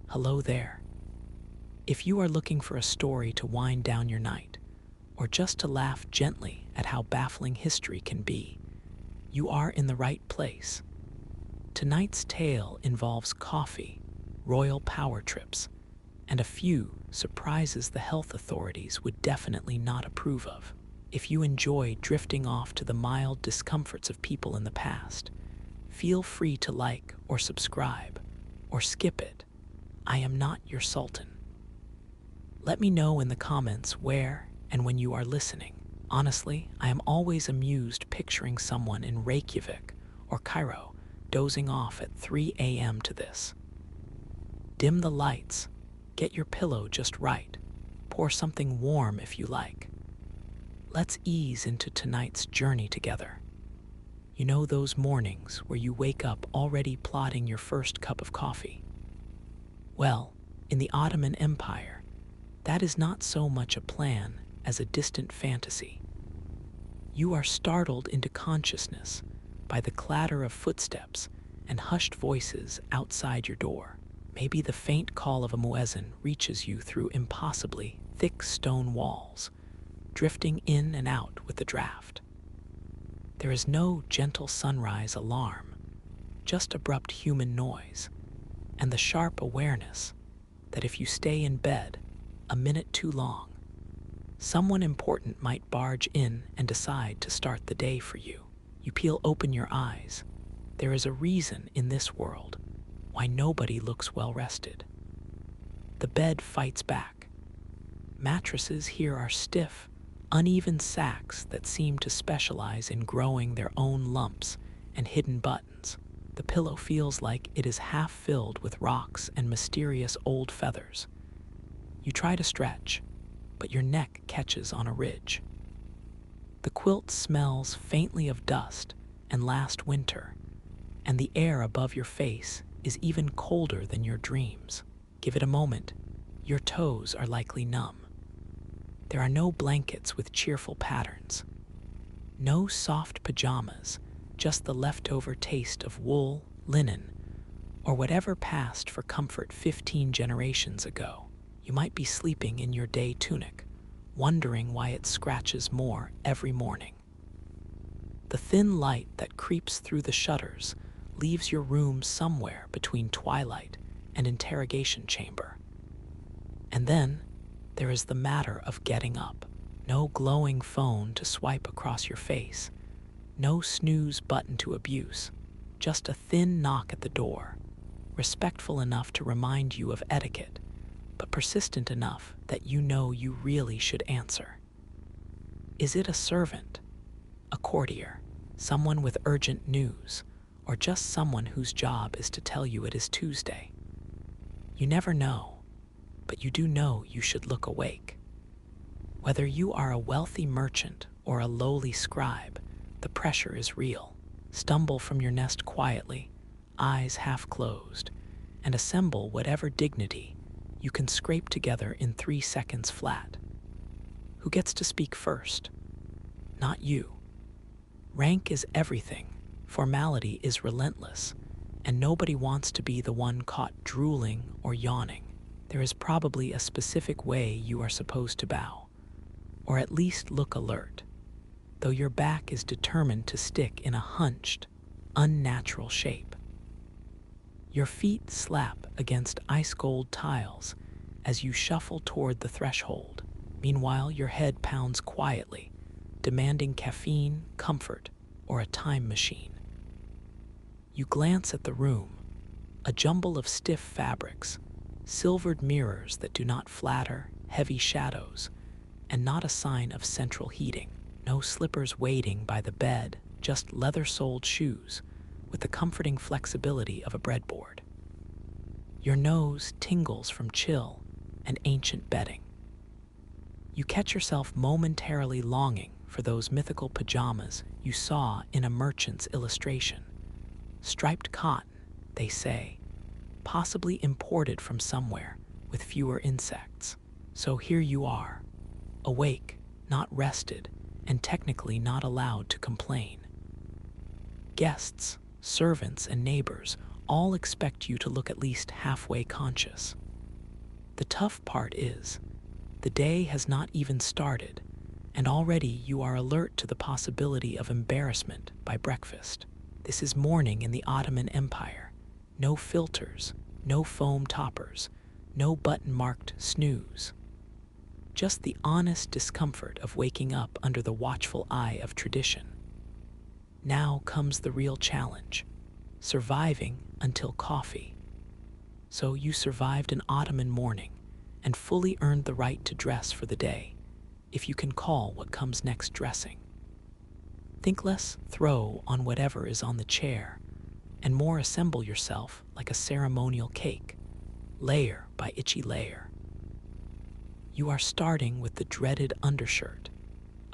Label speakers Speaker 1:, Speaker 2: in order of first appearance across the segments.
Speaker 1: Hello there. If you are looking for a story to wind down your night, or just to laugh gently at how baffling history can be, you are in the right place. Tonight's tale involves coffee, royal power trips, and a few surprises the health authorities would definitely not approve of. If you enjoy drifting off to the mild discomforts of people in the past, feel free to like or subscribe, or skip it. I am not your sultan. Let me know in the comments where and when you are listening. Honestly, I am always amused picturing someone in Reykjavik or Cairo dozing off at 3 a.m. to this. Dim the lights, get your pillow just right, pour something warm if you like. Let's ease into tonight's journey together. You know those mornings where you wake up already plotting your first cup of coffee? Well, in the Ottoman Empire, that is not so much a plan as a distant fantasy. You are startled into consciousness by the clatter of footsteps and hushed voices outside your door. Maybe the faint call of a muezzin reaches you through impossibly thick stone walls, drifting in and out with the draft. There is no gentle sunrise alarm, just abrupt human noise, and the sharp awareness that if you stay in bed a minute too long, someone important might barge in and decide to start the day for you. You peel open your eyes. There is a reason in this world why nobody looks well rested. The bed fights back. Mattresses here are stiff, uneven sacks that seem to specialize in growing their own lumps and hidden buttons. The pillow feels like it is half filled with rocks and mysterious old feathers. You try to stretch, but your neck catches on a ridge. The quilt smells faintly of dust and last winter, and the air above your face is even colder than your dreams. Give it a moment, your toes are likely numb. There are no blankets with cheerful patterns, no soft pajamas, just the leftover taste of wool, linen, or whatever passed for comfort 15 generations ago. You might be sleeping in your day tunic, wondering why it scratches more every morning. The thin light that creeps through the shutters leaves your room somewhere between twilight and interrogation chamber. And then there is the matter of getting up. No glowing phone to swipe across your face, no snooze button to abuse, just a thin knock at the door, respectful enough to remind you of etiquette, but persistent enough that you know you really should answer. Is it a servant, a courtier, someone with urgent news, or just someone whose job is to tell you it is Tuesday? You never know, but you do know you should look awake. Whether you are a wealthy merchant or a lowly scribe, the pressure is real. Stumble from your nest quietly, eyes half closed, and assemble whatever dignity you can scrape together in 3 seconds flat. Who gets to speak first? Not you. Rank is everything, formality is relentless, and nobody wants to be the one caught drooling or yawning. There is probably a specific way you are supposed to bow, or at least look alert, though your back is determined to stick in a hunched, unnatural shape. Your feet slap against ice-cold tiles as you shuffle toward the threshold. Meanwhile, your head pounds quietly, demanding caffeine, comfort, or a time machine. You glance at the room, a jumble of stiff fabrics, silvered mirrors that do not flatter, heavy shadows, and not a sign of central heating. No slippers waiting by the bed, just leather-soled shoes with the comforting flexibility of a breadboard. Your nose tingles from chill and ancient bedding. You catch yourself momentarily longing for those mythical pajamas you saw in a merchant's illustration. Striped cotton, they say, possibly imported from somewhere with fewer insects. So here you are, awake, not rested, and technically not allowed to complain. Guests, servants, and neighbors all expect you to look at least halfway conscious. The tough part is, the day has not even started, and already you are alert to the possibility of embarrassment by breakfast. This is morning in the Ottoman Empire. No filters, no foam toppers, no button-marked snooze. Just the honest discomfort of waking up under the watchful eye of tradition. Now comes the real challenge, surviving until coffee. So you survived an Ottoman morning and fully earned the right to dress for the day, if you can call what comes next dressing. Think less throw on whatever is on the chair, and more assemble yourself like a ceremonial cake, layer by itchy layer. You are starting with the dreaded undershirt,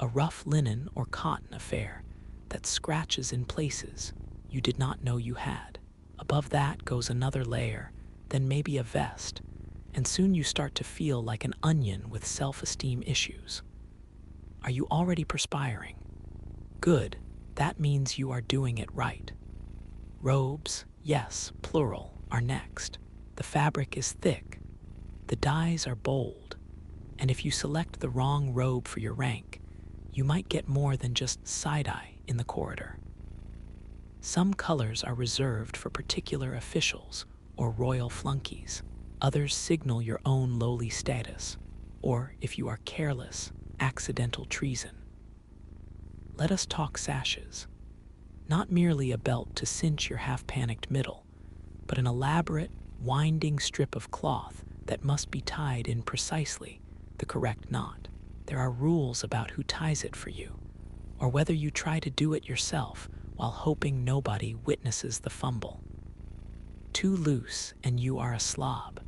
Speaker 1: a rough linen or cotton affair that scratches in places you did not know you had. Above that goes another layer, then maybe a vest, and soon you start to feel like an onion with self-esteem issues. Are you already perspiring? Good, that means you are doing it right. Robes, yes, plural, are next. The fabric is thick, the dyes are bold, and if you select the wrong robe for your rank, you might get more than just side-eye in the corridor. Some colors are reserved for particular officials or royal flunkies. Others signal your own lowly status, or, if you are careless, accidental treason. Let us talk sashes. Not merely a belt to cinch your half-panicked middle, but an elaborate, winding strip of cloth that must be tied in precisely the correct knot. There are rules about who ties it for you, or whether you try to do it yourself while hoping nobody witnesses the fumble. Too loose and you are a slob.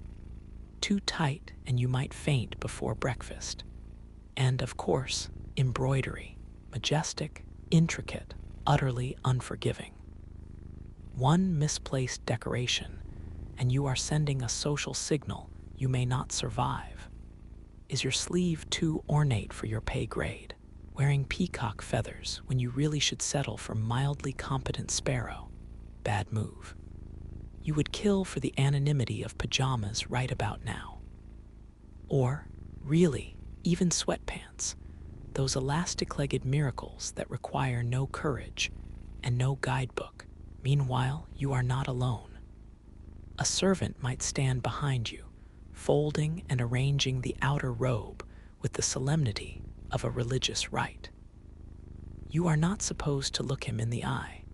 Speaker 1: Too tight and you might faint before breakfast. And of course, embroidery, majestic, intricate, utterly unforgiving. One misplaced decoration, and you are sending a social signal you may not survive. Is your sleeve too ornate for your pay grade? Wearing peacock feathers when you really should settle for mildly competent sparrow? Bad move. You would kill for the anonymity of pajamas right about now. Or, really, even sweatpants, those elastic-legged miracles that require no courage and no guidebook. Meanwhile, you are not alone. A servant might stand behind you, folding and arranging the outer robe with the solemnity of a religious rite. You are not supposed to look him in the eye,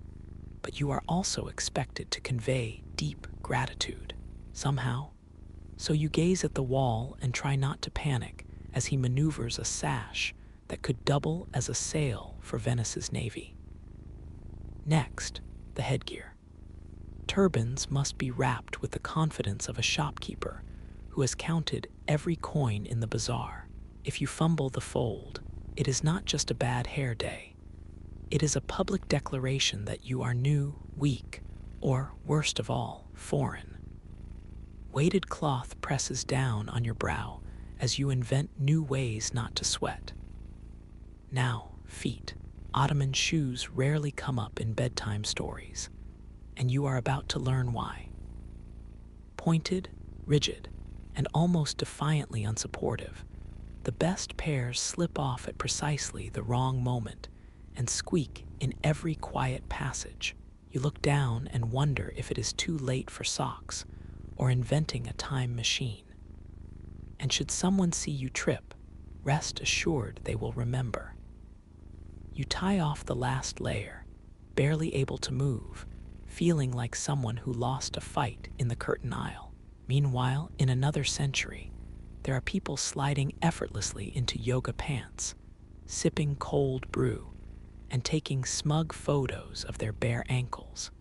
Speaker 1: but you are also expected to convey deep gratitude, somehow. So you gaze at the wall and try not to panic as he maneuvers a sash that could double as a sail for Venice's navy. Next, the headgear. Turbans must be wrapped with the confidence of a shopkeeper who has counted every coin in the bazaar. If you fumble the fold, it is not just a bad hair day. It is a public declaration that you are new, weak, or, worst of all, foreign. Weighted cloth presses down on your brow as you invent new ways not to sweat. Now, feet. Ottoman shoes rarely come up in bedtime stories, and you are about to learn why. Pointed, rigid, and almost defiantly unsupportive, the best pairs slip off at precisely the wrong moment and squeak in every quiet passage. You look down and wonder if it is too late for socks or inventing a time machine. And should someone see you trip, rest assured they will remember. You tie off the last layer, barely able to move, feeling like someone who lost a fight in the curtain aisle. Meanwhile, in another century, there are people sliding effortlessly into yoga pants, sipping cold brew, and taking smug photos of their bare ankles.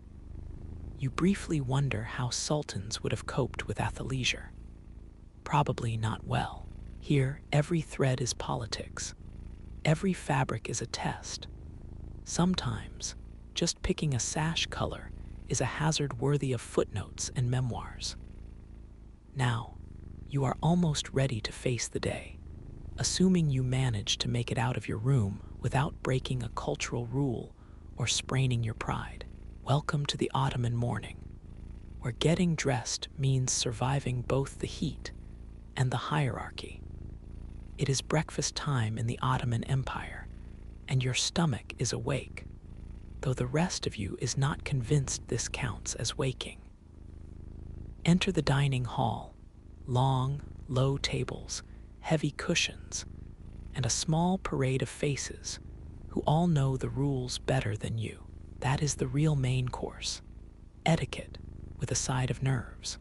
Speaker 1: You briefly wonder how sultans would have coped with athleisure. Probably not well. Here, every thread is politics. Every fabric is a test. Sometimes, just picking a sash color is a hazard worthy of footnotes and memoirs. Now, you are almost ready to face the day, assuming you manage to make it out of your room without breaking a cultural rule or spraining your pride. Welcome to the Ottoman morning. where getting dressed means surviving both the heat and the hierarchy. It is breakfast time in the Ottoman Empire, and your stomach is awake, though the rest of you is not convinced this counts as waking. Enter the dining hall, long, low tables, heavy cushions, and a small parade of faces who all know the rules better than you. That is the real main course, etiquette with a side of nerves.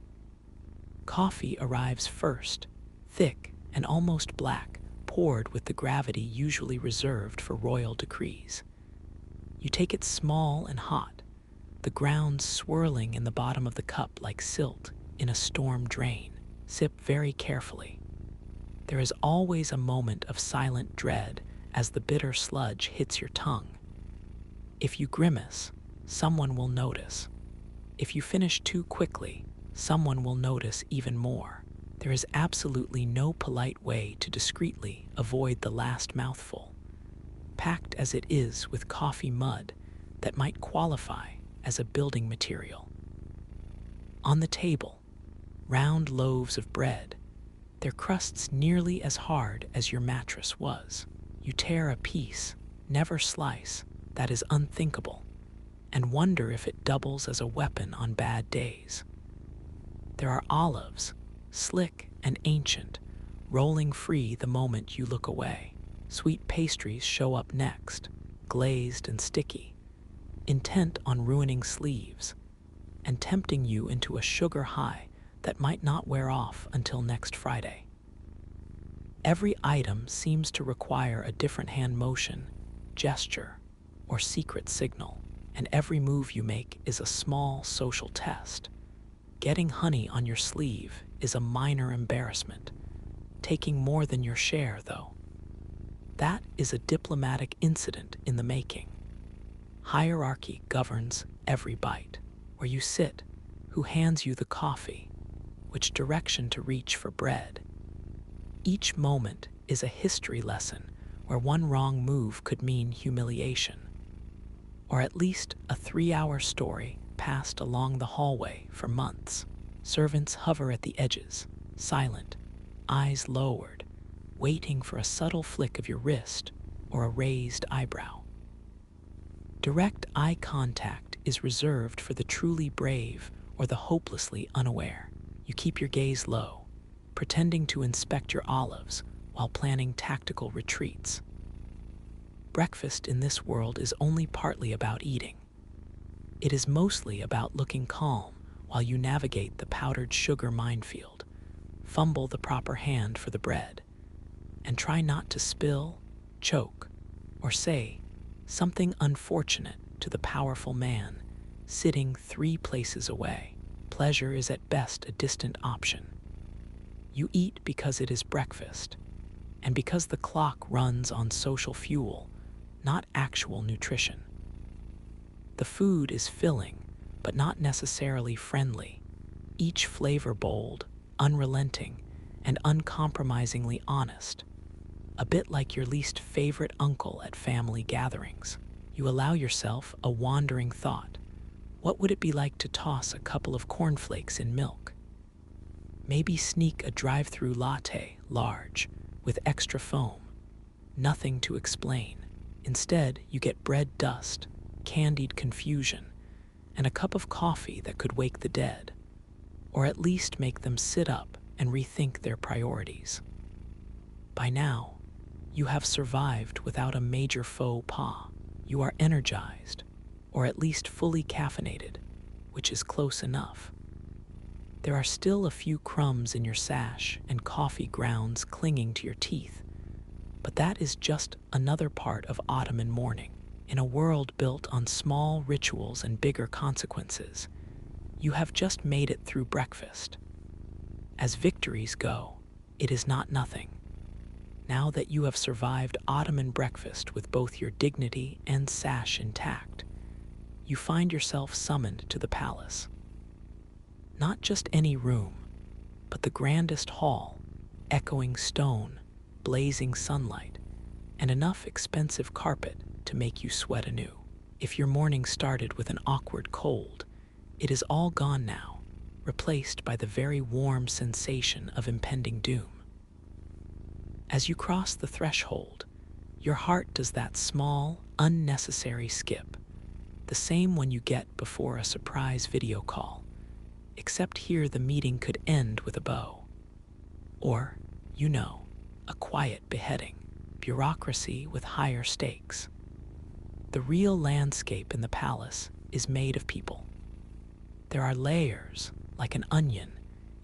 Speaker 1: Coffee arrives first, thick and almost black, poured with the gravity usually reserved for royal decrees. You take it small and hot, the grounds swirling in the bottom of the cup like silt in a storm drain. Sip very carefully. There is always a moment of silent dread as the bitter sludge hits your tongue. If you grimace, someone will notice. If you finish too quickly, someone will notice even more. There is absolutely no polite way to discreetly avoid the last mouthful, packed as it is with coffee mud that might qualify as a building material. On the table, round loaves of bread, their crusts nearly as hard as your mattress was. You tear a piece, never slice, that is unthinkable, and wonder if it doubles as a weapon on bad days. There are olives, slick and ancient, rolling free the moment you look away. Sweet pastries show up next, glazed and sticky, intent on ruining sleeves, and tempting you into a sugar high that might not wear off until next Friday. Every item seems to require a different hand motion, gesture, or secret signal, and every move you make is a small social test. Getting honey on your sleeve is a minor embarrassment, taking more than your share, though. That is a diplomatic incident in the making. Hierarchy governs every bite. Where you sit, who hands you the coffee, which direction to reach for bread. Each moment is a history lesson where one wrong move could mean humiliation, or at least a 3-hour story passed along the hallway for months. Servants hover at the edges, silent, eyes lowered, waiting for a subtle flick of your wrist or a raised eyebrow. Direct eye contact is reserved for the truly brave or the hopelessly unaware. You keep your gaze low, pretending to inspect your olives while planning tactical retreats. Breakfast in this world is only partly about eating. It is mostly about looking calm while you navigate the powdered sugar minefield, fumble the proper hand for the bread, and try not to spill, choke, or say something unfortunate to the powerful man sitting 3 places away. Pleasure is at best a distant option. You eat because it is breakfast, and because the clock runs on social fuel, not actual nutrition. The food is filling, but not necessarily friendly, each flavor bold, unrelenting, and uncompromisingly honest, a bit like your least favorite uncle at family gatherings. You allow yourself a wandering thought. What would it be like to toss a couple of cornflakes in milk? Maybe sneak a drive-through latte, large, with extra foam. Nothing to explain. Instead, you get bread dust, candied confusion, and a cup of coffee that could wake the dead, or at least make them sit up and rethink their priorities. By now, you have survived without a major faux pas. You are energized, or at least fully caffeinated, which is close enough. There are still a few crumbs in your sash and coffee grounds clinging to your teeth, but that is just another part of Ottoman morning. In a world built on small rituals and bigger consequences, you have just made it through breakfast. As victories go, it is not nothing. Now that you have survived Ottoman breakfast with both your dignity and sash intact, you find yourself summoned to the palace. Not just any room, but the grandest hall, echoing stone, blazing sunlight, and enough expensive carpet to make you sweat anew. If your morning started with an awkward cold, it is all gone now, replaced by the very warm sensation of impending doom. As you cross the threshold, your heart does that small, unnecessary skip, the same one you get before a surprise video call, except here the meeting could end with a bow. Or, a quiet beheading, bureaucracy with higher stakes. The real landscape in the palace is made of people. There are layers, like an onion,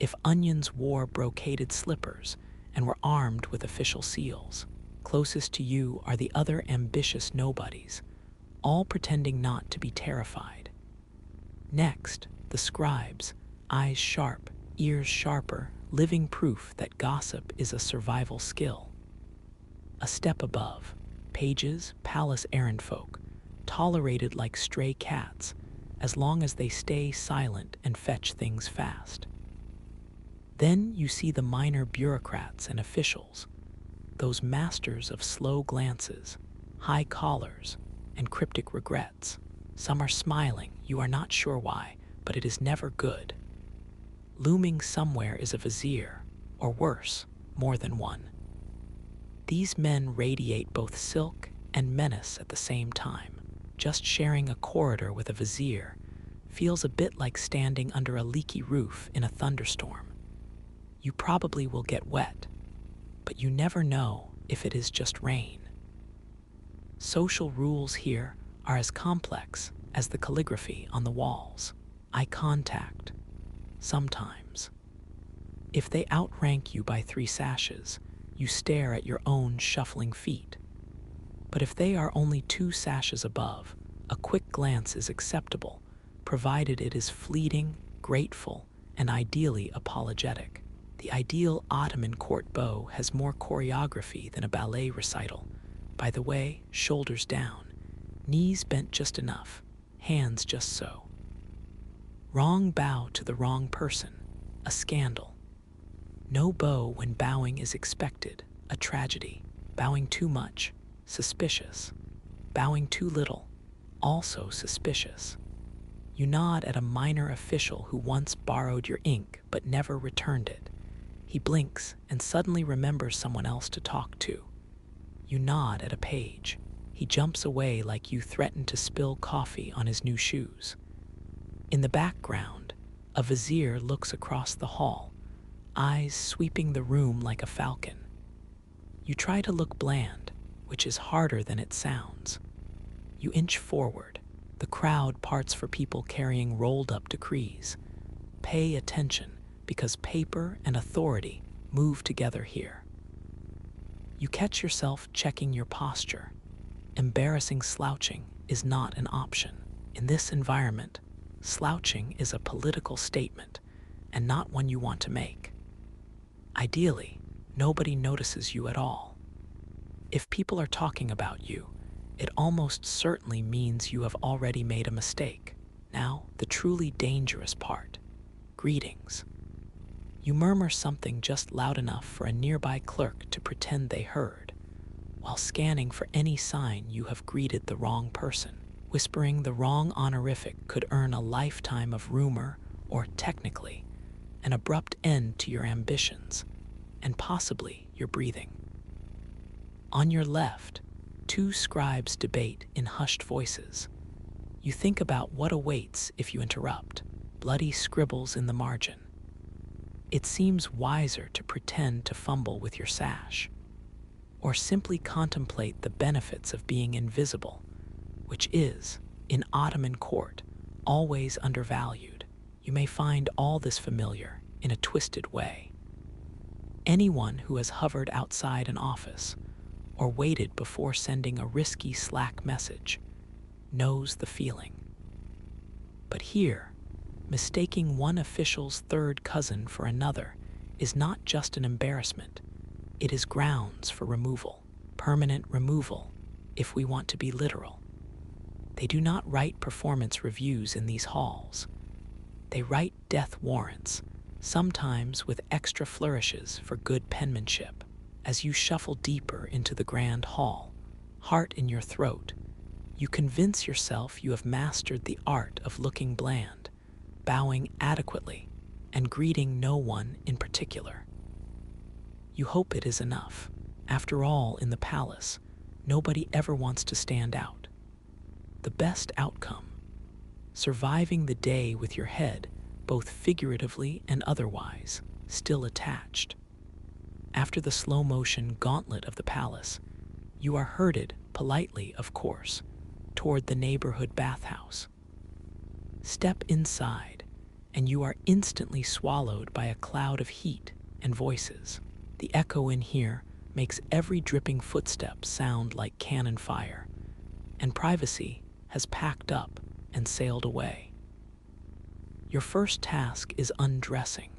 Speaker 1: if onions wore brocaded slippers and were armed with official seals. Closest to you are the other ambitious nobodies, all pretending not to be terrified. Next, the scribes, eyes sharp, ears sharper, living proof that gossip is a survival skill. A step above, pages, palace errand folk, tolerated like stray cats, as long as they stay silent and fetch things fast. Then you see the minor bureaucrats and officials, those masters of slow glances, high collars, and cryptic regrets. Some are smiling, you are not sure why, but it is never good. Looming somewhere is a vizier, or worse, more than one. These men radiate both silk and menace at the same time. Just sharing a corridor with a vizier feels a bit like standing under a leaky roof in a thunderstorm. You probably will get wet, but you never know if it is just rain. Social rules here are as complex as the calligraphy on the walls. Eye contact, sometimes. If they outrank you by 3 sashes, you stare at your own shuffling feet. But if they are only 2 sashes above, a quick glance is acceptable, provided it is fleeting, grateful, and ideally apologetic. The ideal Ottoman court beau has more choreography than a ballet recital. By the way, shoulders down, knees bent just enough, hands just so. Wrong bow to the wrong person, a scandal. No bow when bowing is expected, a tragedy. Bowing too much, suspicious. Bowing too little, also suspicious. You nod at a minor official who once borrowed your ink but never returned it. He blinks and suddenly remembers someone else to talk to. You nod at a page. He jumps away like you threatened to spill coffee on his new shoes. In the background, a vizier looks across the hall, eyes sweeping the room like a falcon. You try to look bland, which is harder than it sounds. You inch forward. The crowd parts for people carrying rolled-up decrees. Pay attention, because paper and authority move together here. You catch yourself checking your posture. Embarrassing slouching is not an option. In this environment, slouching is a political statement, and not one you want to make. Ideally, nobody notices you at all. If people are talking about you, it almost certainly means you have already made a mistake. Now, the truly dangerous part. Greetings. You murmur something just loud enough for a nearby clerk to pretend they heard, while scanning for any sign you have greeted the wrong person. Whispering the wrong honorific could earn a lifetime of rumor or, technically, an abrupt end to your ambitions, and possibly your breathing. On your left, 2 scribes debate in hushed voices. You think about what awaits if you interrupt. Bloody scribbles in the margin. It seems wiser to pretend to fumble with your sash, or simply contemplate the benefits of being invisible, which is, in Ottoman court, always undervalued. You may find all this familiar in a twisted way. Anyone who has hovered outside an office or waited before sending a risky Slack message knows the feeling. But here, mistaking one official's third cousin for another is not just an embarrassment, it is grounds for removal, permanent removal, if we want to be literal. They do not write performance reviews in these halls. They write death warrants, sometimes with extra flourishes for good penmanship. As you shuffle deeper into the grand hall, heart in your throat, you convince yourself you have mastered the art of looking bland, bowing adequately, and greeting no one in particular. You hope it is enough. After all, in the palace, nobody ever wants to stand out. The best outcome: surviving the day with your head, both figuratively and otherwise, still attached. After the slow-motion gauntlet of the palace, you are herded, politely of course, toward the neighborhood bathhouse. Step inside, and you are instantly swallowed by a cloud of heat and voices. The echo in here makes every dripping footstep sound like cannon fire, and privacy has packed up and sailed away. Your first task is undressing,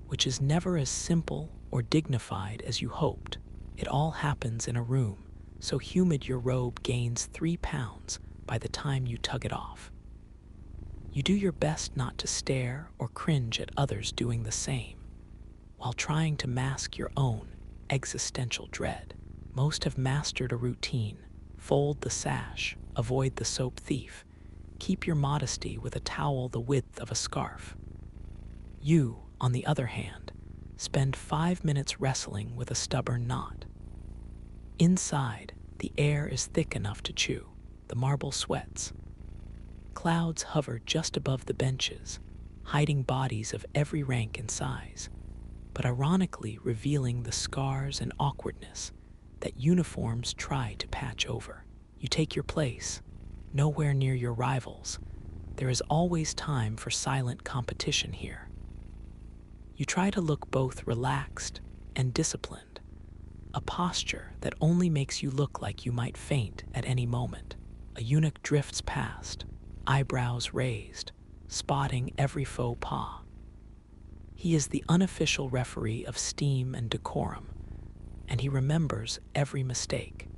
Speaker 1: which is never as simple or dignified as you hoped. It all happens in a room so humid your robe gains 3 pounds by the time you tug it off. You do your best not to stare or cringe at others doing the same, while trying to mask your own existential dread. Most have mastered a routine: fold the sash, avoid the soap thief, keep your modesty with a towel the width of a scarf. You, on the other hand, spend 5 minutes wrestling with a stubborn knot. Inside, the air is thick enough to chew. The marble sweats. Clouds hover just above the benches, hiding bodies of every rank and size, but ironically revealing the scars and awkwardness that uniforms try to patch over. You take your place, nowhere near your rivals. There is always time for silent competition here. You try to look both relaxed and disciplined, a posture that only makes you look like you might faint at any moment. A eunuch drifts past, eyebrows raised, spotting every faux pas. He is the unofficial referee of steam and decorum, and he remembers every mistake.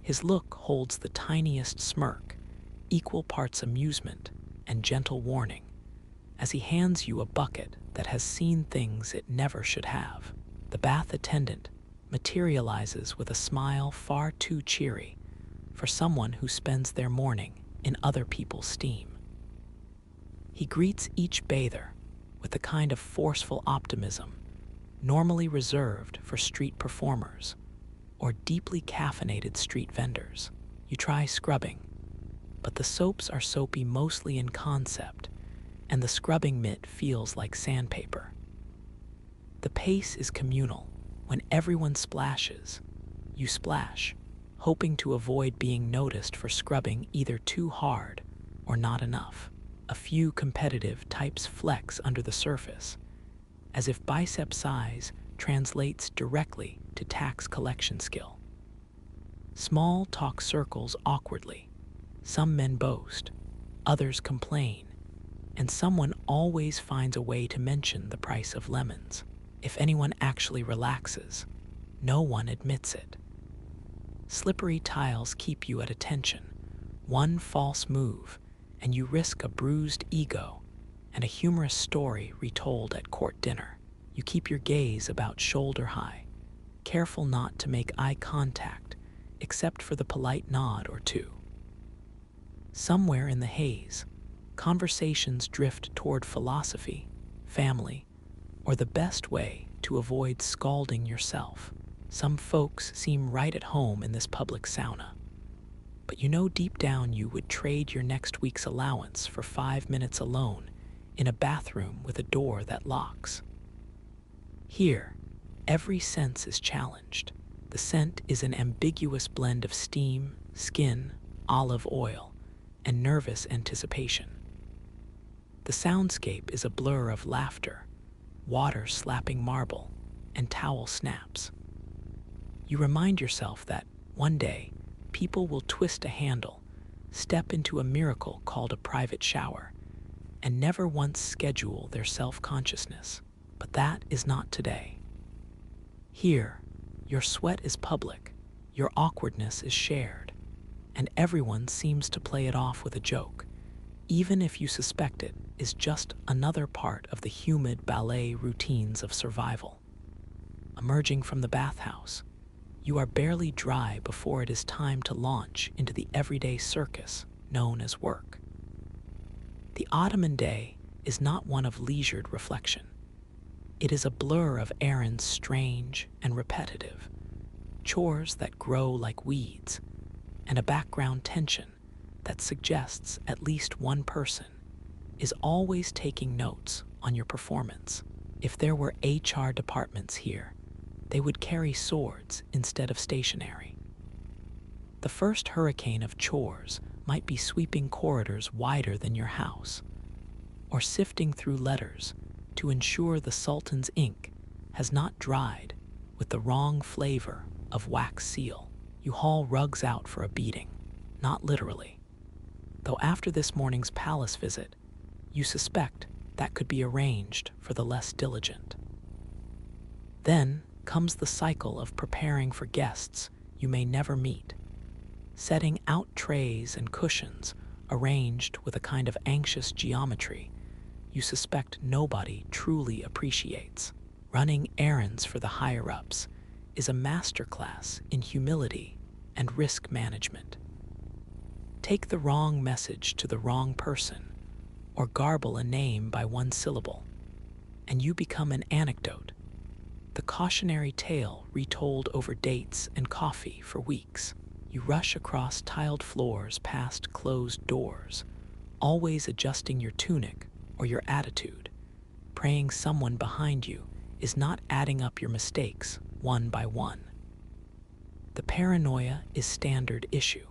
Speaker 1: His look holds the tiniest smirk, equal parts amusement and gentle warning, as he hands you a bucket that has seen things it never should have. The bath attendant materializes with a smile far too cheery for someone who spends their morning in other people's steam. He greets each bather with a kind of forceful optimism normally reserved for street performers or deeply caffeinated street vendors. You try scrubbing, but the soaps are soapy mostly in concept, and the scrubbing mitt feels like sandpaper. The pace is communal. When everyone splashes, you splash, hoping to avoid being noticed for scrubbing either too hard or not enough. A few competitive types flex under the surface, as if bicep size translates directly to tax collection skill. Small talk circles awkwardly. Some men boast, others complain, and someone always finds a way to mention the price of lemons. If anyone actually relaxes, no one admits it. Slippery tiles keep you at attention. One false move, and you risk a bruised ego and a humorous story retold at court dinner. You keep your gaze about shoulder high, careful not to make eye contact except for the polite nod or two. Somewhere in the haze, conversations drift toward philosophy, family, or the best way to avoid scalding yourself. Some folks seem right at home in this public sauna, but you know deep down you would trade your next week's allowance for 5 minutes alone in a bathroom with a door that locks. Here, every sense is challenged. The scent is an ambiguous blend of steam, skin, olive oil, and nervous anticipation. The soundscape is a blur of laughter, water slapping marble, and towel snaps. You remind yourself that, one day, people will twist a handle, step into a miracle called a private shower, and never once schedule their self-consciousness. But that is not today. Here, your sweat is public, your awkwardness is shared, and everyone seems to play it off with a joke, even if you suspect it is just another part of the humid ballet routines of survival. Emerging from the bathhouse, you are barely dry before it is time to launch into the everyday circus known as work. The Ottoman day is not one of leisured reflection. It is a blur of errands strange and repetitive, chores that grow like weeds, and a background tension that suggests at least one person is always taking notes on your performance. If there were HR departments here, they would carry swords instead of stationery. The first hurricane of chores might be sweeping corridors wider than your house, or sifting through letters to ensure the Sultan's ink has not dried with the wrong flavor of wax seal. You haul rugs out for a beating, not literally, though after this morning's palace visit, you suspect that could be arranged for the less diligent. Then comes the cycle of preparing for guests you may never meet, setting out trays and cushions arranged with a kind of anxious geometry you suspect nobody truly appreciates. Running errands for the higher-ups is a masterclass in humility and risk management. Take the wrong message to the wrong person, or garble a name by one syllable, and you become an anecdote, the cautionary tale retold over dates and coffee for weeks. You rush across tiled floors past closed doors, always adjusting your tunic or your attitude, praying someone behind you is not adding up your mistakes one by one. The paranoia is standard issue.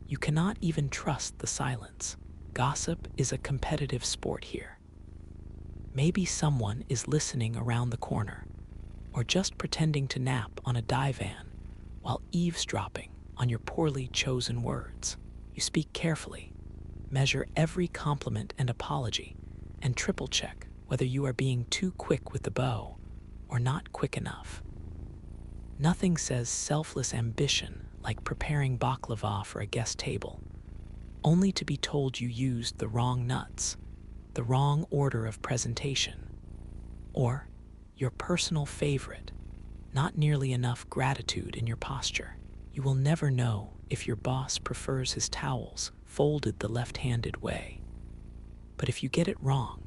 Speaker 1: You cannot even trust the silence. Gossip is a competitive sport here. Maybe someone is listening around the corner, or just pretending to nap on a divan while eavesdropping on your poorly chosen words. You speak carefully, measure every compliment and apology, and triple-check whether you are being too quick with the bow or not quick enough. Nothing says selfless ambition like preparing baklava for a guest table, only to be told you used the wrong nuts, the wrong order of presentation, or, your personal favorite, not nearly enough gratitude in your posture. You will never know if your boss prefers his towels folded the left-handed way. But if you get it wrong,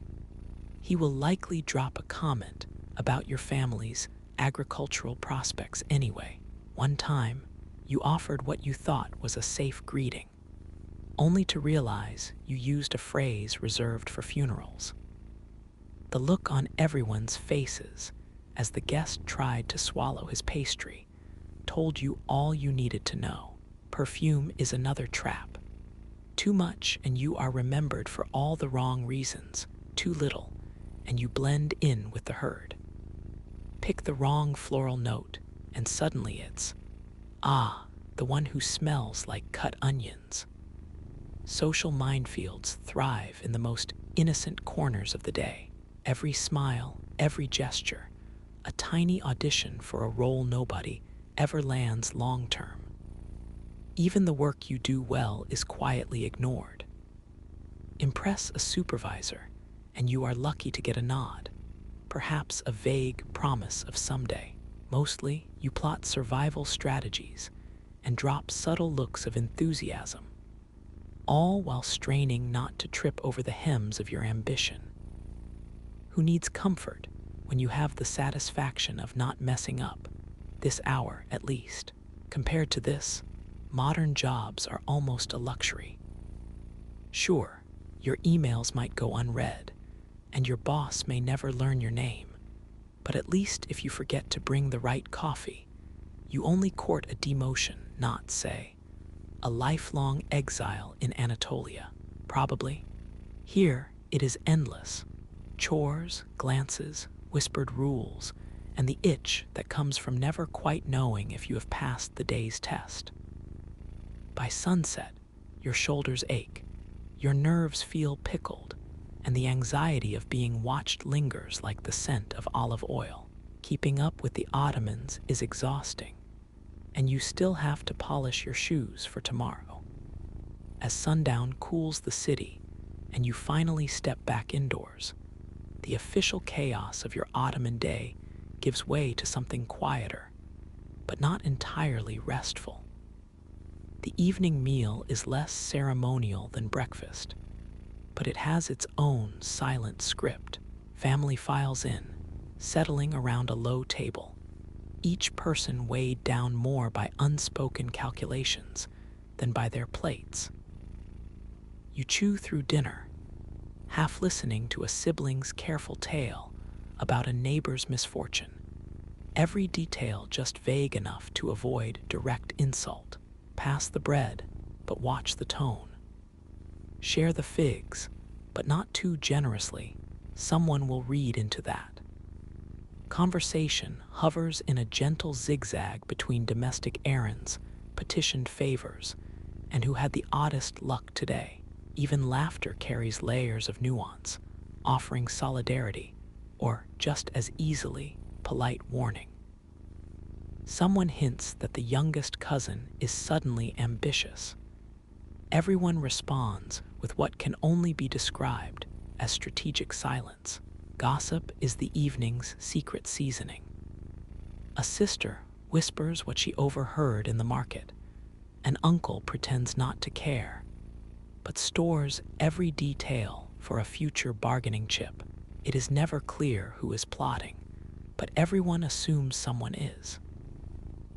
Speaker 1: he will likely drop a comment about your family's agricultural prospects anyway. One time, you offered what you thought was a safe greeting, only to realize you used a phrase reserved for funerals. The look on everyone's faces as the guest tried to swallow his pastry told you all you needed to know. Perfume is another trap. Too much and you are remembered for all the wrong reasons. Too little and you blend in with the herd. Pick the wrong floral note and suddenly it's, the one who smells like cut onions. Social minefields thrive in the most innocent corners of the day. Every smile, every gesture, a tiny audition for a role nobody ever lands long-term. Even the work you do well is quietly ignored. Impress a supervisor, and you are lucky to get a nod, perhaps a vague promise of someday. Mostly, you plot survival strategies and drop subtle looks of enthusiasm, all while straining not to trip over the hems of your ambition. Who needs comfort when you have the satisfaction of not messing up, this hour at least? Compared to this, modern jobs are almost a luxury. Sure, your emails might go unread, and your boss may never learn your name, but at least if you forget to bring the right coffee, you only court a demotion, not, say, a lifelong exile in Anatolia. Probably. Here, it is endless. Chores, glances, whispered rules, and the itch that comes from never quite knowing if you have passed the day's test. By sunset, your shoulders ache, your nerves feel pickled, and the anxiety of being watched lingers like the scent of olive oil. Keeping up with the Ottomans is exhausting, and you still have to polish your shoes for tomorrow. As sundown cools the city, and you finally step back indoors, the official chaos of your Ottoman day gives way to something quieter, but not entirely restful. The evening meal is less ceremonial than breakfast. but it has its own silent script. Family files in, settling around a low table, each person weighed down more by unspoken calculations than by their plates. You chew through dinner, half listening to a sibling's careful tale about a neighbor's misfortune, every detail just vague enough to avoid direct insult. Pass the bread, but watch the tone. Share the figs, but not too generously. Someone will read into that. Conversation hovers in a gentle zigzag between domestic errands, petitioned favors, and who had the oddest luck today. Even laughter carries layers of nuance, offering solidarity, or just as easily, polite warning. Someone hints that the youngest cousin is suddenly ambitious. Everyone responds with what can only be described as strategic silence. Gossip is the evening's secret seasoning. A sister whispers what she overheard in the market. An uncle pretends not to care, but stores every detail for a future bargaining chip. It is never clear who is plotting, but everyone assumes someone is.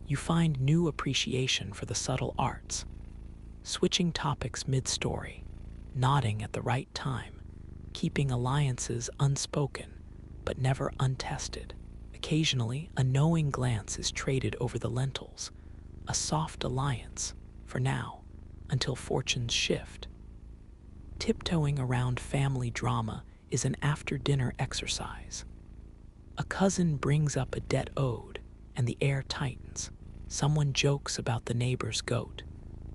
Speaker 1: You find new appreciation for the subtle arts, switching topics mid-story, nodding at the right time, keeping alliances unspoken but never untested. Occasionally, a knowing glance is traded over the lentils, a soft alliance, for now, until fortunes shift. Tiptoeing around family drama is an after-dinner exercise. A cousin brings up a debt owed, and the air tightens. Someone jokes about the neighbor's goat,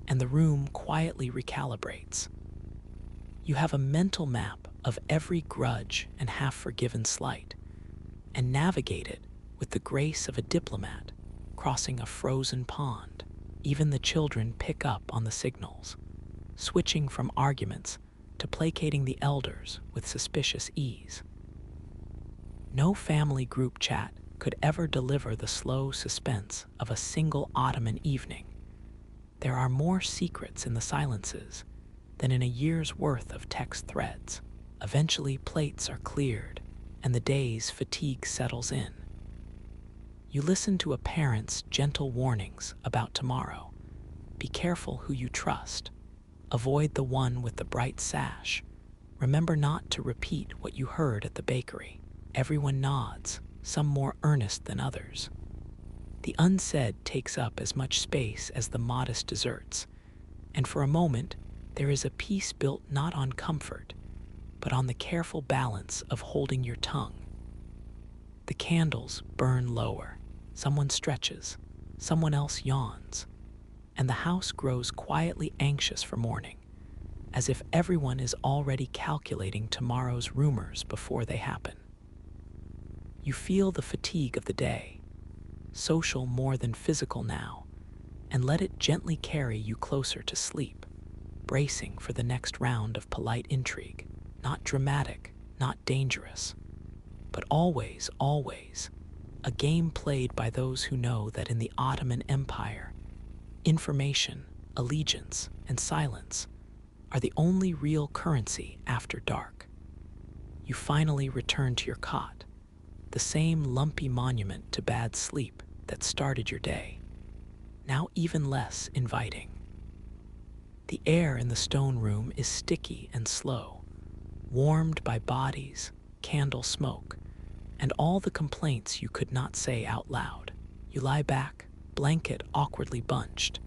Speaker 1: and the room quietly recalibrates. You have a mental map of every grudge and half-forgiven slight, and navigate it with the grace of a diplomat crossing a frozen pond. Even the children pick up on the signals, switching from arguments to placating the elders with suspicious ease. No family group chat could ever deliver the slow suspense of a single Ottoman evening. There are more secrets in the silences than in a year's worth of text threads. Eventually, plates are cleared, and the day's fatigue settles in. You listen to a parent's gentle warnings about tomorrow. Be careful who you trust. Avoid the one with the bright sash. Remember not to repeat what you heard at the bakery. Everyone nods, some more earnest than others. The unsaid takes up as much space as the modest desserts, and for a moment there is a peace built not on comfort, but on the careful balance of holding your tongue. The candles burn lower. Someone stretches, someone else yawns, and the house grows quietly anxious for morning, as if everyone is already calculating tomorrow's rumors before they happen. You feel the fatigue of the day, social more than physical now, and let it gently carry you closer to sleep, bracing for the next round of polite intrigue. Not dramatic, not dangerous, but always, always, a game played by those who know that in the Ottoman Empire, information, allegiance, and silence are the only real currency after dark. You finally return to your cot, the same lumpy monument to bad sleep that started your day, now even less inviting. The air in the stone room is sticky and slow, warmed by bodies, candle smoke, and all the complaints you could not say out loud. You lie back, blanket awkwardly bunched,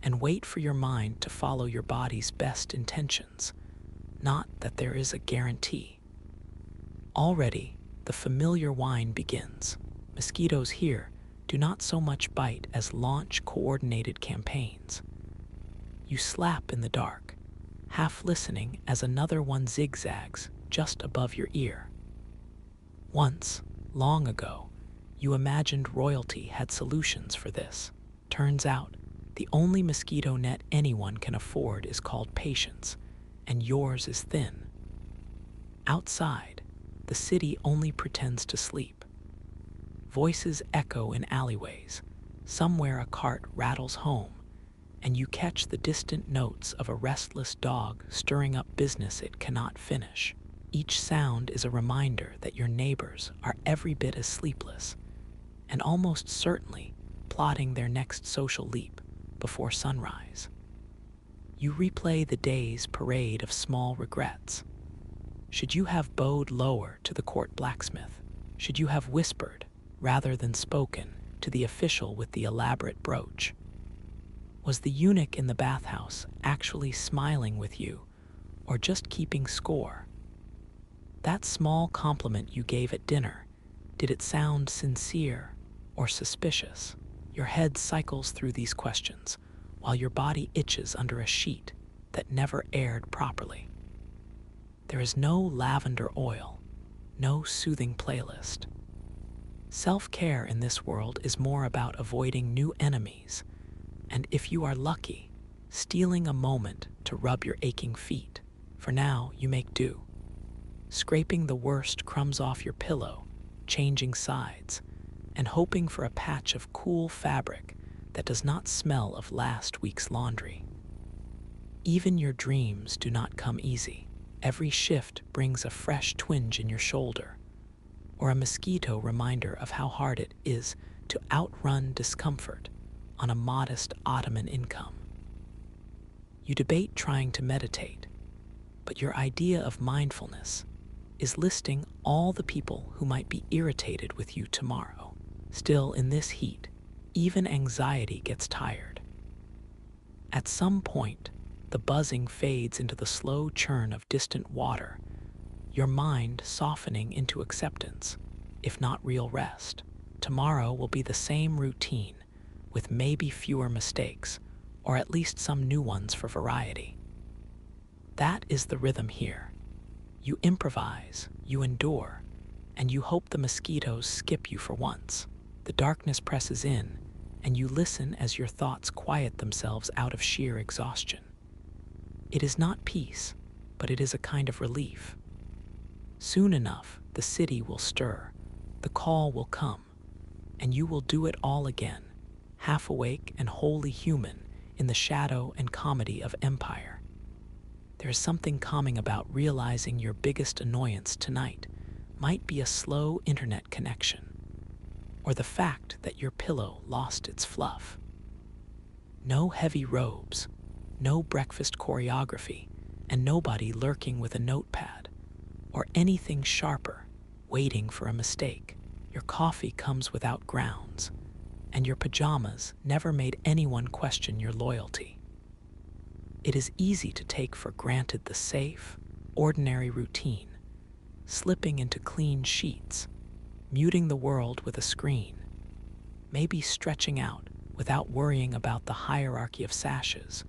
Speaker 1: and wait for your mind to follow your body's best intentions, not that there is a guarantee. Already, the familiar whine begins. Mosquitoes here do not so much bite as launch coordinated campaigns. You slap in the dark, half listening as another one zigzags just above your ear. Once, long ago, you imagined royalty had solutions for this. Turns out, the only mosquito net anyone can afford is called patience, and yours is thin. Outside, the city only pretends to sleep. Voices echo in alleyways. Somewhere a cart rattles home, and you catch the distant notes of a restless dog stirring up business it cannot finish. Each sound is a reminder that your neighbors are every bit as sleepless, and almost certainly plotting their next social leap before sunrise. You replay the day's parade of small regrets. Should you have bowed lower to the court blacksmith? Should you have whispered, rather than spoken, to the official with the elaborate brooch? Was the eunuch in the bathhouse actually smiling with you, or just keeping score? That small compliment you gave at dinner, did it sound sincere or suspicious? Your head cycles through these questions, while your body itches under a sheet that never aired properly. There is no lavender oil, no soothing playlist. Self-care in this world is more about avoiding new enemies, and if you are lucky, stealing a moment to rub your aching feet. For now, you make do, scraping the worst crumbs off your pillow, changing sides, and hoping for a patch of cool fabric that does not smell of last week's laundry. Even your dreams do not come easy. Every shift brings a fresh twinge in your shoulder, or a mosquito reminder of how hard it is to outrun discomfort on a modest Ottoman income. You debate trying to meditate, but your idea of mindfulness is listing all the people who might be irritated with you tomorrow. Still, in this heat, even anxiety gets tired. At some point, the buzzing fades into the slow churn of distant water, your mind softening into acceptance, if not real rest. Tomorrow will be the same routine, with maybe fewer mistakes, or at least some new ones for variety. That is the rhythm here. You improvise, you endure, and you hope the mosquitoes skip you for once. The darkness presses in, and you listen as your thoughts quiet themselves out of sheer exhaustion. It is not peace, but it is a kind of relief. Soon enough, the city will stir, the call will come, and you will do it all again, half awake and wholly human in the shadow and comedy of empire. There is something calming about realizing your biggest annoyance tonight might be a slow internet connection, or the fact that your pillow lost its fluff. No heavy robes, no breakfast choreography, and nobody lurking with a notepad, or anything sharper, waiting for a mistake. Your coffee comes without grounds, and your pajamas never made anyone question your loyalty. It is easy to take for granted the safe, ordinary routine, slipping into clean sheets, muting the world with a screen, maybe stretching out without worrying about the hierarchy of sashes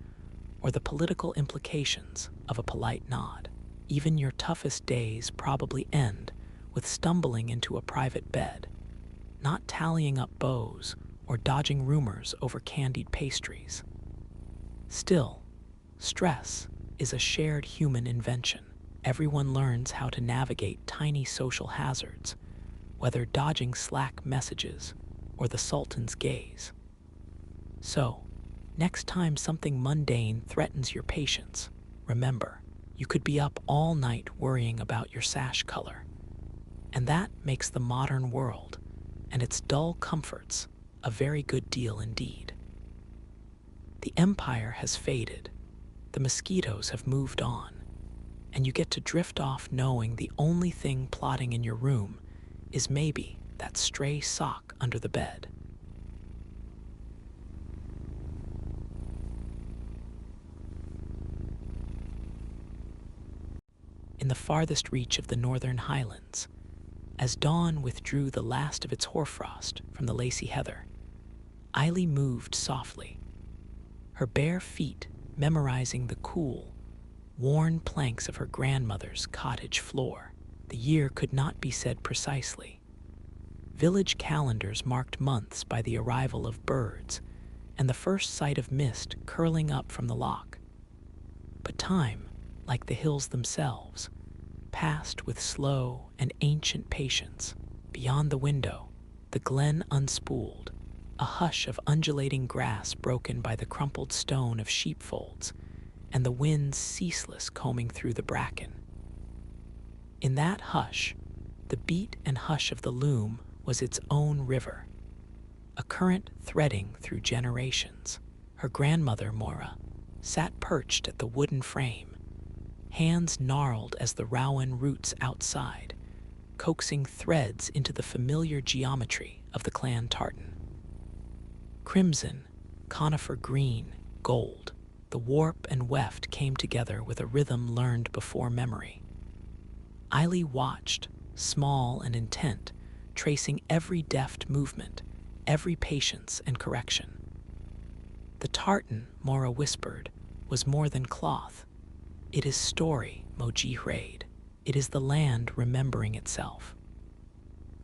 Speaker 1: or the political implications of a polite nod. Even your toughest days probably end with stumbling into a private bed, not tallying up bows or dodging rumors over candied pastries. Still, stress is a shared human invention. Everyone learns how to navigate tiny social hazards, whether dodging Slack messages or the Sultan's gaze. So, next time something mundane threatens your patience, remember, you could be up all night worrying about your sash color. And that makes the modern world and its dull comforts a very good deal indeed. The empire has faded, the mosquitoes have moved on, and you get to drift off knowing the only thing plotting in your room is maybe that stray sock under the bed. In the farthest reach of the northern highlands, as dawn withdrew the last of its hoarfrost from the lacy heather, Eily moved softly, her bare feet memorizing the cool, worn planks of her grandmother's cottage floor. The year could not be said precisely. Village calendars marked months by the arrival of birds and the first sight of mist curling up from the loch. But time, like the hills themselves, passed with slow and ancient patience. Beyond the window, the glen unspooled, a hush of undulating grass broken by the crumpled stone of sheepfolds, and the wind's ceaseless combing through the bracken. In that hush, the beat and hush of the loom was its own river, a current threading through generations. Her grandmother, Mora, sat perched at the wooden frame, hands gnarled as the rowan roots outside, coaxing threads into the familiar geometry of the clan tartan. Crimson, conifer green, gold, the warp and weft came together with a rhythm learned before memory. Eiley watched, small and intent, tracing every deft movement, every patience and correction. The tartan, Mora whispered, was more than cloth. It is story, Moji Hraid. It is the land remembering itself.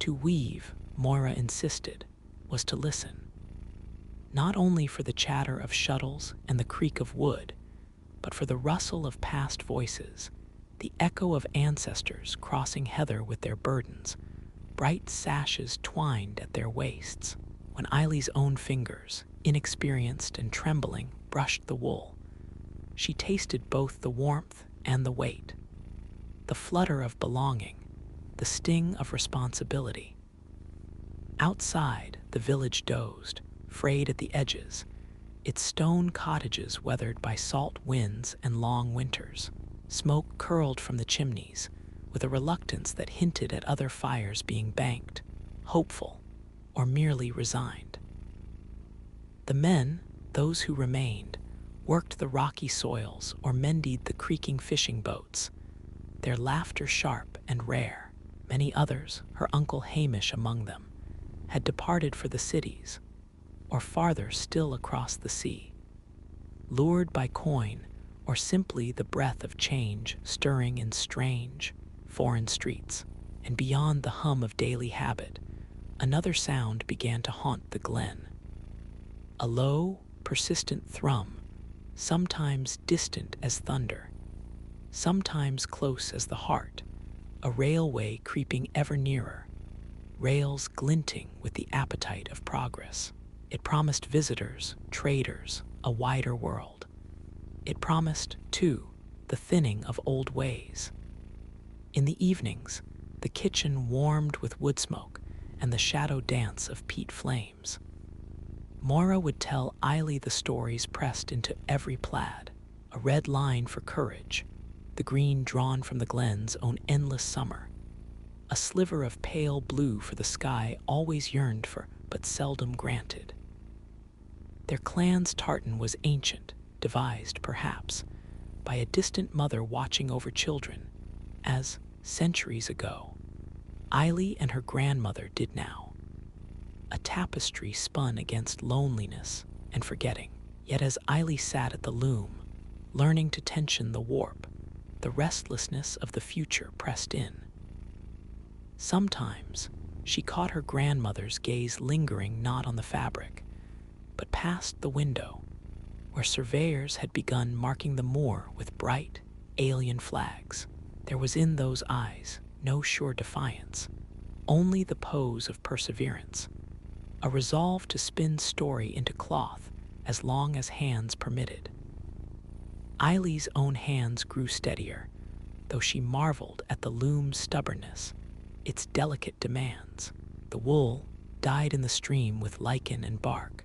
Speaker 1: To weave, Mora insisted, was to listen. Not only for the chatter of shuttles and the creak of wood, but for the rustle of past voices, the echo of ancestors crossing heather with their burdens, bright sashes twined at their waists. When Eiley's own fingers, inexperienced and trembling, brushed the wool, she tasted both the warmth and the weight, the flutter of belonging, the sting of responsibility. Outside, the village dozed, frayed at the edges, its stone cottages weathered by salt winds and long winters. Smoke curled from the chimneys, with a reluctance that hinted at other fires being banked, hopeful, or merely resigned. The men, those who remained, worked the rocky soils or mended the creaking fishing boats, their laughter sharp and rare. Many others, her uncle Hamish among them, had departed for the cities, or farther still across the sea, lured by coin or simply the breath of change stirring in strange, foreign streets. And beyond the hum of daily habit, another sound began to haunt the glen. A low, persistent thrum, sometimes distant as thunder, sometimes close as the heart, a railway creeping ever nearer, rails glinting with the appetite of progress. It promised visitors, traders, a wider world. It promised, too, the thinning of old ways. In the evenings, the kitchen warmed with wood smoke and the shadow dance of peat flames. Mora would tell Eiley the stories pressed into every plaid, a red line for courage, the green drawn from the glen's own endless summer, a sliver of pale blue for the sky always yearned for but seldom granted. Their clan's tartan was ancient, devised, perhaps, by a distant mother watching over children, as, centuries ago, Eiley and her grandmother did now. A tapestry spun against loneliness and forgetting. Yet as Eiley sat at the loom, learning to tension the warp, the restlessness of the future pressed in. Sometimes she caught her grandmother's gaze lingering not on the fabric, but past the window, where surveyors had begun marking the moor with bright, alien flags. There was in those eyes no sure defiance, only the pose of perseverance, a resolve to spin story into cloth as long as hands permitted. Eiley's own hands grew steadier, though she marveled at the loom's stubbornness, its delicate demands. The wool, dyed in the stream with lichen and bark,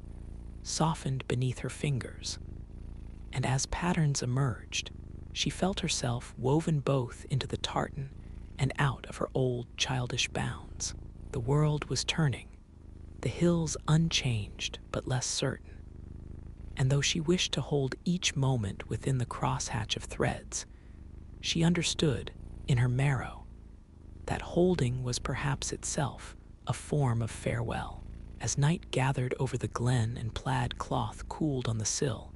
Speaker 1: softened beneath her fingers, and as patterns emerged, she felt herself woven both into the tartan and out of her old childish bounds. The world was turning, the hills unchanged but less certain, and though she wished to hold each moment within the crosshatch of threads, she understood, in her marrow, that holding was perhaps itself a form of farewell. As night gathered over the glen and plaid cloth cooled on the sill,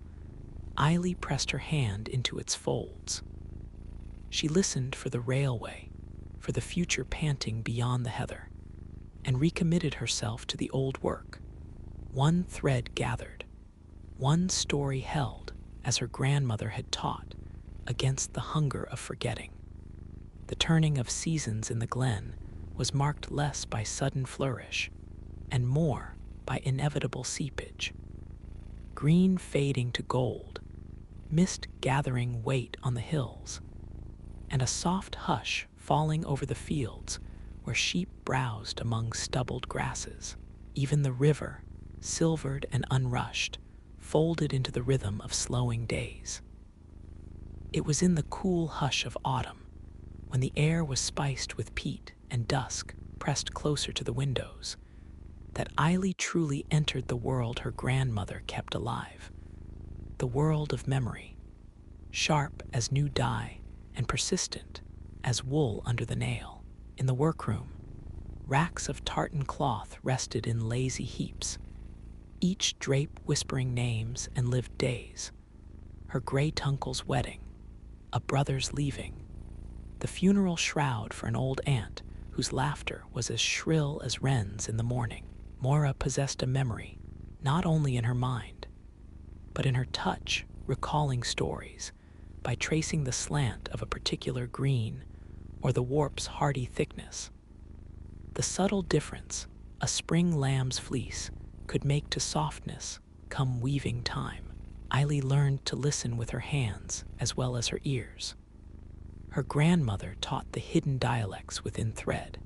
Speaker 1: Eiley pressed her hand into its folds. She listened for the railway, for the future panting beyond the heather, and recommitted herself to the old work. One thread gathered, one story held, as her grandmother had taught, against the hunger of forgetting. The turning of seasons in the glen was marked less by sudden flourish, and more by inevitable seepage. Green fading to gold, mist gathering weight on the hills, and a soft hush falling over the fields where sheep browsed among stubbled grasses. Even the river, silvered and unrushed, folded into the rhythm of slowing days. It was in the cool hush of autumn, when the air was spiced with peat and dusk pressed closer to the windows, that Eily truly entered the world her grandmother kept alive, the world of memory, sharp as new dye and persistent as wool under the nail. In the workroom, racks of tartan cloth rested in lazy heaps, each drape whispering names and lived days. Her great uncle's wedding, a brother's leaving, the funeral shroud for an old aunt whose laughter was as shrill as wrens in the morning. Mora possessed a memory, not only in her mind, but in her touch, recalling stories by tracing the slant of a particular green or the warp's hardy thickness. The subtle difference a spring lamb's fleece could make to softness come weaving time. Eily learned to listen with her hands as well as her ears. Her grandmother taught the hidden dialects within thread.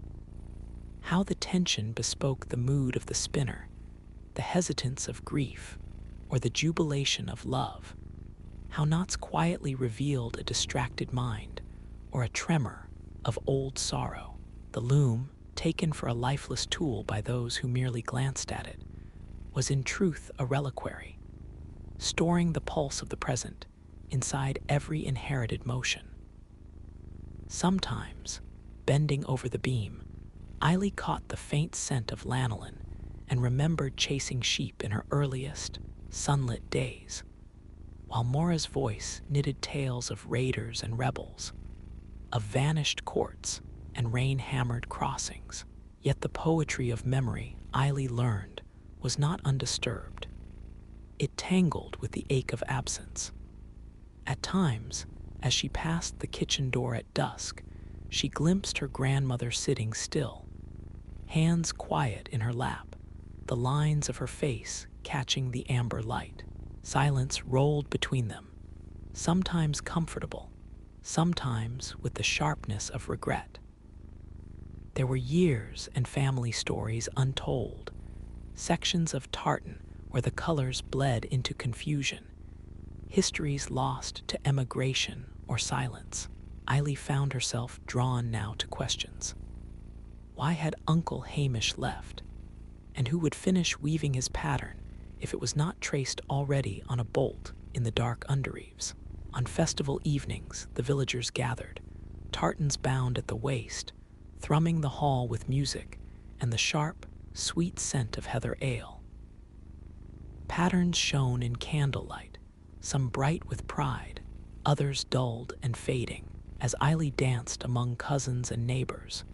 Speaker 1: How the tension bespoke the mood of the spinner, the hesitance of grief, or the jubilation of love. How knots quietly revealed a distracted mind, or a tremor of old sorrow. The loom, taken for a lifeless tool by those who merely glanced at it, was in truth a reliquary, storing the pulse of the present inside every inherited motion. Sometimes, bending over the beam, Eily caught the faint scent of lanolin and remembered chasing sheep in her earliest, sunlit days, while Mora's voice knitted tales of raiders and rebels, of vanished courts and rain-hammered crossings. Yet the poetry of memory Eily learned was not undisturbed. It tangled with the ache of absence. At times, as she passed the kitchen door at dusk, she glimpsed her grandmother sitting still, hands quiet in her lap, the lines of her face catching the amber light. Silence rolled between them, sometimes comfortable, sometimes with the sharpness of regret. There were years and family stories untold, sections of tartan where the colors bled into confusion, histories lost to emigration or silence. Eily found herself drawn now to questions. Why had Uncle Hamish left? And who would finish weaving his pattern if it was not traced already on a bolt in the dark undereaves? On festival evenings, the villagers gathered, tartans bound at the waist, thrumming the hall with music and the sharp, sweet scent of heather ale. Patterns shone in candlelight, some bright with pride, others dulled and fading. As Eily danced among cousins and neighbors,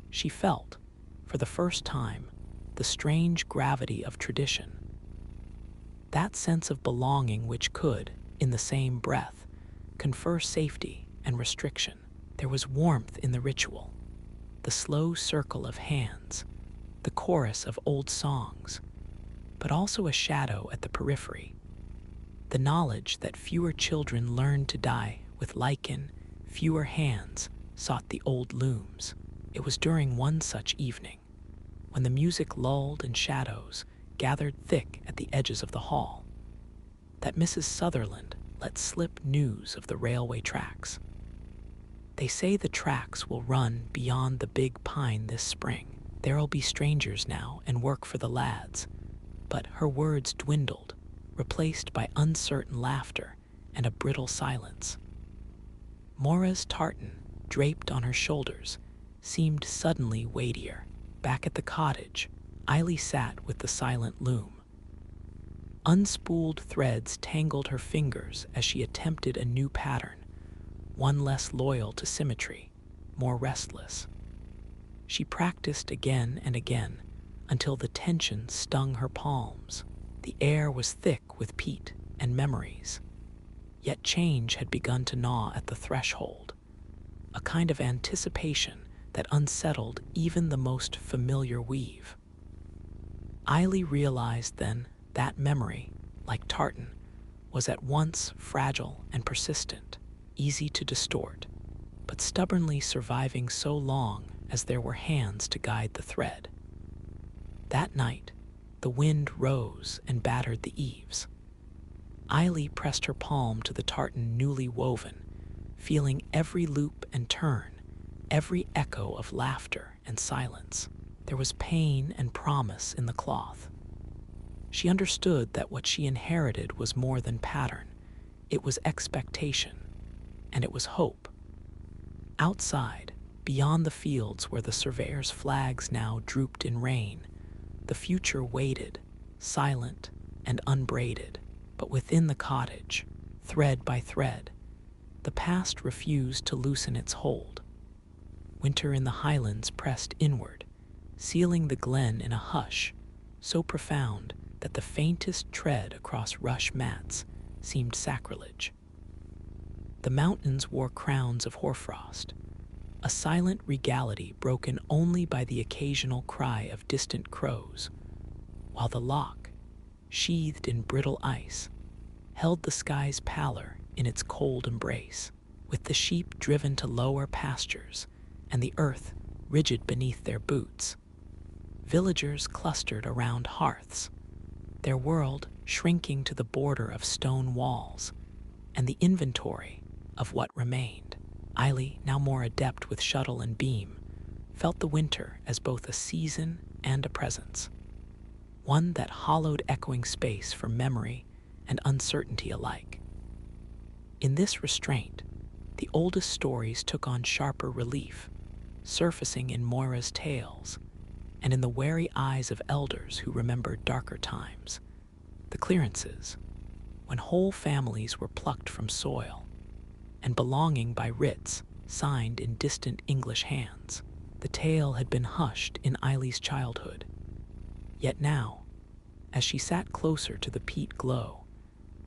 Speaker 1: she felt, for the first time, the strange gravity of tradition. That sense of belonging which could, in the same breath, confer safety and restriction. There was warmth in the ritual, the slow circle of hands, the chorus of old songs, but also a shadow at the periphery, the knowledge that fewer children learned to die with lichen, fewer hands sought the old looms. It was during one such evening, when the music lulled and shadows gathered thick at the edges of the hall, that Mrs. Sutherland let slip news of the railway tracks. They say the tracks will run beyond the big pine this spring. There'll be strangers now and work for the lads. But her words dwindled, replaced by uncertain laughter and a brittle silence. Mora's tartan, draped on her shoulders, seemed suddenly weightier. Back at the cottage, Eily sat with the silent loom. Unspooled threads tangled her fingers as she attempted a new pattern, one less loyal to symmetry, more restless. She practiced again and again until the tension stung her palms. The air was thick with peat and memories, yet change had begun to gnaw at the threshold, a kind of anticipation that unsettled even the most familiar weave. Eiley realized then that memory, like tartan, was at once fragile and persistent, easy to distort, but stubbornly surviving so long as there were hands to guide the thread. That night, the wind rose and battered the eaves. Eiley pressed her palm to the tartan newly woven, feeling every loop and turn, every echo of laughter and silence. There was pain and promise in the cloth. She understood that what she inherited was more than pattern. It was expectation, and it was hope. Outside, beyond the fields where the surveyor's flags now drooped in rain, the future waited, silent and unbraided. But within the cottage, thread by thread, the past refused to loosen its hold. Winter in the highlands pressed inward, sealing the glen in a hush so profound that the faintest tread across rush mats seemed sacrilege. The mountains wore crowns of hoarfrost, a silent regality broken only by the occasional cry of distant crows, while the loch, sheathed in brittle ice, held the sky's pallor in its cold embrace, with the sheep driven to lower pastures and the earth rigid beneath their boots. Villagers clustered around hearths, their world shrinking to the border of stone walls, and the inventory of what remained. Eiley, now more adept with shuttle and beam, felt the winter as both a season and a presence, one that hollowed echoing space for memory and uncertainty alike. In this restraint, the oldest stories took on sharper relief, surfacing in Moira's tales and in the wary eyes of elders who remembered darker times. The clearances, when whole families were plucked from soil and belonging by writs signed in distant English hands. The tale had been hushed in Eiley's childhood. Yet now, as she sat closer to the peat glow,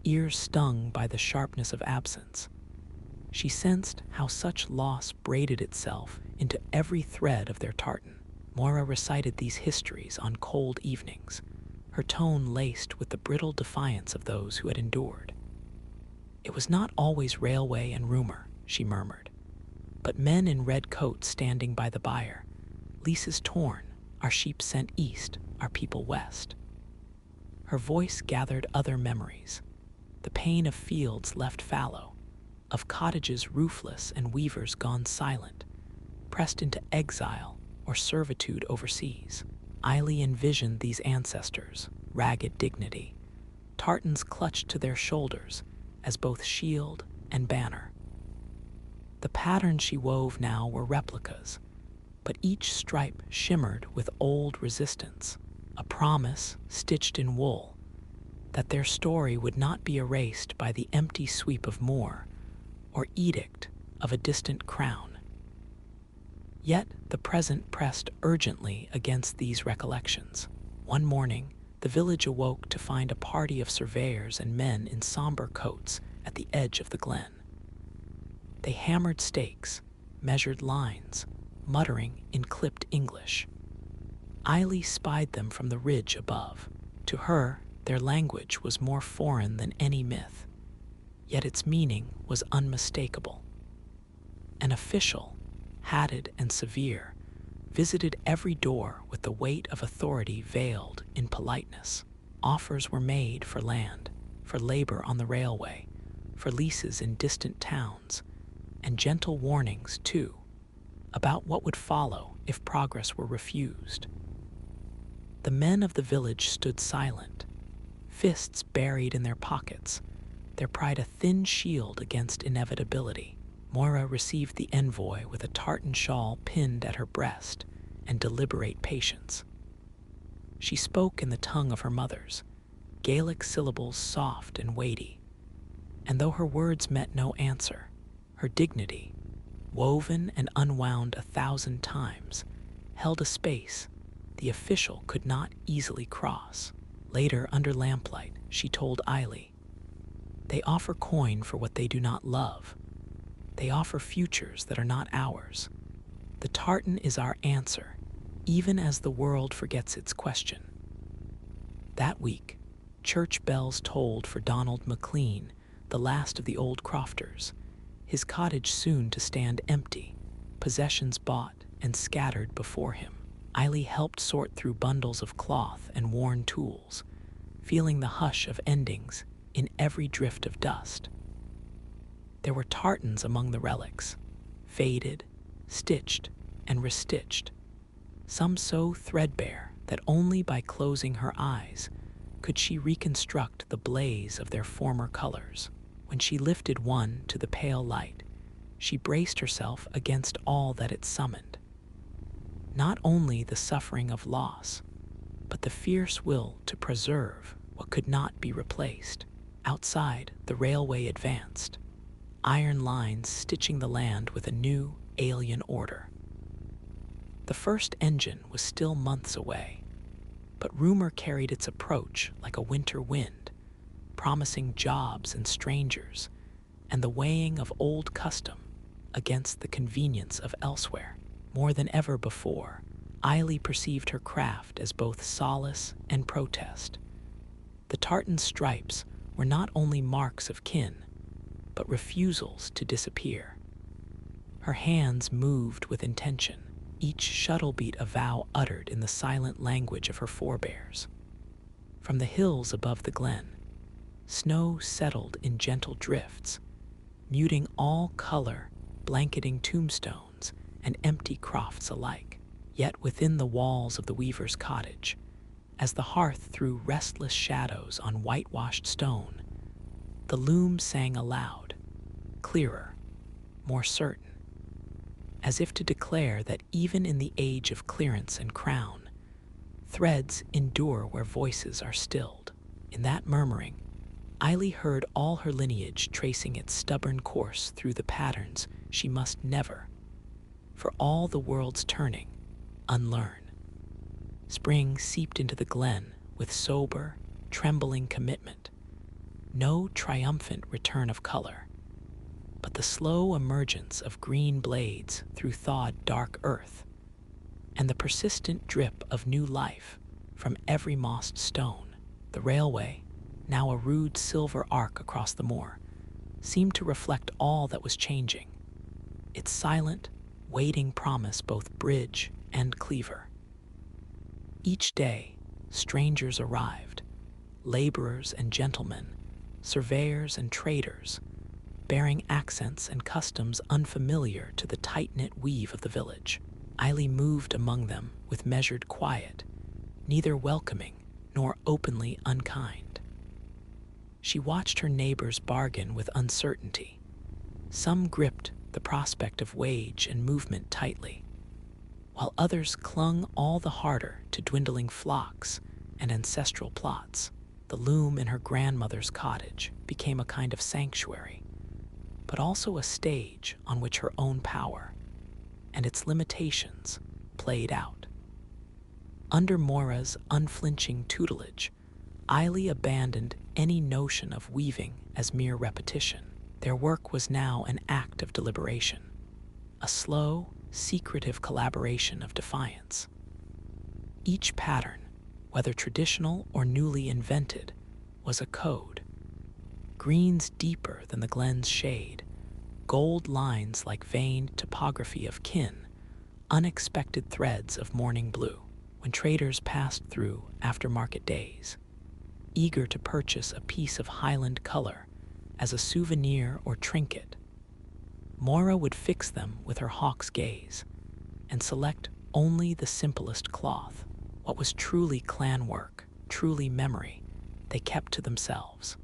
Speaker 1: ears stung by the sharpness of absence, she sensed how such loss braided itself into every thread of their tartan. Moira recited these histories on cold evenings, her tone laced with the brittle defiance of those who had endured. It was not always railway and rumor, she murmured, but men in red coats standing by the byre, leases torn, our sheep sent east, our people west. Her voice gathered other memories, the pain of fields left fallow, of cottages roofless and weavers gone silent, pressed into exile or servitude overseas. Eiley envisioned these ancestors, ragged dignity, tartans clutched to their shoulders as both shield and banner. The patterns she wove now were replicas, but each stripe shimmered with old resistance, a promise stitched in wool that their story would not be erased by the empty sweep of moor or edict of a distant crown. Yet the present pressed urgently against these recollections. One morning, the village awoke to find a party of surveyors and men in somber coats at the edge of the glen. They hammered stakes, measured lines, muttering in clipped English. Eiley spied them from the ridge above. To her, their language was more foreign than any myth, yet its meaning was unmistakable. An official, hatted and severe, visited every door with the weight of authority veiled in politeness. Offers were made for land, for labor on the railway, for leases in distant towns, and gentle warnings, too, about what would follow if progress were refused. The men of the village stood silent, fists buried in their pockets, their pride a thin shield against inevitability. Moira received the envoy with a tartan shawl pinned at her breast and deliberate patience. She spoke in the tongue of her mothers, Gaelic syllables soft and weighty, and though her words met no answer, her dignity, woven and unwound 1,000 times, held a space the official could not easily cross. Later, under lamplight, she told Eiley, "They offer coin for what they do not love. They offer futures that are not ours. The tartan is our answer, even as the world forgets its question." That week, church bells tolled for Donald McLean, the last of the old crofters, his cottage soon to stand empty, possessions bought and scattered before him. Eiley helped sort through bundles of cloth and worn tools, feeling the hush of endings in every drift of dust. There were tartans among the relics, faded, stitched, and restitched, some so threadbare that only by closing her eyes could she reconstruct the blaze of their former colors. When she lifted one to the pale light, she braced herself against all that it summoned. Not only the suffering of loss, but the fierce will to preserve what could not be replaced. Outside, the railway advanced, iron lines stitching the land with a new, alien order. The first engine was still months away, but rumor carried its approach like a winter wind, promising jobs and strangers, and the weighing of old custom against the convenience of elsewhere. More than ever before, Eiley perceived her craft as both solace and protest. The tartan stripes were not only marks of kin, but refusals to disappear. Her hands moved with intention, each shuttle beat a vow uttered in the silent language of her forebears. From the hills above the glen, snow settled in gentle drifts, muting all color, blanketing tombstones and empty crofts alike. Yet within the walls of the weaver's cottage, as the hearth threw restless shadows on whitewashed stone, the loom sang aloud, clearer, more certain, as if to declare that even in the age of clearance and crown, threads endure where voices are stilled. In that murmuring, Eiley heard all her lineage tracing its stubborn course through the patterns she must never, for all the world's turning, unlearn. Spring seeped into the glen with sober, trembling commitment. No triumphant return of color, but the slow emergence of green blades through thawed dark earth, and the persistent drip of new life from every mossed stone. The railway, now a rude silver arc across the moor, seemed to reflect all that was changing, its silent, waiting promise both bridge and cleaver. Each day, strangers arrived, laborers and gentlemen, surveyors and traders, bearing accents and customs unfamiliar to the tight-knit weave of the village. Eiley moved among them with measured quiet, neither welcoming nor openly unkind. She watched her neighbors bargain with uncertainty. Some gripped the prospect of wage and movement tightly, while others clung all the harder to dwindling flocks and ancestral plots. The loom in her grandmother's cottage became a kind of sanctuary, but also a stage on which her own power and its limitations played out. Under Moira's unflinching tutelage, Eiley abandoned any notion of weaving as mere repetition. Their work was now an act of deliberation, a slow, secretive collaboration of defiance. Each pattern, whether traditional or newly invented, was a code. Greens deeper than the glen's shade, gold lines like veined topography of kin, unexpected threads of morning blue. When traders passed through after market days, eager to purchase a piece of Highland color as a souvenir or trinket, Moira would fix them with her hawk's gaze and select only the simplest cloth. What was truly clan work, truly memory, they kept to themselves.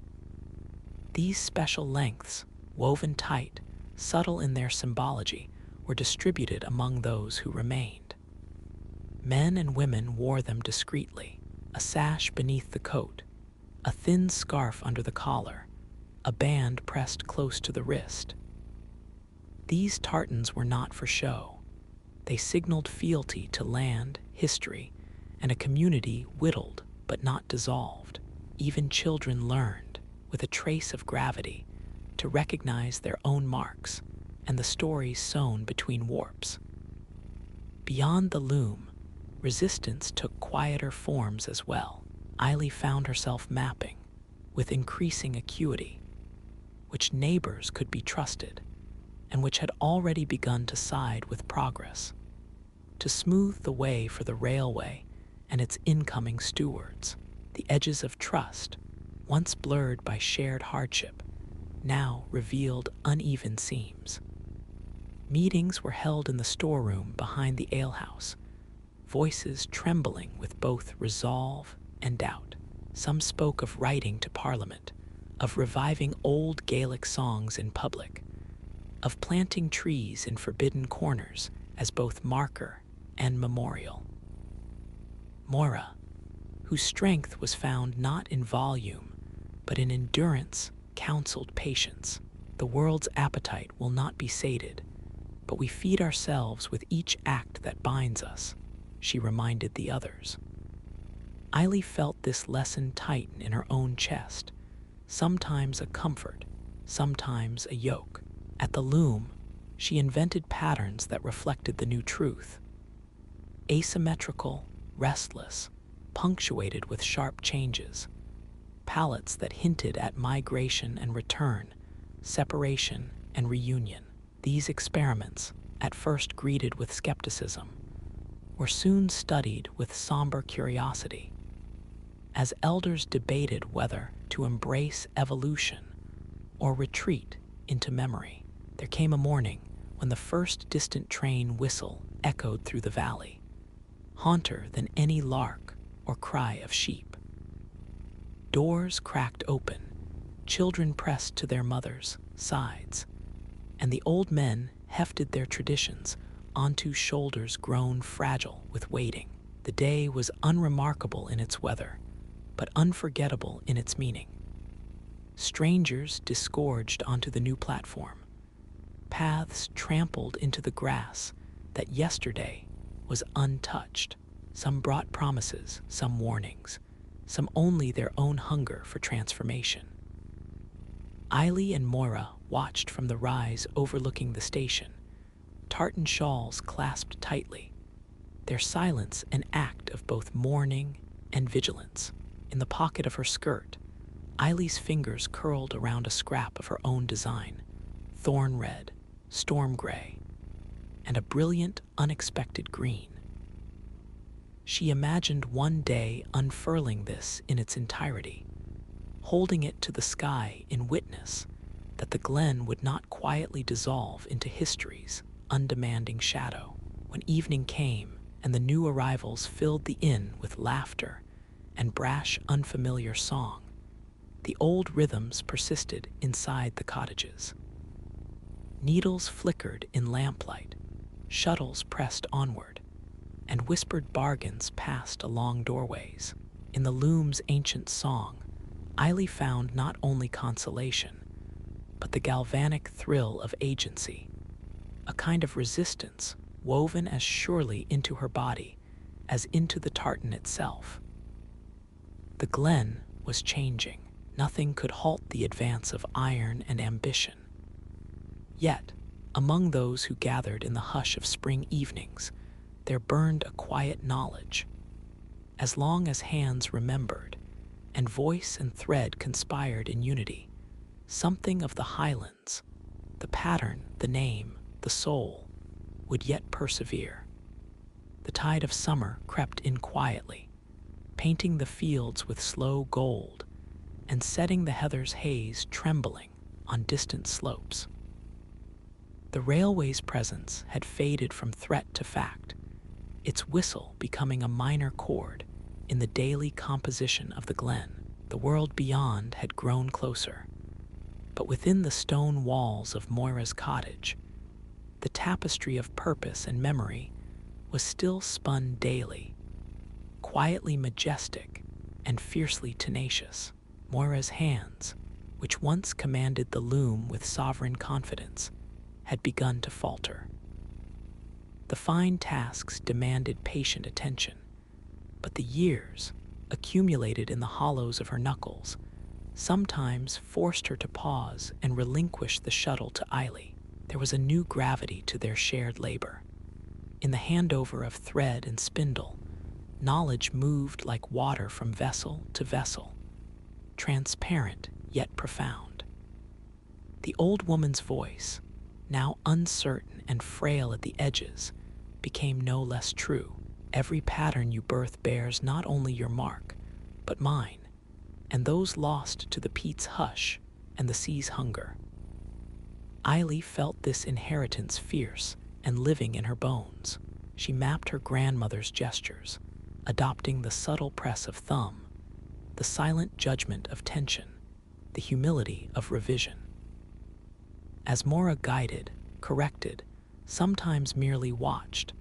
Speaker 1: These special lengths, woven tight, subtle in their symbology, were distributed among those who remained. Men and women wore them discreetly, a sash beneath the coat, a thin scarf under the collar, a band pressed close to the wrist. These tartans were not for show. They signaled fealty to land, history, and a community whittled but not dissolved. Even children learned, with a trace of gravity, to recognize their own marks and the stories sewn between warps. Beyond the loom, resistance took quieter forms as well. Eiley found herself mapping, with increasing acuity, which neighbors could be trusted, and which had already begun to side with progress, to smooth the way for the railway and its incoming stewards. The edges of trust, once blurred by shared hardship, now revealed uneven seams. Meetings were held in the storeroom behind the alehouse, voices trembling with both resolve and doubt. Some spoke of writing to Parliament, of reviving old Gaelic songs in public, of planting trees in forbidden corners as both marker and memorial. Moira, whose strength was found not in volume, but in endurance, counseled patience. The world's appetite will not be sated, but we feed ourselves with each act that binds us, she reminded the others. Eiley felt this lesson tighten in her own chest, sometimes a comfort, sometimes a yoke. At the loom, she invented patterns that reflected the new truth. Asymmetrical, restless, punctuated with sharp changes, palettes that hinted at migration and return, separation and reunion. These experiments, at first greeted with skepticism, were soon studied with somber curiosity. As elders debated whether to embrace evolution or retreat into memory, there came a morning when the first distant train whistle echoed through the valley, haunter than any lark or cry of sheep. Doors cracked open, children pressed to their mothers' sides, and the old men hefted their traditions onto shoulders grown fragile with waiting. The day was unremarkable in its weather, but unforgettable in its meaning. Strangers disgorged onto the new platform, paths trampled into the grass that yesterday was untouched. Some brought promises, some warnings, some only their own hunger for transformation. Eiley and Moira watched from the rise overlooking the station, tartan shawls clasped tightly, their silence an act of both mourning and vigilance. In the pocket of her skirt, Eiley's fingers curled around a scrap of her own design, thorn red, storm gray, and a brilliant, unexpected green. She imagined one day unfurling this in its entirety, holding it to the sky in witness that the glen would not quietly dissolve into history's undemanding shadow. When evening came and the new arrivals filled the inn with laughter and brash, unfamiliar song, the old rhythms persisted inside the cottages. Needles flickered in lamplight, shuttles pressed onward, and whispered bargains passed along doorways. In the loom's ancient song, Eiley found not only consolation, but the galvanic thrill of agency, a kind of resistance woven as surely into her body as into the tartan itself. The glen was changing. Nothing could halt the advance of iron and ambition. Yet, among those who gathered in the hush of spring evenings, there burned a quiet knowledge. As long as hands remembered, and voice and thread conspired in unity, something of the highlands, the pattern, the name, the soul, would yet persevere. The tide of summer crept in quietly, painting the fields with slow gold and setting the heather's haze trembling on distant slopes. The railway's presence had faded from threat to fact, its whistle becoming a minor chord in the daily composition of the glen. The world beyond had grown closer, but within the stone walls of Moira's cottage, the tapestry of purpose and memory was still spun daily, quietly majestic and fiercely tenacious. Moira's hands, which once commanded the loom with sovereign confidence, had begun to falter. The fine tasks demanded patient attention, but the years, accumulated in the hollows of her knuckles, sometimes forced her to pause and relinquish the shuttle to Eiley. There was a new gravity to their shared labor. In the handover of thread and spindle, knowledge moved like water from vessel to vessel, transparent yet profound. The old woman's voice, now uncertain and frail at the edges, became no less true. Every pattern you birth bears not only your mark, but mine, and those lost to the peat's hush and the sea's hunger. Eily felt this inheritance fierce and living in her bones. She mapped her grandmother's gestures, adopting the subtle press of thumb, the silent judgment of tension, the humility of revision. As Mora guided, corrected, sometimes merely watched,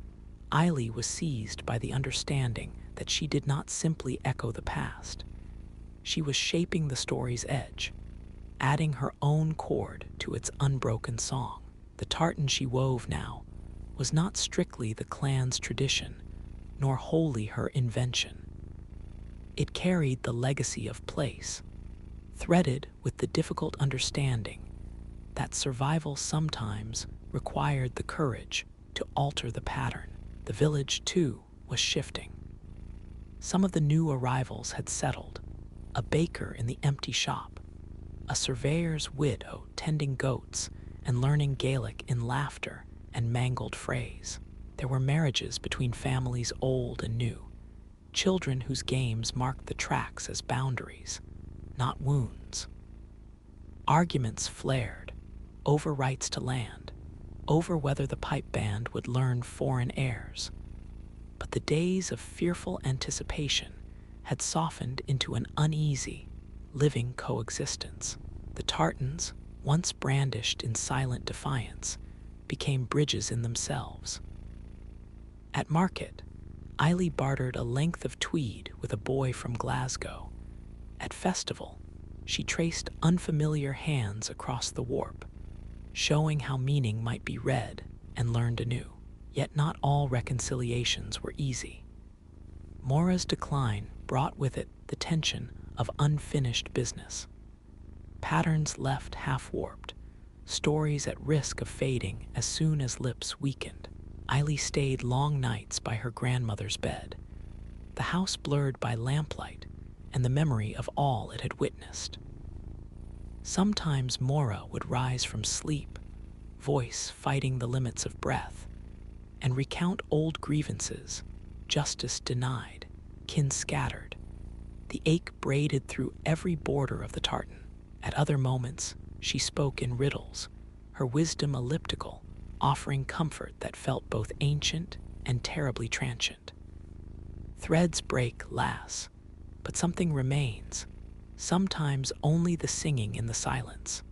Speaker 1: Eily was seized by the understanding that she did not simply echo the past. She was shaping the story's edge, adding her own chord to its unbroken song. The tartan she wove now was not strictly the clan's tradition, nor wholly her invention. It carried the legacy of place, threaded with the difficult understanding that survival sometimes required the courage to alter the pattern. The village, too, was shifting. Some of the new arrivals had settled, a baker in the empty shop, a surveyor's widow tending goats and learning Gaelic in laughter and mangled phrase. There were marriages between families old and new, children whose games marked the tracks as boundaries, not wounds. Arguments flared, over rights to land, over whether the pipe band would learn foreign airs. But the days of fearful anticipation had softened into an uneasy, living coexistence. The tartans, once brandished in silent defiance, became bridges in themselves. At market, Eily bartered a length of tweed with a boy from Glasgow. At festival, she traced unfamiliar hands across the warp, showing how meaning might be read and learned anew. Yet not all reconciliations were easy. Mora's decline brought with it the tension of unfinished business. Patterns left half-warped, stories at risk of fading as soon as lips weakened. Eily stayed long nights by her grandmother's bed, the house blurred by lamplight and the memory of all it had witnessed. Sometimes Mora would rise from sleep, voice fighting the limits of breath, and recount old grievances, justice denied, kin scattered. The ache braided through every border of the tartan. At other moments, she spoke in riddles, her wisdom elliptical, offering comfort that felt both ancient and terribly transient. Threads break, lass, but something remains, sometimes only the singing in the silence.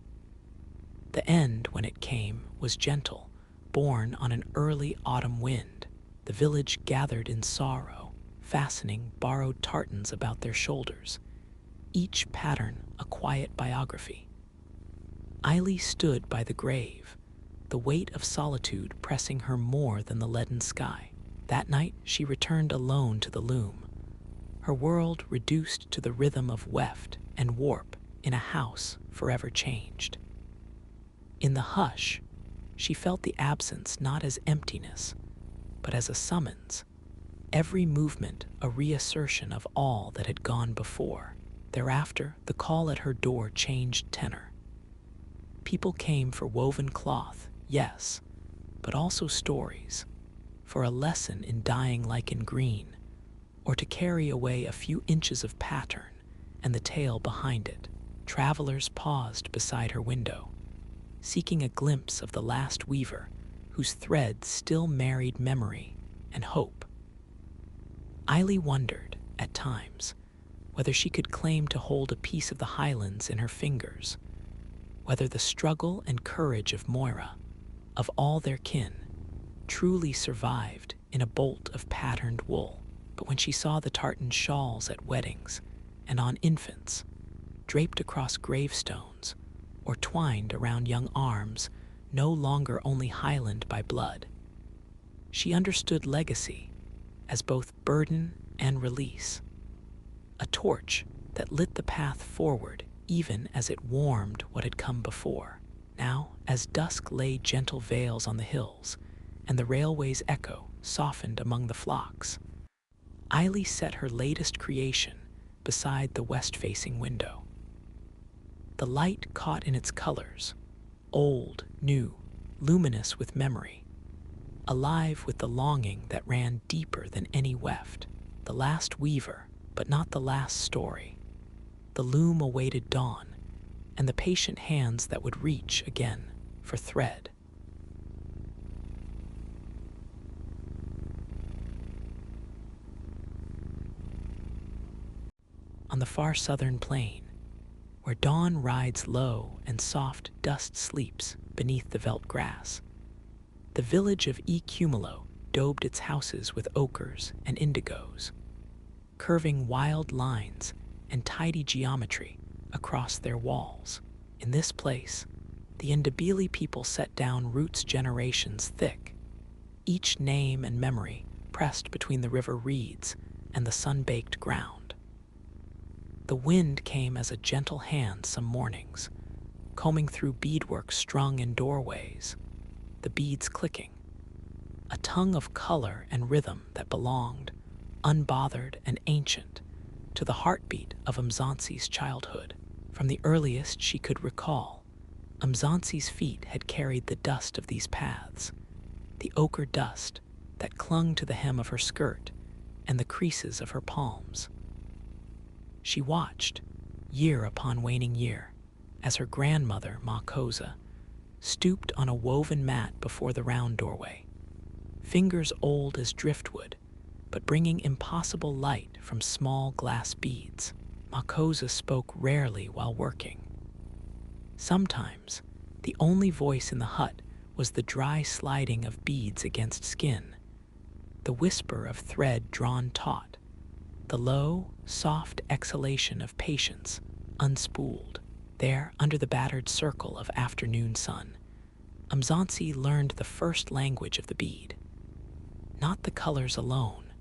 Speaker 1: The end, when it came, was gentle, born on an early autumn wind. The village gathered in sorrow, fastening borrowed tartans about their shoulders, each pattern a quiet biography. Eily stood by the grave, the weight of solitude pressing her more than the leaden sky. That night she returned alone to the loom, her world reduced to the rhythm of weft and warp in a house forever changed. In the hush, she felt the absence not as emptiness, but as a summons, every movement a reassertion of all that had gone before. Thereafter, the call at her door changed tenor. People came for woven cloth, yes, but also stories, for a lesson in dying like in green, or to carry away a few inches of pattern and the tale behind it. Travelers paused beside her window, seeking a glimpse of the last weaver whose thread still married memory and hope. Eily wondered, at times, whether she could claim to hold a piece of the highlands in her fingers, whether the struggle and courage of Moira, of all their kin, truly survived in a bolt of patterned wool. But when she saw the tartan shawls at weddings and on infants, draped across gravestones or twined around young arms, no longer only Highland by blood, she understood legacy as both burden and release, a torch that lit the path forward even as it warmed what had come before. Now, as dusk lay gentle veils on the hills and the railway's echo softened among the flocks, Eily set her latest creation beside the west-facing window. The light caught in its colors, old, new, luminous with memory, alive with the longing that ran deeper than any weft. The last weaver, but not the last story. The loom awaited dawn, and the patient hands that would reach again for thread. On the far southern plain, where dawn rides low and soft dust sleeps beneath the veldt grass, the village of Cumulo daubed its houses with ochres and indigos, curving wild lines and tidy geometry across their walls. In this place, the Ndebele people set down roots generations thick, each name and memory pressed between the river reeds and the sun-baked ground. The wind came as a gentle hand some mornings, combing through beadwork strung in doorways, the beads clicking, a tongue of color and rhythm that belonged, unbothered and ancient, to the heartbeat of Mzansi's childhood. From the earliest she could recall, Mzansi's feet had carried the dust of these paths, the ochre dust that clung to the hem of her skirt and the creases of her palms. She watched, year upon waning year, as her grandmother, Ma Koza, stooped on a woven mat before the round doorway, fingers old as driftwood, but bringing impossible light from small glass beads. Ma Koza spoke rarely while working. Sometimes, the only voice in the hut was the dry sliding of beads against skin, the whisper of thread drawn taut, the low, soft exhalation of patience, unspooled. There, under the battered circle of afternoon sun, Mzansi learned the first language of the bead. Not the colors alone,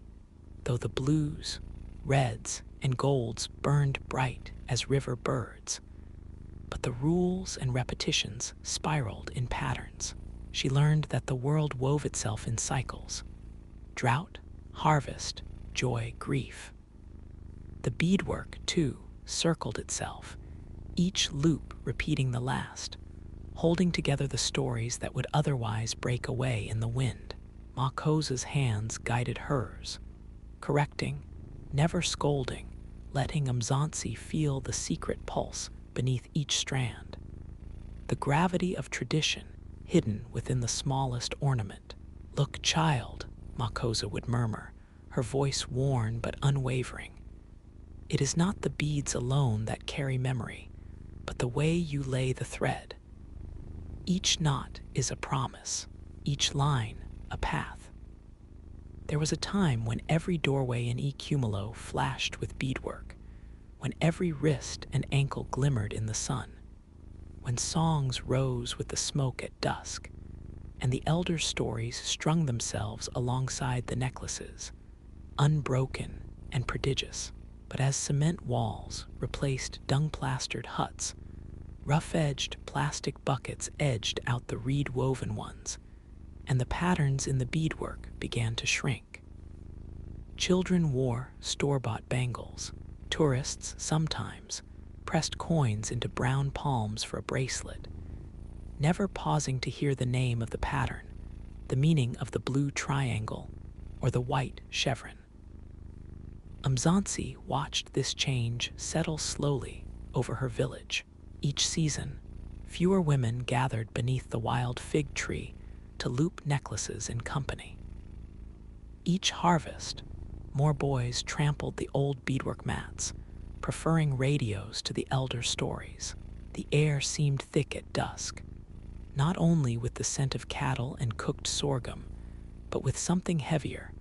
Speaker 1: though the blues, reds, and golds burned bright as river birds, but the rules and repetitions spiraled in patterns. She learned that the world wove itself in cycles: drought, harvest, joy, grief. The beadwork, too, circled itself, each loop repeating the last, holding together the stories that would otherwise break away in the wind. Ma Koza's hands guided hers, correcting, never scolding, letting Mzansi feel the secret pulse beneath each strand, the gravity of tradition hidden within the smallest ornament. "Look, child," Ma Koza would murmur, her voice worn but unwavering. "It is not the beads alone that carry memory, but the way you lay the thread. Each knot is a promise, each line a path." There was a time when every doorway in Cumulo flashed with beadwork, when every wrist and ankle glimmered in the sun, when songs rose with the smoke at dusk, and the elders' stories strung themselves alongside the necklaces, unbroken and prodigious. But as cement walls replaced dung-plastered huts, rough-edged plastic buckets edged out the reed-woven ones, and the patterns in the beadwork began to shrink. Children wore store-bought bangles. Tourists, sometimes, pressed coins into brown palms for a bracelet, never pausing to hear the name of the pattern, the meaning of the blue triangle, or the white chevron. Mzansi watched this change settle slowly over her village. Each season, fewer women gathered beneath the wild fig tree to loop necklaces in company. Each harvest, more boys trampled the old beadwork mats, preferring radios to the elder stories. The air seemed thick at dusk, not only with the scent of cattle and cooked sorghum, but with something heavier,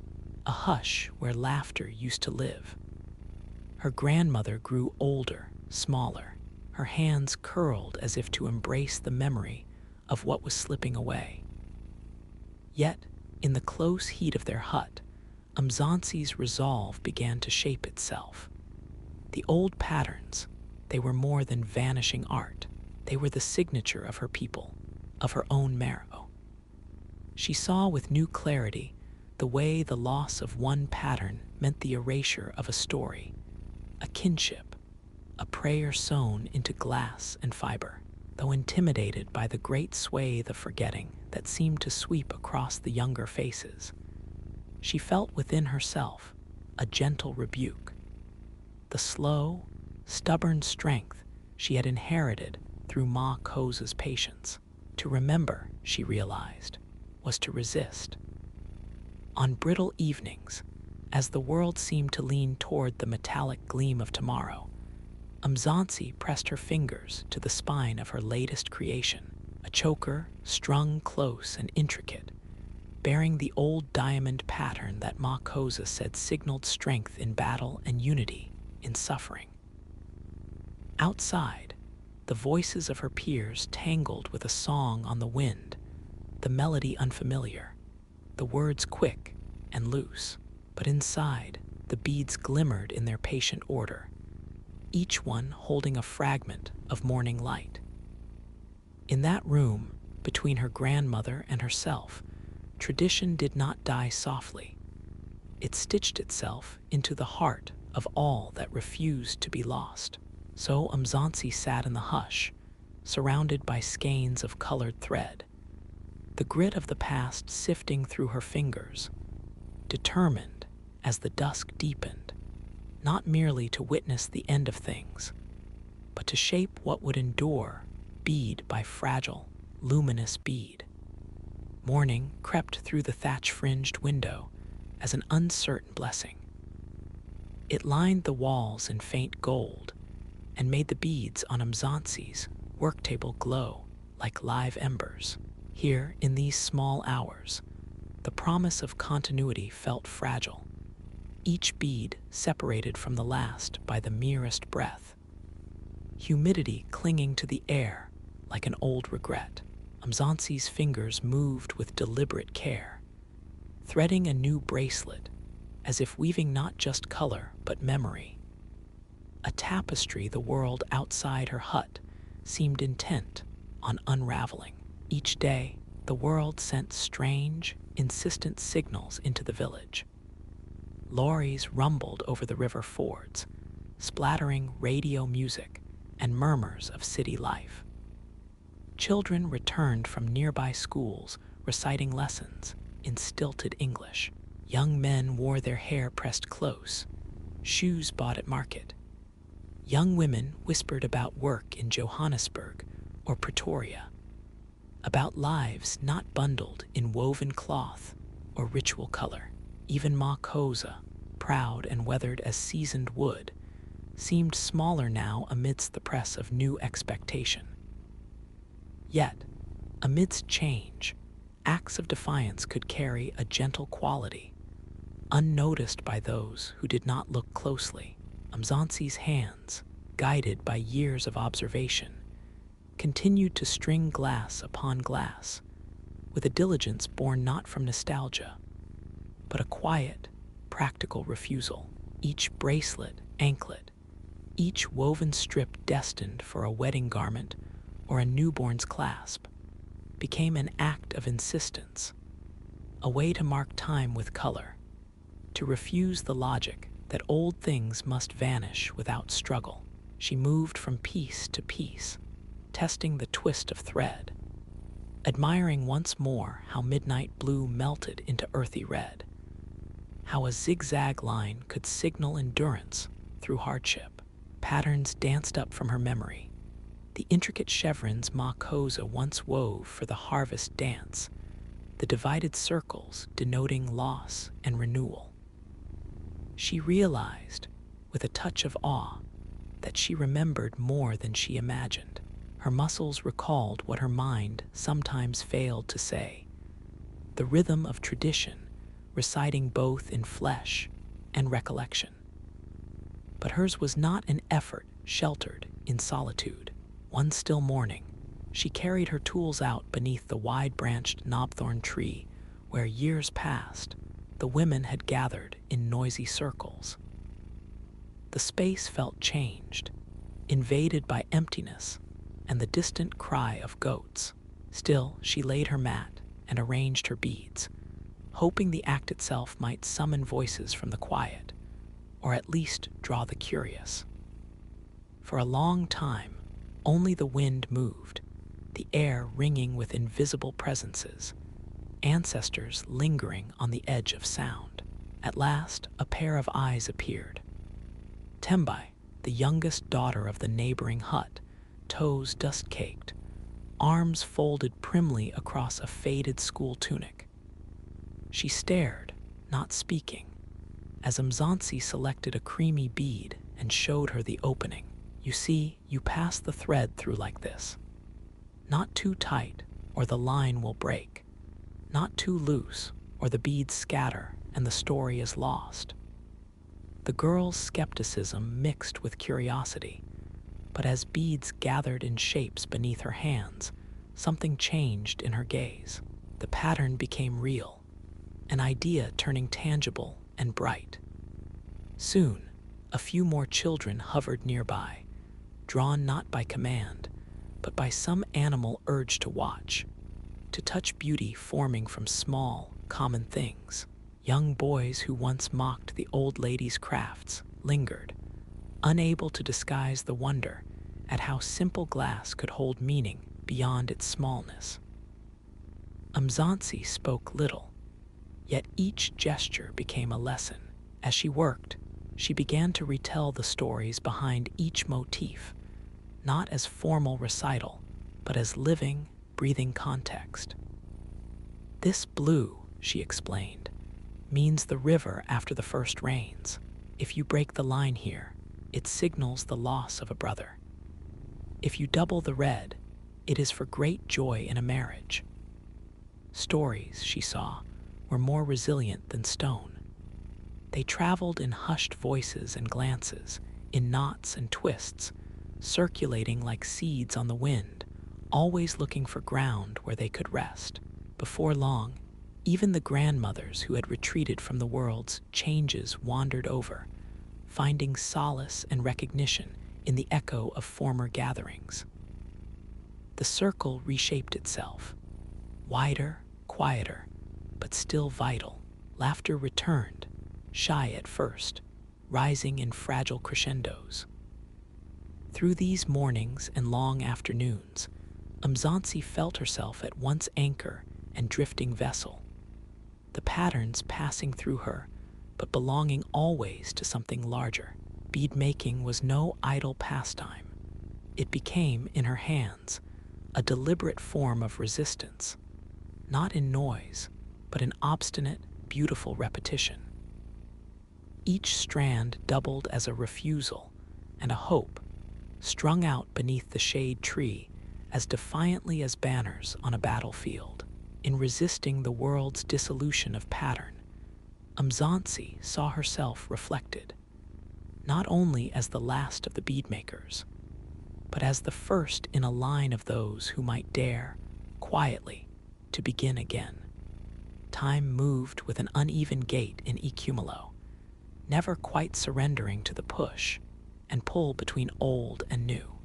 Speaker 1: a hush where laughter used to live. Her grandmother grew older, smaller, her hands curled as if to embrace the memory of what was slipping away. Yet, in the close heat of their hut, Mzansi's resolve began to shape itself. The old patterns, they were more than vanishing art. They were the signature of her people, of her own marrow. She saw with new clarity the way the loss of one pattern meant the erasure of a story, a kinship, a prayer sewn into glass and fiber. Though intimidated by the great swathe of forgetting that seemed to sweep across the younger faces, she felt within herself a gentle rebuke. The slow, stubborn strength she had inherited through Ma Koza's patience. To remember, she realized, was to resist. On brittle evenings, as the world seemed to lean toward the metallic gleam of tomorrow, Mzansi pressed her fingers to the spine of her latest creation, a choker strung close and intricate, bearing the old diamond pattern that Ma Koza said signaled strength in battle and unity in suffering. Outside, the voices of her peers tangled with a song on the wind, the melody unfamiliar, the words quick and loose. But inside, the beads glimmered in their patient order, each one holding a fragment of morning light. In that room, between her grandmother and herself, tradition did not die softly. It stitched itself into the heart of all that refused to be lost. So Mzansi sat in the hush, surrounded by skeins of colored thread, the grit of the past sifting through her fingers, determined, as the dusk deepened, not merely to witness the end of things, but to shape what would endure bead by fragile, luminous bead. Morning crept through the thatch-fringed window as an uncertain blessing. It lined the walls in faint gold and made the beads on Mzansi's work table glow like live embers. Here, in these small hours, the promise of continuity felt fragile, each bead separated from the last by the merest breath, humidity clinging to the air like an old regret. Mzansi's fingers moved with deliberate care, threading a new bracelet, as if weaving not just color but memory. A tapestry the world outside her hut seemed intent on unraveling. Each day, the world sent strange, insistent signals into the village. Lorries rumbled over the river fords, splattering radio music and murmurs of city life. Children returned from nearby schools reciting lessons in stilted English. Young men wore their hair pressed close, shoes bought at market. Young women whispered about work in Johannesburg or Pretoria, about lives not bundled in woven cloth or ritual color. Even Ma Koza, proud and weathered as seasoned wood, seemed smaller now amidst the press of new expectation. Yet, amidst change, acts of defiance could carry a gentle quality, unnoticed by those who did not look closely. Mzansi's hands, guided by years of observation, continued to string glass upon glass, with a diligence born not from nostalgia, but a quiet, practical refusal. Each bracelet, anklet, each woven strip destined for a wedding garment or a newborn's clasp, became an act of insistence, a way to mark time with color, to refuse the logic that old things must vanish without struggle. She moved from piece to piece, testing the twist of thread, admiring once more how midnight blue melted into earthy red, how a zigzag line could signal endurance through hardship. Patterns danced up from her memory, the intricate chevrons Ma Koza once wove for the harvest dance, the divided circles denoting loss and renewal. She realized, with a touch of awe, that she remembered more than she imagined. Her muscles recalled what her mind sometimes failed to say, the rhythm of tradition residing both in flesh and recollection. But hers was not an effort sheltered in solitude. One still morning, she carried her tools out beneath the wide-branched knobthorn tree where, years past, the women had gathered in noisy circles. The space felt changed, invaded by emptiness and the distant cry of goats. Still, she laid her mat and arranged her beads, hoping the act itself might summon voices from the quiet, or at least draw the curious. For a long time, only the wind moved, the air ringing with invisible presences, ancestors lingering on the edge of sound. At last, a pair of eyes appeared. Tembai, the youngest daughter of the neighboring hut, toes dust-caked, arms folded primly across a faded school tunic. She stared, not speaking, as Mzansi selected a creamy bead and showed her the opening. You see, you pass the thread through like this. Not too tight, or the line will break. Not too loose, or the beads scatter and the story is lost. The girl's skepticism mixed with curiosity, but as beads gathered in shapes beneath her hands, something changed in her gaze. The pattern became real, an idea turning tangible and bright. Soon, a few more children hovered nearby, drawn not by command, but by some animal urge to watch, to touch beauty forming from small, common things. Young boys who once mocked the old lady's crafts lingered, unable to disguise the wonder at how simple glass could hold meaning beyond its smallness. Mzansi spoke little, yet each gesture became a lesson. As she worked, she began to retell the stories behind each motif, not as formal recital, but as living, breathing context. This blue, she explained, means the river after the first rains. If you break the line here, it signals the loss of a brother. If you double the red, it is for great joy in a marriage. Stories, she saw, were more resilient than stone. They traveled in hushed voices and glances, in knots and twists, circulating like seeds on the wind, always looking for ground where they could rest. Before long, even the grandmothers who had retreated from the world's changes wandered over, finding solace and recognition in the echo of former gatherings. The circle reshaped itself, wider, quieter, but still vital. Laughter returned, shy at first, rising in fragile crescendos. Through these mornings and long afternoons, Mzansi felt herself at once anchor and drifting vessel, the patterns passing through her, but belonging always to something larger. Bead-making was no idle pastime. It became, in her hands, a deliberate form of resistance, not in noise, but in obstinate, beautiful repetition. Each strand doubled as a refusal and a hope, strung out beneath the shade tree as defiantly as banners on a battlefield. In resisting the world's dissolution of pattern, Mzansi saw herself reflected, not only as the last of the beadmakers, but as the first in a line of those who might dare, quietly, to begin again. Time moved with an uneven gait in Ecumulo, never quite surrendering to the push and pull between old and new.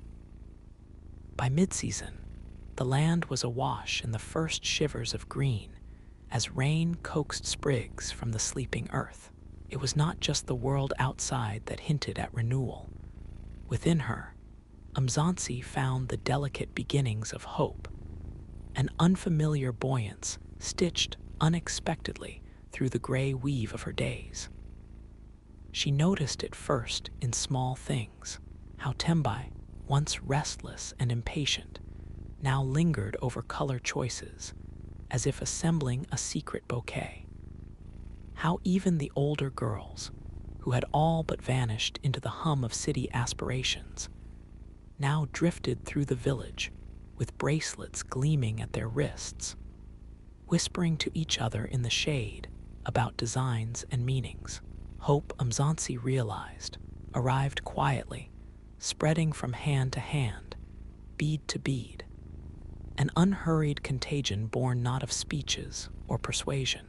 Speaker 1: By mid-season, the land was awash in the first shivers of green as rain coaxed sprigs from the sleeping earth. It was not just the world outside that hinted at renewal. Within her, Mzansi found the delicate beginnings of hope, an unfamiliar buoyance stitched unexpectedly through the gray weave of her days. She noticed it first in small things, how Tembai, once restless and impatient, now lingered over color choices, as if assembling a secret bouquet. How even the older girls, who had all but vanished into the hum of city aspirations, now drifted through the village with bracelets gleaming at their wrists, whispering to each other in the shade about designs and meanings. Hope, Mzansi realized, arrived quietly, spreading from hand to hand, bead to bead, an unhurried contagion born not of speeches or persuasion,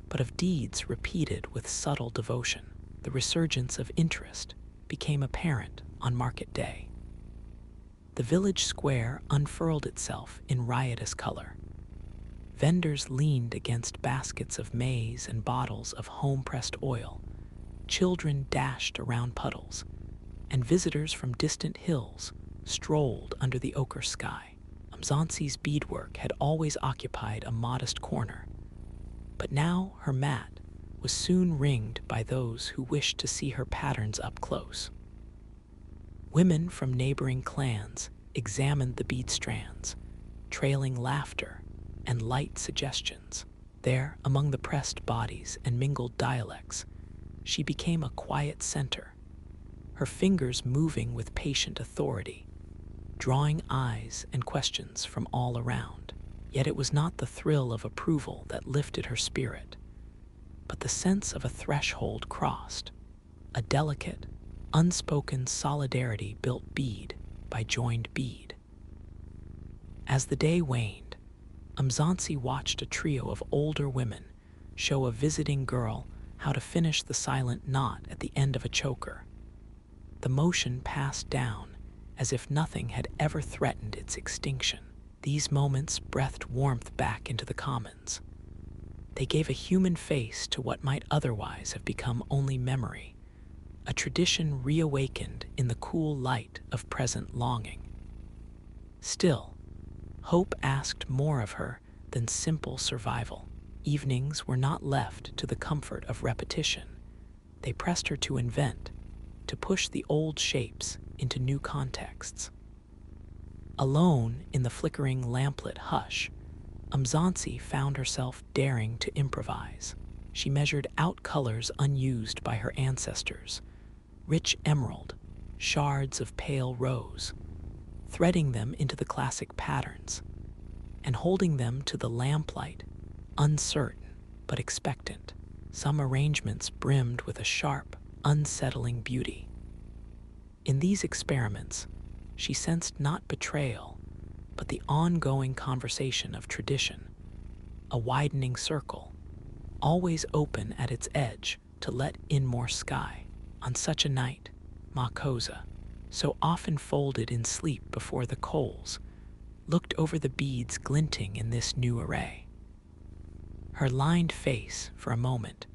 Speaker 1: but of deeds repeated with subtle devotion. The resurgence of interest became apparent on market day. The village square unfurled itself in riotous color. Vendors leaned against baskets of maize and bottles of home-pressed oil. Children dashed around puddles, and visitors from distant hills strolled under the ochre sky. Mzansi's beadwork had always occupied a modest corner, but now her mat was soon ringed by those who wished to see her patterns up close. Women from neighboring clans examined the bead strands, trailing laughter and light suggestions. There, among the pressed bodies and mingled dialects, she became a quiet center, her fingers moving with patient authority, drawing eyes and questions from all around. Yet it was not the thrill of approval that lifted her spirit, but the sense of a threshold crossed, a delicate, unspoken solidarity built bead by joined bead. As the day waned, Mzansi watched a trio of older women show a visiting girl how to finish the silent knot at the end of a choker. The motion passed down as if nothing had ever threatened its extinction. These moments breathed warmth back into the commons. They gave a human face to what might otherwise have become only memory, a tradition reawakened in the cool light of present longing. Still, hope asked more of her than simple survival. Evenings were not left to the comfort of repetition. They pressed her to invent, to push the old shapes into new contexts. Alone in the flickering lamplit hush, Mzansi found herself daring to improvise. She measured out colors unused by her ancestors, rich emerald, shards of pale rose, threading them into the classic patterns, and holding them to the lamplight, uncertain but expectant. Some arrangements brimmed with a sharp, unsettling beauty. In these experiments, she sensed not betrayal, but the ongoing conversation of tradition, a widening circle, always open at its edge to let in more sky. On such a night, Makosa, so often folded in sleep before the coals, looked over the beads glinting in this new array. Her lined face, for a moment,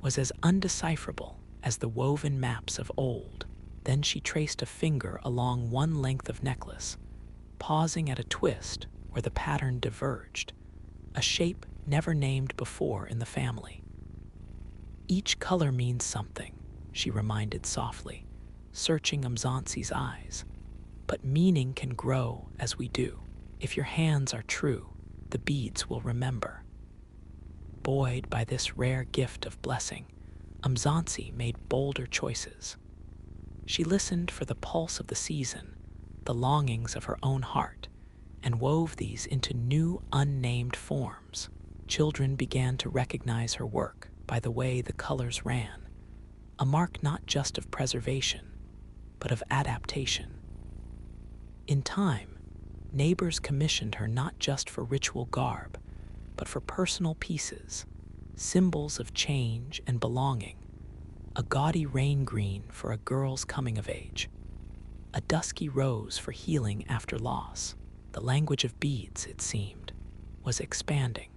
Speaker 1: was as undecipherable as the woven maps of old. Then she traced a finger along one length of necklace, pausing at a twist where the pattern diverged, a shape never named before in the family. Each color means something, she reminded softly, searching Mzansi's eyes. But meaning can grow as we do. If your hands are true, the beads will remember. Buoyed by this rare gift of blessing, Mzansi made bolder choices. She listened for the pulse of the season, the longings of her own heart, and wove these into new, unnamed forms. Children began to recognize her work by the way the colors ran, a mark not just of preservation, but of adaptation. In time, neighbors commissioned her not just for ritual garb, but for personal pieces, symbols of change and belonging. A gaudy rain green for a girl's coming of age, a dusky rose for healing after loss. The language of beads, it seemed, was expanding,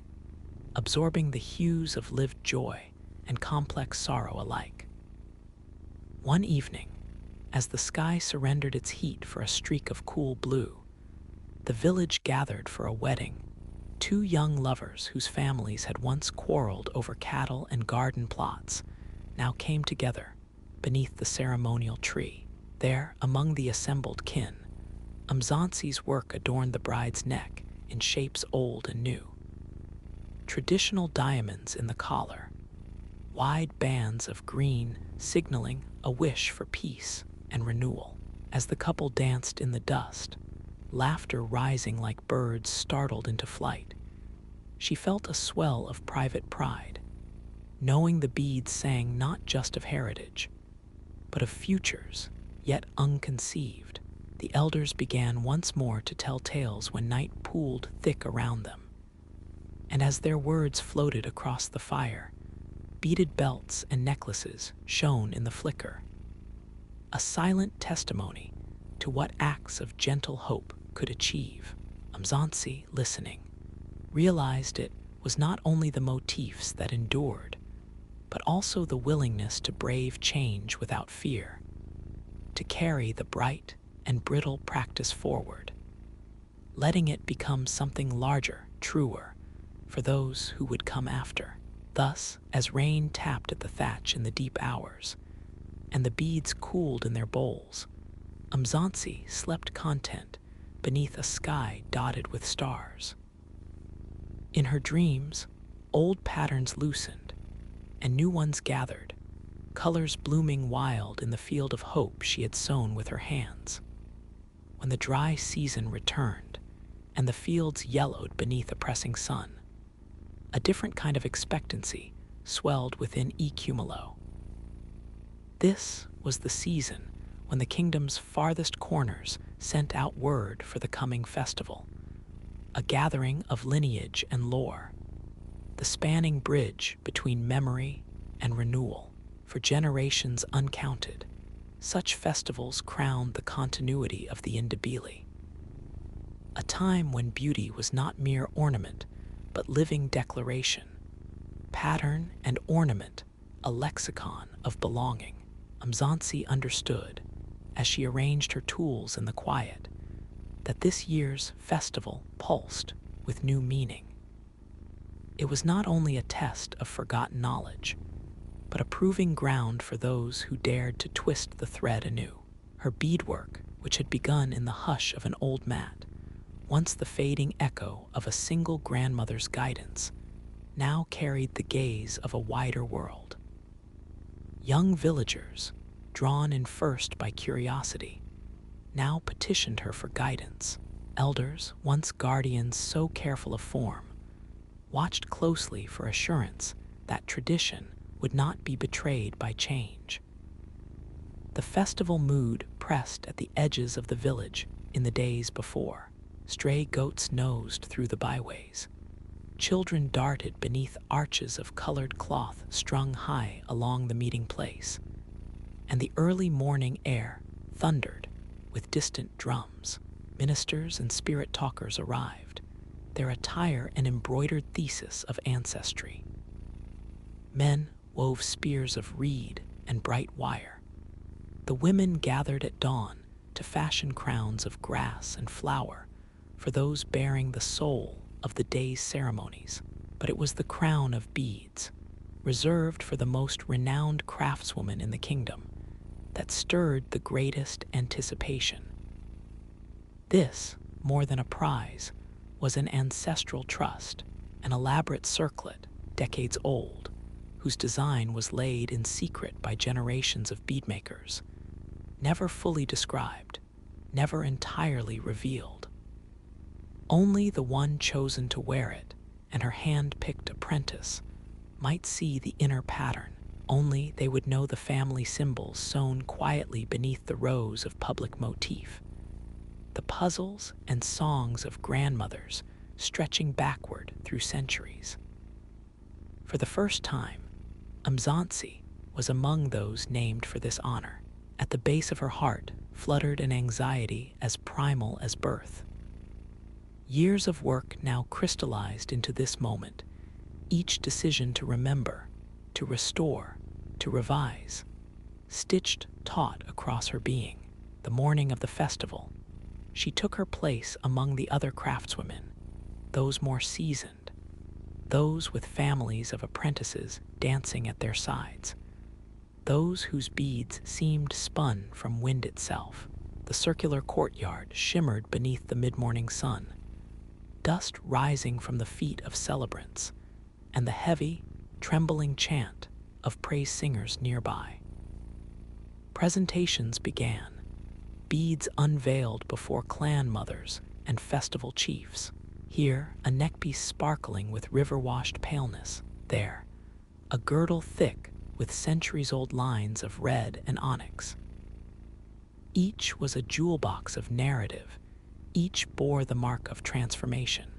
Speaker 1: absorbing the hues of lived joy and complex sorrow alike. One evening, as the sky surrendered its heat for a streak of cool blue, the village gathered for a wedding. Two young lovers whose families had once quarreled over cattle and garden plots now came together beneath the ceremonial tree. There, among the assembled kin, Mzansi's work adorned the bride's neck in shapes old and new. Traditional diamonds in the collar, wide bands of green signaling a wish for peace and renewal. As the couple danced in the dust, laughter rising like birds startled into flight, she felt a swell of private pride, knowing the beads sang not just of heritage, but of futures yet unconceived. The elders began once more to tell tales when night pooled thick around them, and as their words floated across the fire, beaded belts and necklaces shone in the flicker, a silent testimony to what acts of gentle hope could achieve. Mzansi, listening, realized it was not only the motifs that endured, but also the willingness to brave change without fear, to carry the bright and brittle practice forward, letting it become something larger, truer, for those who would come after. Thus, as rain tapped at the thatch in the deep hours, and the beads cooled in their bowls, Mzansi slept content beneath a sky dotted with stars. In her dreams, old patterns loosened, and new ones gathered, colors blooming wild in the field of hope she had sown with her hands. When the dry season returned, and the fields yellowed beneath a pressing sun, a different kind of expectancy swelled within Ecumulo. This was the season when the kingdom's farthest corners sent out word for the coming festival, a gathering of lineage and lore, the spanning bridge between memory and renewal. For generations uncounted, such festivals crowned the continuity of the Ndebele, a time when beauty was not mere ornament, but living declaration, pattern and ornament, a lexicon of belonging. Mzansi understood, as she arranged her tools in the quiet, that this year's festival pulsed with new meaning. It was not only a test of forgotten knowledge, but a proving ground for those who dared to twist the thread anew. Her beadwork, which had begun in the hush of an old mat, once the fading echo of a single grandmother's guidance, now carried the gaze of a wider world. Young villagers, drawn in first by curiosity, now petitioned her for guidance. Elders, once guardians so careful of form, watched closely for assurance that tradition would not be betrayed by change. The festival mood pressed at the edges of the village in the days before. Stray goats nosed through the byways. Children darted beneath arches of colored cloth strung high along the meeting place, and the early morning air thundered with distant drums. Ministers and spirit talkers arrived, their attire an embroidered thesis of ancestry. Men wove spears of reed and bright wire. The women gathered at dawn to fashion crowns of grass and flower for those bearing the soul of the day's ceremonies. But it was the crown of beads, reserved for the most renowned craftswoman in the kingdom, that stirred the greatest anticipation. This, more than a prize, was an ancestral trust, an elaborate circlet, decades old, whose design was laid in secret by generations of beadmakers, never fully described, never entirely revealed. Only the one chosen to wear it, and her hand-picked apprentice, might see the inner pattern. Only they would know the family symbols sewn quietly beneath the rows of public motif, the puzzles and songs of grandmothers stretching backward through centuries. For the first time, Mzansi was among those named for this honor. At the base of her heart fluttered an anxiety as primal as birth. Years of work now crystallized into this moment, each decision to remember, to restore, to revise, stitched taut across her being. The morning of the festival, she took her place among the other craftswomen, those more seasoned, those with families of apprentices dancing at their sides, those whose beads seemed spun from wind itself. The circular courtyard shimmered beneath the mid-morning sun, dust rising from the feet of celebrants, and the heavy, trembling chant of praise singers nearby. Presentations began, beads unveiled before clan mothers and festival chiefs. Here, a neckpiece sparkling with river-washed paleness. There, a girdle thick with centuries-old lines of red and onyx. Each was a jewel box of narrative. Each bore the mark of transformation,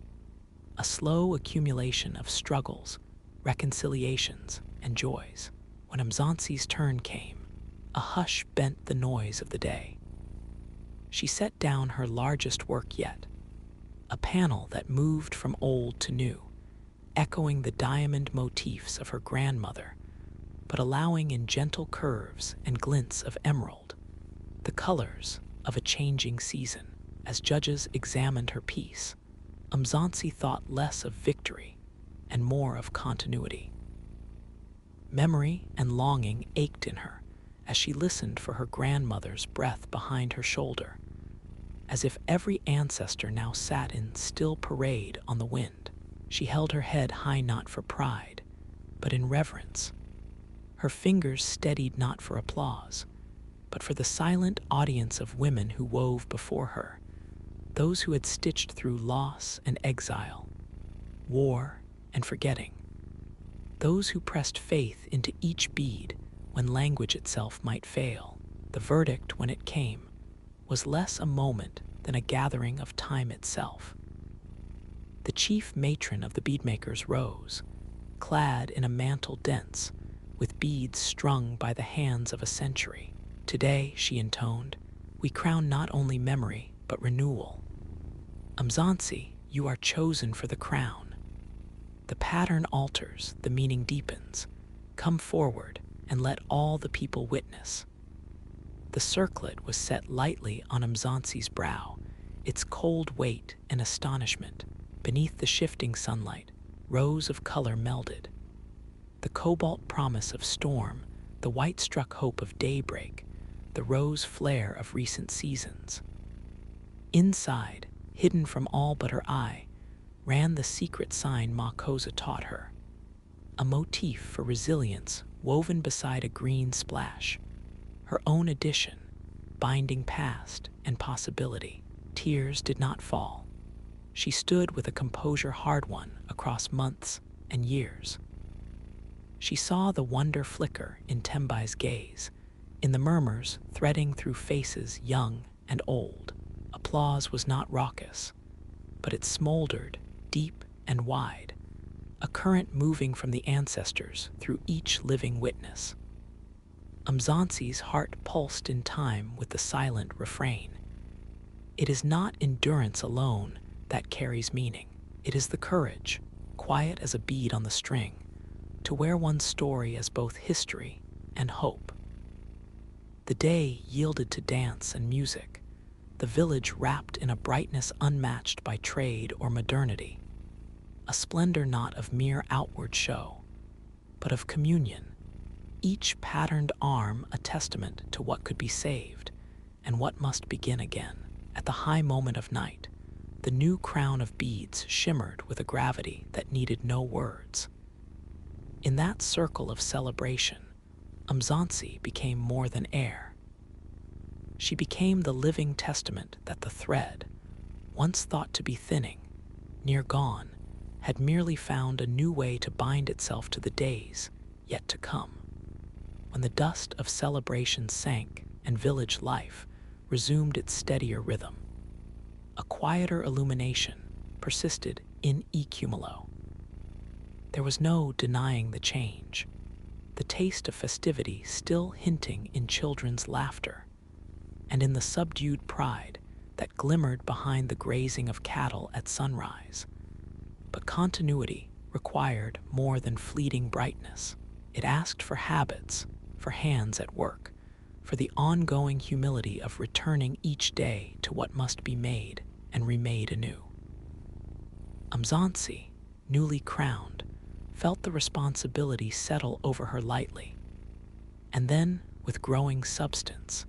Speaker 1: a slow accumulation of struggles, reconciliations, and joys. When Mzansi's turn came, a hush bent the noise of the day. She set down her largest work yet, a panel that moved from old to new, echoing the diamond motifs of her grandmother, but allowing in gentle curves and glints of emerald, the colors of a changing season. As judges examined her piece, Mzansi thought less of victory and more of continuity. Memory and longing ached in her as she listened for her grandmother's breath behind her shoulder, as if every ancestor now sat in still parade on the wind. She held her head high not for pride, but in reverence. Her fingers steadied not for applause, but for the silent audience of women who wove before her, those who had stitched through loss and exile, war and forgetting, those who pressed faith into each bead when language itself might fail. The verdict, when it came, was less a moment than a gathering of time itself. The chief matron of the beadmakers rose, clad in a mantle dense, with beads strung by the hands of a century. "Today," she intoned, "we crown not only memory, but renewal. Mzansi, you are chosen for the crown. The pattern alters, the meaning deepens. Come forward and let all the people witness." The circlet was set lightly on Mzansi's brow, its cold weight and astonishment. Beneath the shifting sunlight, rows of color melded. The cobalt promise of storm, the white-struck hope of daybreak, the rose flare of recent seasons. Inside, hidden from all but her eye, ran the secret sign Ma Kosa taught her, a motif for resilience woven beside a green splash, her own addition, binding past and possibility. Tears did not fall. She stood with a composure hard-won across months and years. She saw the wonder flicker in Tembai's gaze, in the murmurs threading through faces young and old. Applause was not raucous, but it smoldered deep and wide, a current moving from the ancestors through each living witness. Mzansi's heart pulsed in time with the silent refrain. It is not endurance alone that carries meaning. It is the courage, quiet as a bead on the string, to wear one's story as both history and hope. The day yielded to dance and music, the village wrapped in a brightness unmatched by trade or modernity, a splendor not of mere outward show, but of communion, each patterned arm a testament to what could be saved and what must begin again. At the high moment of night, the new crown of beads shimmered with a gravity that needed no words. In that circle of celebration, Mzansi became more than air. She became the living testament that the thread, once thought to be thinning, near gone, had merely found a new way to bind itself to the days yet to come. When the dust of celebration sank and village life resumed its steadier rhythm, a quieter illumination persisted in Ecumulo. There was no denying the change, the taste of festivity still hinting in children's laughter, and in the subdued pride that glimmered behind the grazing of cattle at sunrise. But continuity required more than fleeting brightness. It asked for habits, for hands at work, for the ongoing humility of returning each day to what must be made and remade anew. Mzansi, newly crowned, felt the responsibility settle over her lightly, and then with growing substance,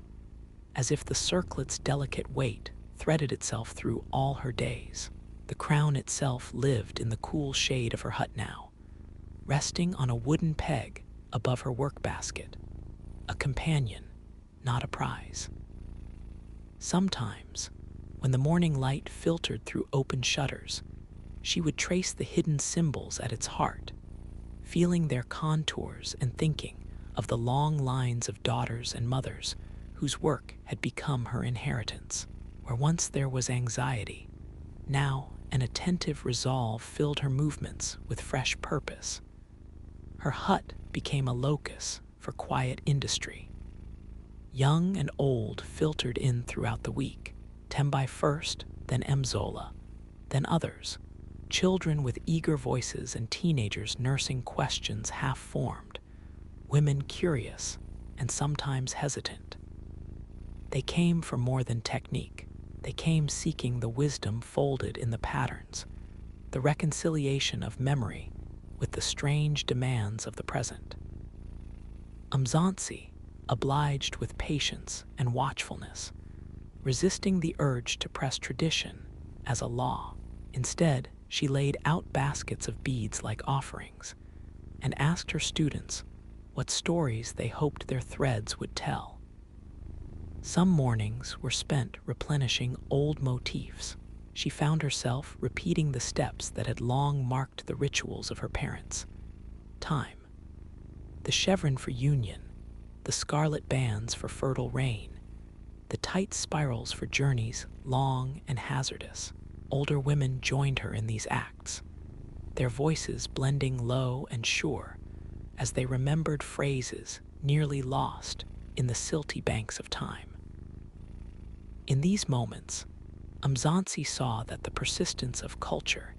Speaker 1: as if the circlet's delicate weight threaded itself through all her days. The crown itself lived in the cool shade of her hut now, resting on a wooden peg above her work basket, a companion, not a prize. Sometimes, when the morning light filtered through open shutters, she would trace the hidden symbols at its heart, feeling their contours and thinking of the long lines of daughters and mothers whose work had become her inheritance. Where once there was anxiety, now an attentive resolve filled her movements with fresh purpose. Her hut became a locus for quiet industry. Young and old filtered in throughout the week, Tembai first, then Mzola, then others, children with eager voices and teenagers nursing questions half-formed, women curious and sometimes hesitant. They came for more than technique. They came seeking the wisdom folded in the patterns, the reconciliation of memory with the strange demands of the present. Mzansi obliged with patience and watchfulness, resisting the urge to press tradition as a law. Instead, she laid out baskets of beads like offerings and asked her students what stories they hoped their threads would tell. Some mornings were spent replenishing old motifs. She found herself repeating the steps that had long marked the rituals of her parents. Time, the chevron for union, the scarlet bands for fertile rain, the tight spirals for journeys long and hazardous. Older women joined her in these acts, their voices blending low and sure as they remembered phrases nearly lost in the silty banks of time. In these moments, Mzansi saw that the persistence of culture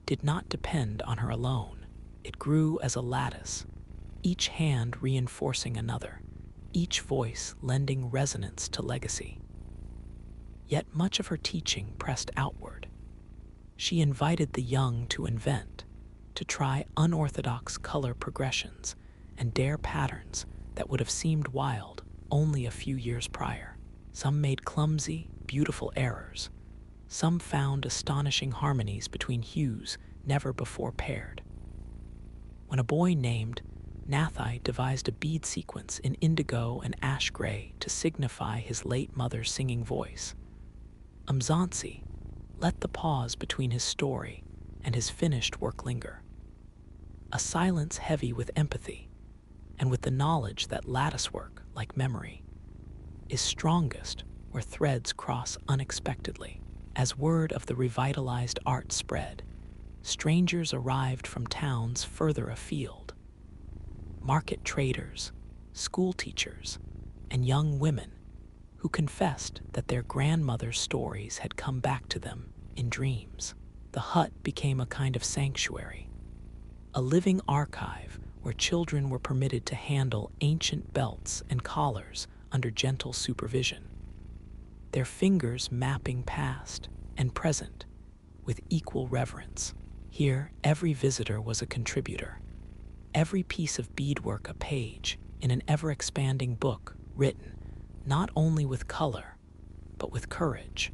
Speaker 1: did not depend on her alone. It grew as a lattice, each hand reinforcing another, each voice lending resonance to legacy. Yet much of her teaching pressed outward. She invited the young to invent, to try unorthodox color progressions and dare patterns that would have seemed wild only a few years prior. Some made clumsy, beautiful errors. Some found astonishing harmonies between hues never before paired. When a boy named Nathai devised a bead sequence in indigo and ash gray to signify his late mother's singing voice, Mzansi let the pause between his story and his finished work linger. A silence heavy with empathy and with the knowledge that latticework, like memory, is strongest where threads cross unexpectedly. As word of the revitalized art spread, strangers arrived from towns further afield. Market traders, school teachers, and young women who confessed that their grandmother's stories had come back to them in dreams. The hut became a kind of sanctuary, a living archive where children were permitted to handle ancient belts and collars under gentle supervision, their fingers mapping past and present with equal reverence. Here, every visitor was a contributor, every piece of beadwork a page in an ever-expanding book written not only with color, but with courage.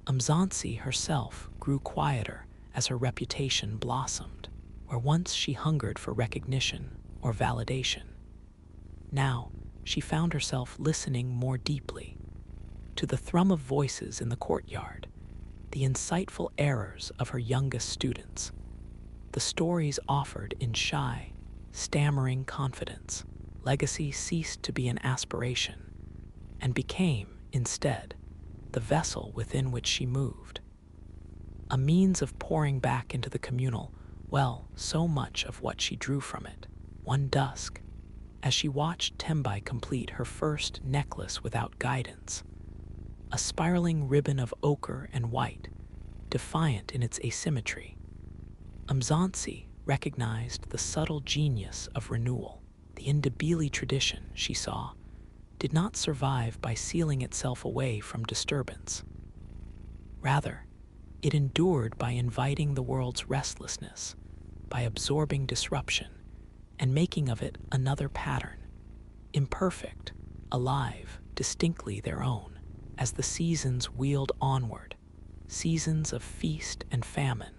Speaker 1: Mzansi herself grew quieter as her reputation blossomed. Where once she hungered for recognition or validation, now she found herself listening more deeply to the thrum of voices in the courtyard, the insightful errors of her youngest students, the stories offered in shy, stammering confidence. Legacy ceased to be an aspiration and became, instead, the vessel within which she moved, a means of pouring back into the communal so much of what she drew from it. One dusk, as she watched Tembai complete her first necklace without guidance, a spiraling ribbon of ochre and white, defiant in its asymmetry, Mzansi recognized the subtle genius of renewal. The Ndebele tradition, she saw, did not survive by sealing itself away from disturbance. Rather, it endured by inviting the world's restlessness, by absorbing disruption and making of it another pattern, imperfect, alive, distinctly their own. As the seasons wheeled onward, seasons of feast and famine,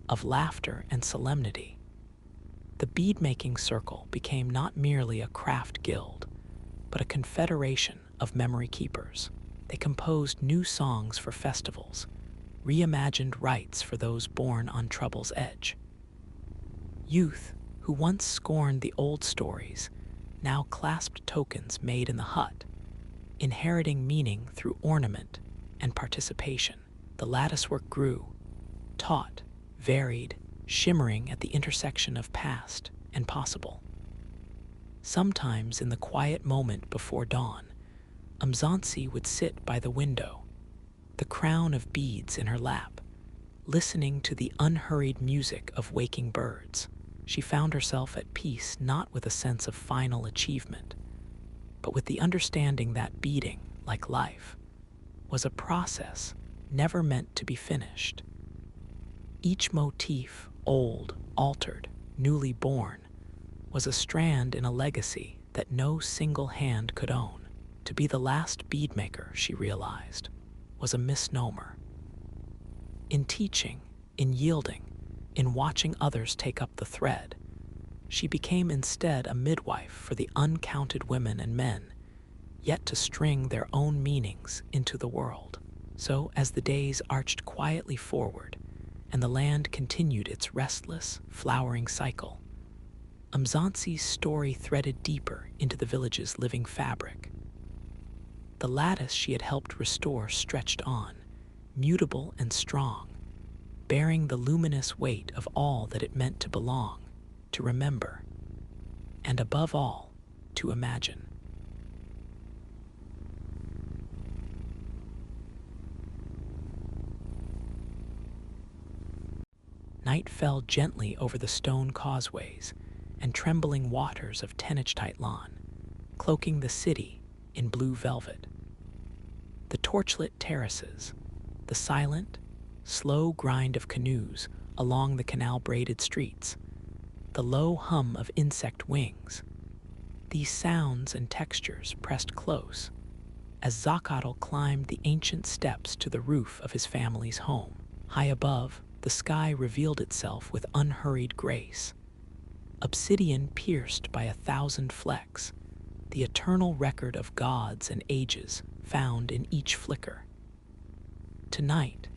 Speaker 1: of laughter and solemnity, the bead-making circle became not merely a craft guild, but a confederation of memory keepers. They composed new songs for festivals, reimagined rites for those born on trouble's edge. Youth, who once scorned the old stories, now clasped tokens made in the hut, inheriting meaning through ornament and participation. The latticework grew, taut, varied, shimmering at the intersection of past and possible. Sometimes in the quiet moment before dawn, Mzansi would sit by the window, the crown of beads in her lap, listening to the unhurried music of waking birds. She found herself at peace not with a sense of final achievement, but with the understanding that beating, like life, was a process never meant to be finished. Each motif, old, altered, newly born, was a strand in a legacy that no single hand could own. To be the last beadmaker, she realized, was a misnomer. In teaching, in yielding, in watching others take up the thread, she became instead a midwife for the uncounted women and men yet to string their own meanings into the world. So, as the days arched quietly forward and the land continued its restless, flowering cycle, Mzansi's story threaded deeper into the village's living fabric. The lattice she had helped restore stretched on, mutable and strong, bearing the luminous weight of all that it meant to belong, to remember, and above all, to imagine. Night fell gently over the stone causeways and trembling waters of Tenochtitlan, cloaking the city in blue velvet. The torchlit terraces, the silent, slow grind of canoes along the canal-braided streets, the low hum of insect wings, these sounds and textures pressed close as Zacatl climbed the ancient steps to the roof of his family's home. High above, the sky revealed itself with unhurried grace, obsidian pierced by 1,000 flecks, the eternal record of gods and ages found in each flicker. Tonight,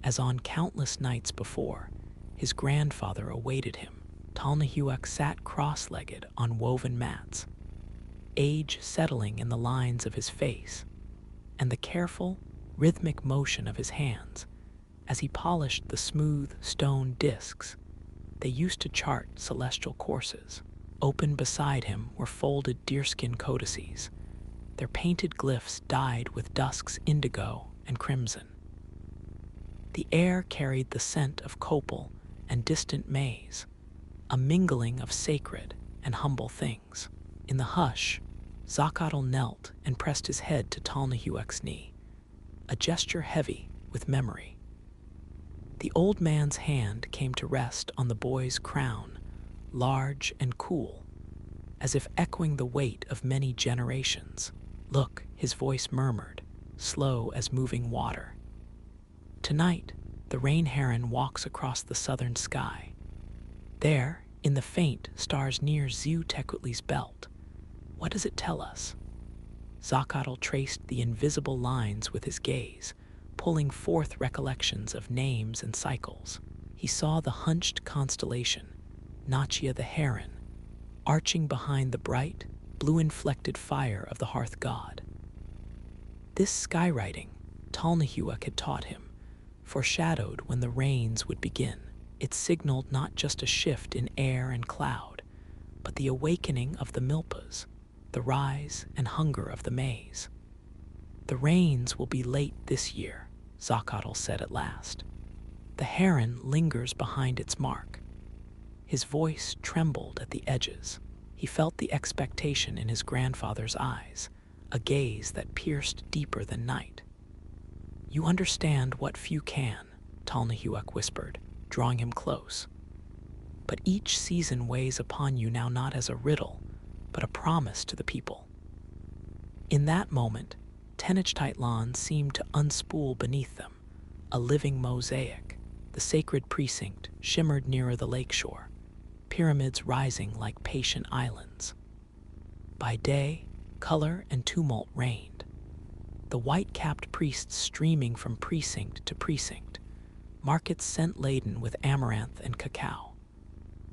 Speaker 1: as on countless nights before, his grandfather awaited him. Talnahuac sat cross-legged on woven mats, age settling in the lines of his face and the careful, rhythmic motion of his hands as he polished the smooth stone discs they used to chart celestial courses. Open beside him were folded deerskin codices, their painted glyphs dyed with dusk's indigo and crimson. The air carried the scent of copal and distant maize, a mingling of sacred and humble things. In the hush, Zacatl knelt and pressed his head to Talnahuac's knee, a gesture heavy with memory. The old man's hand came to rest on the boy's crown, large and cool, as if echoing the weight of many generations. "Look," his voice murmured, slow as moving water. "Tonight, the rain heron walks across the southern sky. There, in the faint stars near Xiuhtecuhtli's belt, what does it tell us?" Zacatl traced the invisible lines with his gaze, pulling forth recollections of names and cycles. He saw the hunched constellation, Nachia the heron, arching behind the bright, blue-inflected fire of the hearth god. This skywriting, Talnahuac had taught him, foreshadowed when the rains would begin. It signaled not just a shift in air and cloud, but the awakening of the milpas, the rise and hunger of the maize. "The rains will be late this year," Zacatl said at last. "The heron lingers behind its mark." His voice trembled at the edges. He felt the expectation in his grandfather's eyes, a gaze that pierced deeper than night. "You understand what few can," Talnahuac whispered, drawing him close. "But each season weighs upon you now not as a riddle, but a promise to the people." In that moment, Tenochtitlan seemed to unspool beneath them, a living mosaic. The sacred precinct shimmered nearer the lakeshore, pyramids rising like patient islands. By day, color and tumult reigned, the white-capped priests streaming from precinct to precinct, markets scent-laden with amaranth and cacao,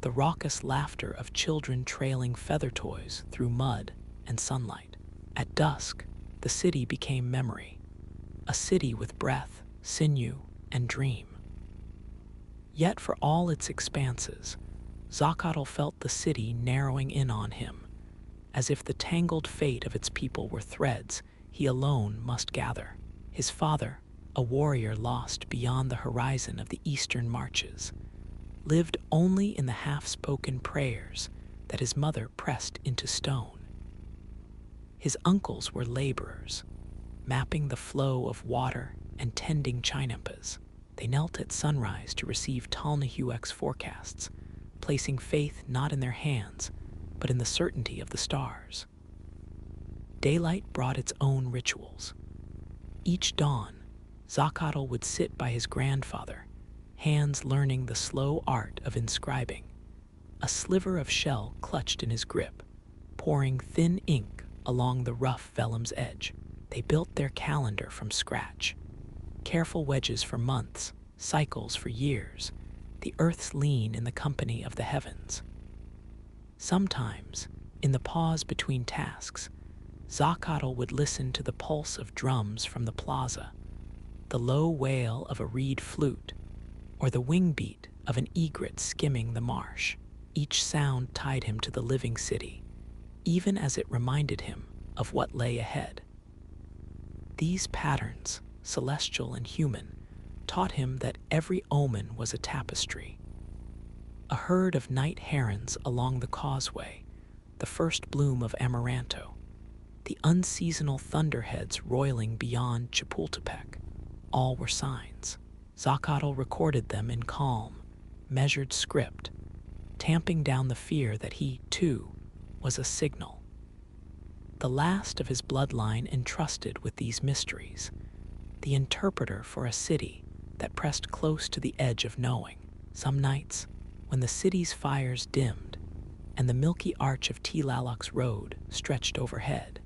Speaker 1: the raucous laughter of children trailing feather toys through mud and sunlight. At dusk, the city became memory, a city with breath, sinew, and dream. Yet for all its expanses, Zacatl felt the city narrowing in on him, as if the tangled fate of its people were threads he alone must gather. His father, a warrior lost beyond the horizon of the eastern marches, lived only in the half-spoken prayers that his mother pressed into stone. His uncles were laborers, mapping the flow of water and tending chinampas. They knelt at sunrise to receive Talnahuac's forecasts, placing faith not in their hands, but in the certainty of the stars. Daylight brought its own rituals. Each dawn, Zacatl would sit by his grandfather, hands learning the slow art of inscribing, a sliver of shell clutched in his grip, pouring thin ink along the rough vellum's edge. They built their calendar from scratch. Careful wedges for months, cycles for years, the earth's lean in the company of the heavens. Sometimes, in the pause between tasks, Zacatl would listen to the pulse of drums from the plaza, the low wail of a reed flute, or the wing beat of an egret skimming the marsh. Each sound tied him to the living city, even as it reminded him of what lay ahead. These patterns, celestial and human, taught him that every omen was a tapestry. A herd of night herons along the causeway, the first bloom of amaranto, the unseasonal thunderheads roiling beyond Chapultepec, all were signs. Zacatl recorded them in calm, measured script, tamping down the fear that he, too, was a signal. The last of his bloodline entrusted with these mysteries, the interpreter for a city that pressed close to the edge of knowing. Some nights, when the city's fires dimmed and the milky arch of Tlaloc's road stretched overhead,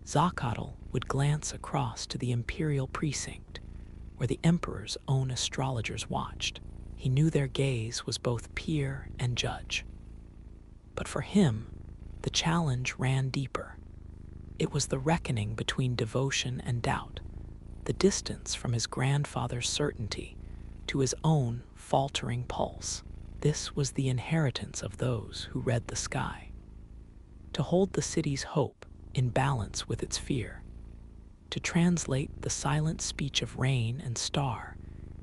Speaker 1: Zacatl would glance across to the imperial precinct where the emperor's own astrologers watched. He knew their gaze was both peer and judge. But for him, the challenge ran deeper. It was the reckoning between devotion and doubt, the distance from his grandfather's certainty to his own faltering pulse. This was the inheritance of those who read the sky. To hold the city's hope in balance with its fear, to translate the silent speech of rain and star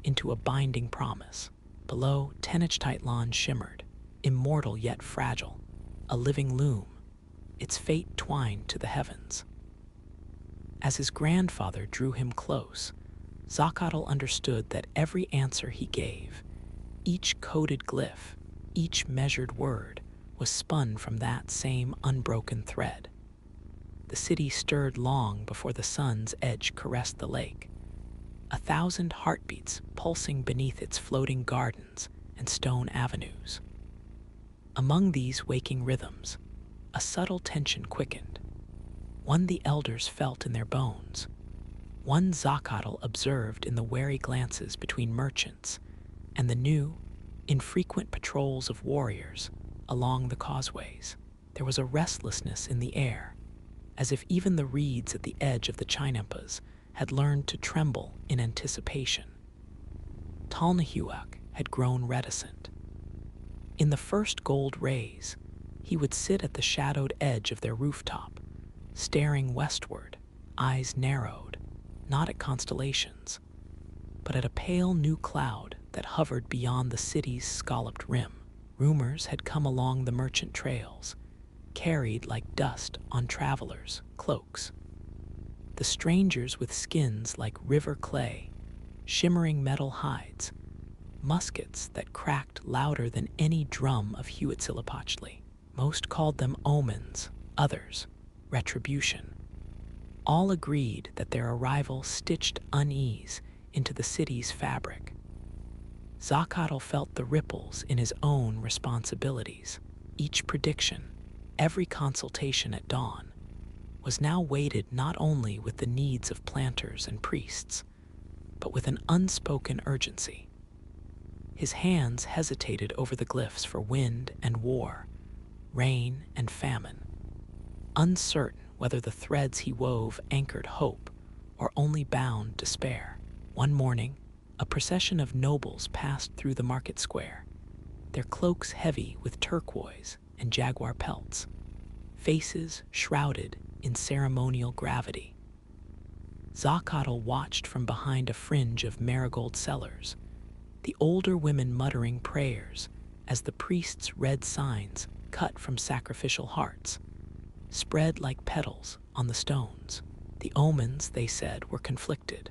Speaker 1: into a binding promise. Below, Tenochtitlan shimmered, immortal yet fragile, a living loom, its fate twined to the heavens. As his grandfather drew him close, Zacatl understood that every answer he gave, each coded glyph, each measured word, was spun from that same unbroken thread. The city stirred long before the sun's edge caressed the lake, 1,000 heartbeats pulsing beneath its floating gardens and stone avenues. Among these waking rhythms, a subtle tension quickened, one the elders felt in their bones, one Zacatl observed in the wary glances between merchants and the new, infrequent patrols of warriors along the causeways. There was a restlessness in the air, as if even the reeds at the edge of the chinampas had learned to tremble in anticipation. Talnahuac had grown reticent. In the first gold rays, he would sit at the shadowed edge of their rooftop, staring westward, eyes narrowed, not at constellations, but at a pale new cloud that hovered beyond the city's scalloped rim. Rumors had come along the merchant trails, carried like dust on travelers' cloaks. The strangers with skins like river clay, shimmering metal hides, muskets that cracked louder than any drum of Huitzilopochtli. Most called them omens, others, retribution. All agreed that their arrival stitched unease into the city's fabric. Zacatl felt the ripples in his own responsibilities. Each prediction, every consultation at dawn, was now weighted not only with the needs of planters and priests, but with an unspoken urgency. His hands hesitated over the glyphs for wind and war, rain and famine, uncertain whether the threads he wove anchored hope or only bound despair. One morning, a procession of nobles passed through the market square, their cloaks heavy with turquoise and jaguar pelts, faces shrouded in ceremonial gravity. Zakatl watched from behind a fringe of marigold sellers, the older women muttering prayers as the priests read signs cut from sacrificial hearts, spread like petals on the stones. The omens, they said, were conflicted.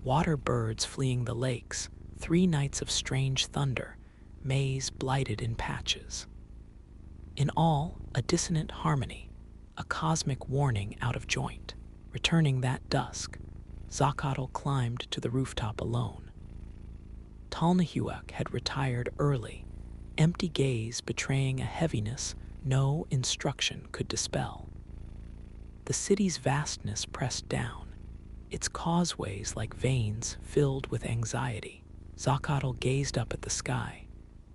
Speaker 1: Water birds fleeing the lakes, 3 nights of strange thunder, maize blighted in patches. In all, a dissonant harmony, a cosmic warning out of joint. Returning that dusk, Zakatl climbed to the rooftop alone. Talnahuac had retired early, empty gaze betraying a heaviness no instruction could dispel. The city's vastness pressed down, its causeways like veins filled with anxiety. Zakatl gazed up at the sky,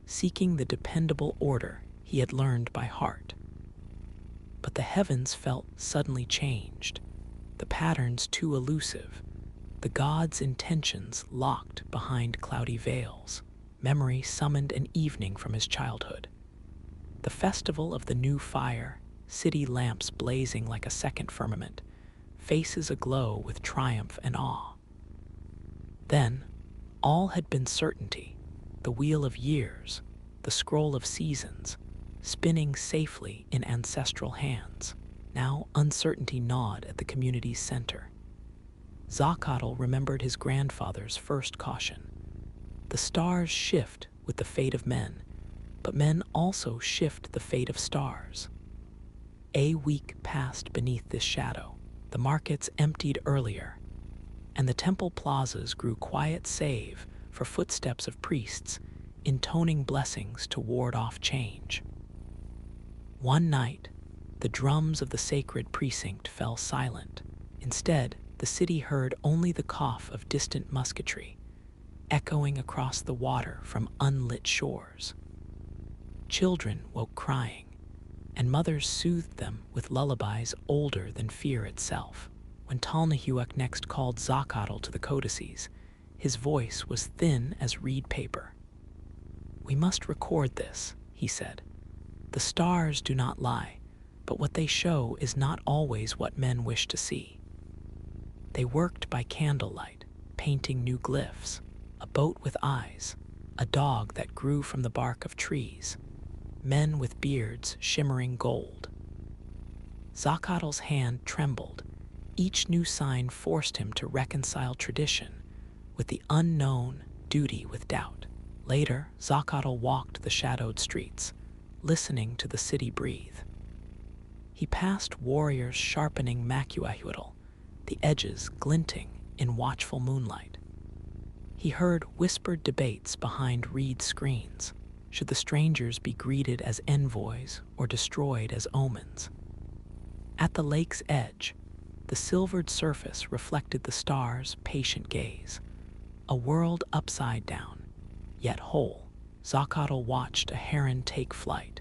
Speaker 1: seeking the dependable order he had learned by heart. But the heavens felt suddenly changed, the patterns too elusive, the gods' intentions locked behind cloudy veils. Memory summoned an evening from his childhood. The festival of the new fire, city lamps blazing like a second firmament, faces aglow with triumph and awe. Then, all had been certainty, the wheel of years, the scroll of seasons, spinning safely in ancestral hands. Now uncertainty gnawed at the community's center. Zakatl remembered his grandfather's first caution. The stars shift with the fate of men, but men also shift the fate of stars. A week passed beneath this shadow. The markets emptied earlier, and the temple plazas grew quiet save for footsteps of priests intoning blessings to ward off change. One night, the drums of the sacred precinct fell silent. Instead, the city heard only the cough of distant musketry, echoing across the water from unlit shores. Children woke crying, and mothers soothed them with lullabies older than fear itself. When Talnahuac next called Zakatl to the codices, his voice was thin as reed paper. "We must record this," he said. "The stars do not lie, but what they show is not always what men wish to see." They worked by candlelight, painting new glyphs, a boat with eyes, a dog that grew from the bark of trees, men with beards shimmering gold. Zakatl's hand trembled. Each new sign forced him to reconcile tradition with the unknown, duty with doubt. Later, Zakatl walked the shadowed streets, listening to the city breathe. He passed warriors sharpening macuahuitl, the edges glinting in watchful moonlight. He heard whispered debates behind reed screens. Should the strangers be greeted as envoys or destroyed as omens? At the lake's edge, the silvered surface reflected the stars' patient gaze, a world upside down, yet whole. Zakatl watched a heron take flight,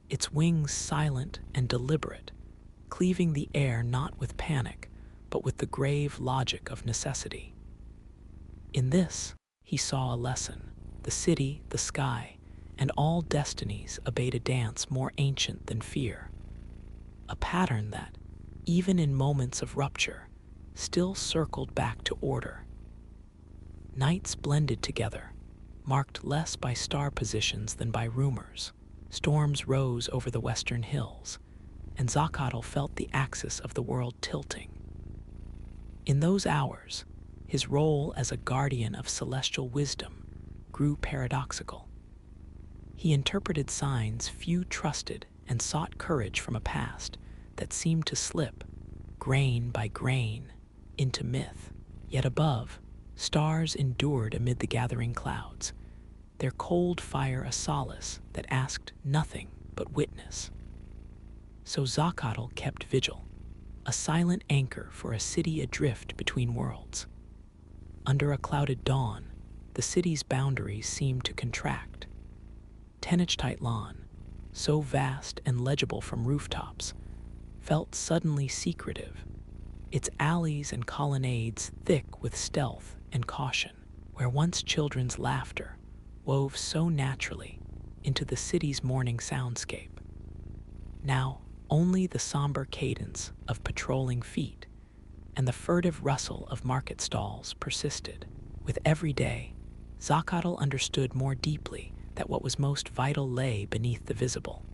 Speaker 1: its wings silent and deliberate, cleaving the air not with panic, but with the grave logic of necessity. In this, he saw a lesson. The city, the sky, and all destinies obeyed a dance more ancient than fear, a pattern that, even in moments of rupture, still circled back to order. Nights blended together, marked less by star positions than by rumors. Storms rose over the western hills, and Zakatl felt the axis of the world tilting. In those hours, his role as a guardian of celestial wisdom grew paradoxical. He interpreted signs few trusted and sought courage from a past that seemed to slip, grain by grain, into myth. Yet above, stars endured amid the gathering clouds, their cold fire a solace that asked nothing but witness. So Zakatl kept vigil, a silent anchor for a city adrift between worlds. Under a clouded dawn, the city's boundaries seemed to contract. Tenochtitlan, so vast and legible from rooftops, felt suddenly secretive, its alleys and colonnades thick with stealth and caution. Where once children's laughter wove so naturally into the city's morning soundscape, now only the somber cadence of patrolling feet and the furtive rustle of market stalls persisted. With every day, Zacatl understood more deeply that what was most vital lay beneath the visible.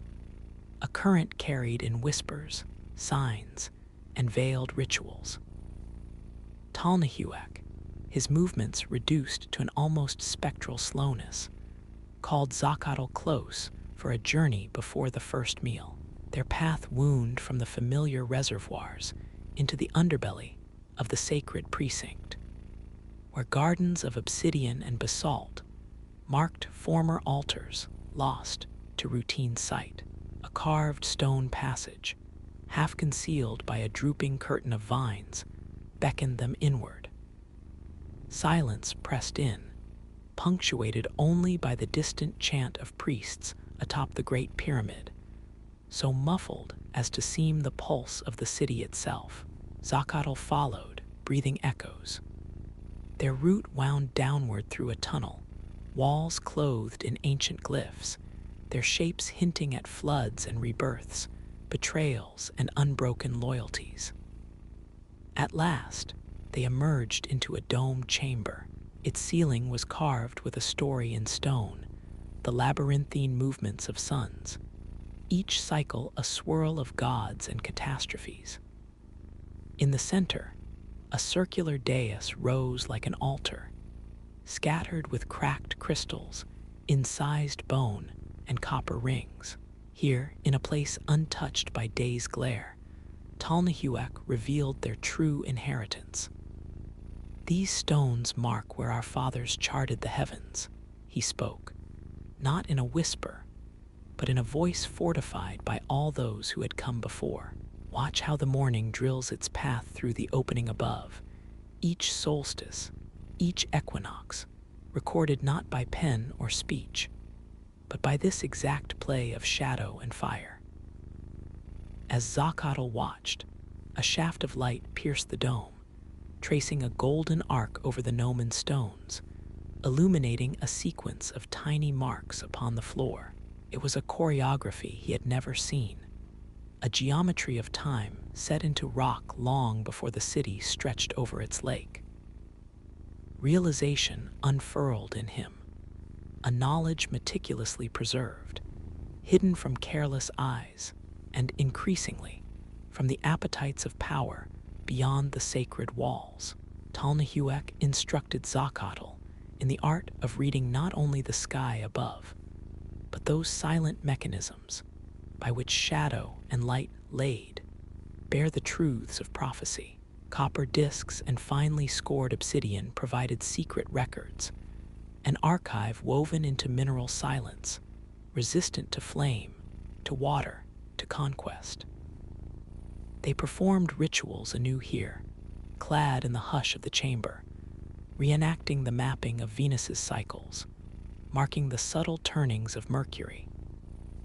Speaker 1: A current carried in whispers, signs, and veiled rituals. Talnahuac, his movements reduced to an almost spectral slowness, called Zacatl close for a journey before the first meal. Their path wound from the familiar reservoirs into the underbelly of the sacred precinct, where gardens of obsidian and basalt marked former altars lost to routine sight. A carved stone passage, half concealed by a drooping curtain of vines, beckoned them inward. Silence pressed in, punctuated only by the distant chant of priests atop the Great Pyramid, so muffled as to seem the pulse of the city itself. Zacatl followed, breathing echoes. Their route wound downward through a tunnel, walls clothed in ancient glyphs, their shapes hinting at floods and rebirths, betrayals and unbroken loyalties. At last, they emerged into a domed chamber. Its ceiling was carved with a story in stone, the labyrinthine movements of suns, each cycle a swirl of gods and catastrophes. In the center, a circular dais rose like an altar, scattered with cracked crystals, incised bone, and copper rings. Here, in a place untouched by day's glare, Talnahuac revealed their true inheritance. "These stones mark where our fathers charted the heavens," he spoke, not in a whisper, but in a voice fortified by all those who had come before. "Watch how the morning drills its path through the opening above, each solstice, each equinox, recorded not by pen or speech, but by this exact play of shadow and fire." As Zacatl watched, a shaft of light pierced the dome, tracing a golden arc over the gnomon stones, illuminating a sequence of tiny marks upon the floor. It was a choreography he had never seen, a geometry of time set into rock long before the city stretched over its lake. Realization unfurled in him, a knowledge meticulously preserved, hidden from careless eyes, and increasingly from the appetites of power beyond the sacred walls. Talnahuac instructed Zacatl in the art of reading not only the sky above, but those silent mechanisms by which shadow and light laid bear the truths of prophecy. Copper discs and finely scored obsidian provided secret records, an archive woven into mineral silence, resistant to flame, to water, to conquest. They performed rituals anew here, clad in the hush of the chamber, reenacting the mapping of Venus's cycles, marking the subtle turnings of Mercury,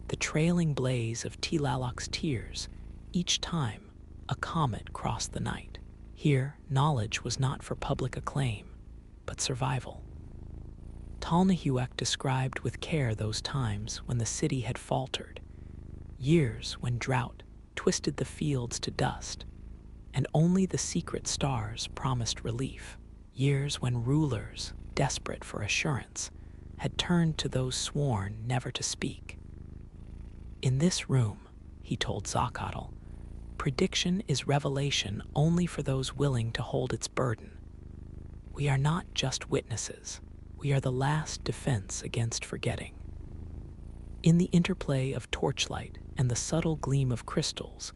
Speaker 1: the trailing blaze of Tlaloc's tears each time a comet crossed the night. Here, knowledge was not for public acclaim, but survival. Talnahuac described with care those times when the city had faltered, years when drought twisted the fields to dust, and only the secret stars promised relief. Years when rulers, desperate for assurance, had turned to those sworn never to speak. "In this room," he told Zacatl, "prediction is revelation only for those willing to hold its burden. We are not just witnesses, we are the last defense against forgetting." In the interplay of torchlight and the subtle gleam of crystals,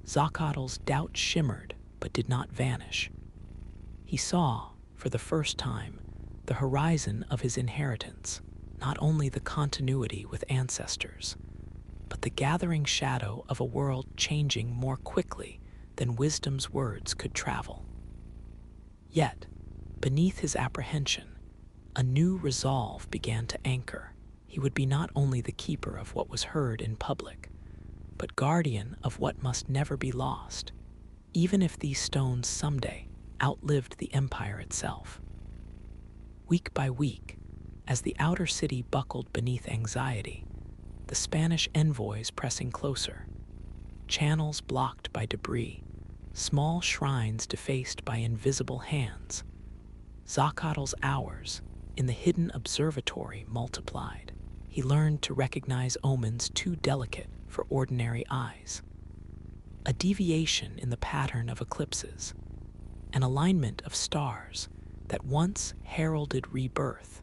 Speaker 1: Zacatl's doubt shimmered but did not vanish. He saw, for the first time, the horizon of his inheritance, not only the continuity with ancestors, but the gathering shadow of a world changing more quickly than wisdom's words could travel. Yet, beneath his apprehension, a new resolve began to anchor. He would be not only the keeper of what was heard in public, but guardian of what must never be lost, even if these stones someday outlived the empire itself. Week by week, as the outer city buckled beneath anxiety, the Spanish envoys pressing closer, channels blocked by debris, small shrines defaced by invisible hands. Zachatl's hours in the hidden observatory multiplied. He learned to recognize omens too delicate for ordinary eyes. A deviation in the pattern of eclipses, an alignment of stars that once heralded rebirth,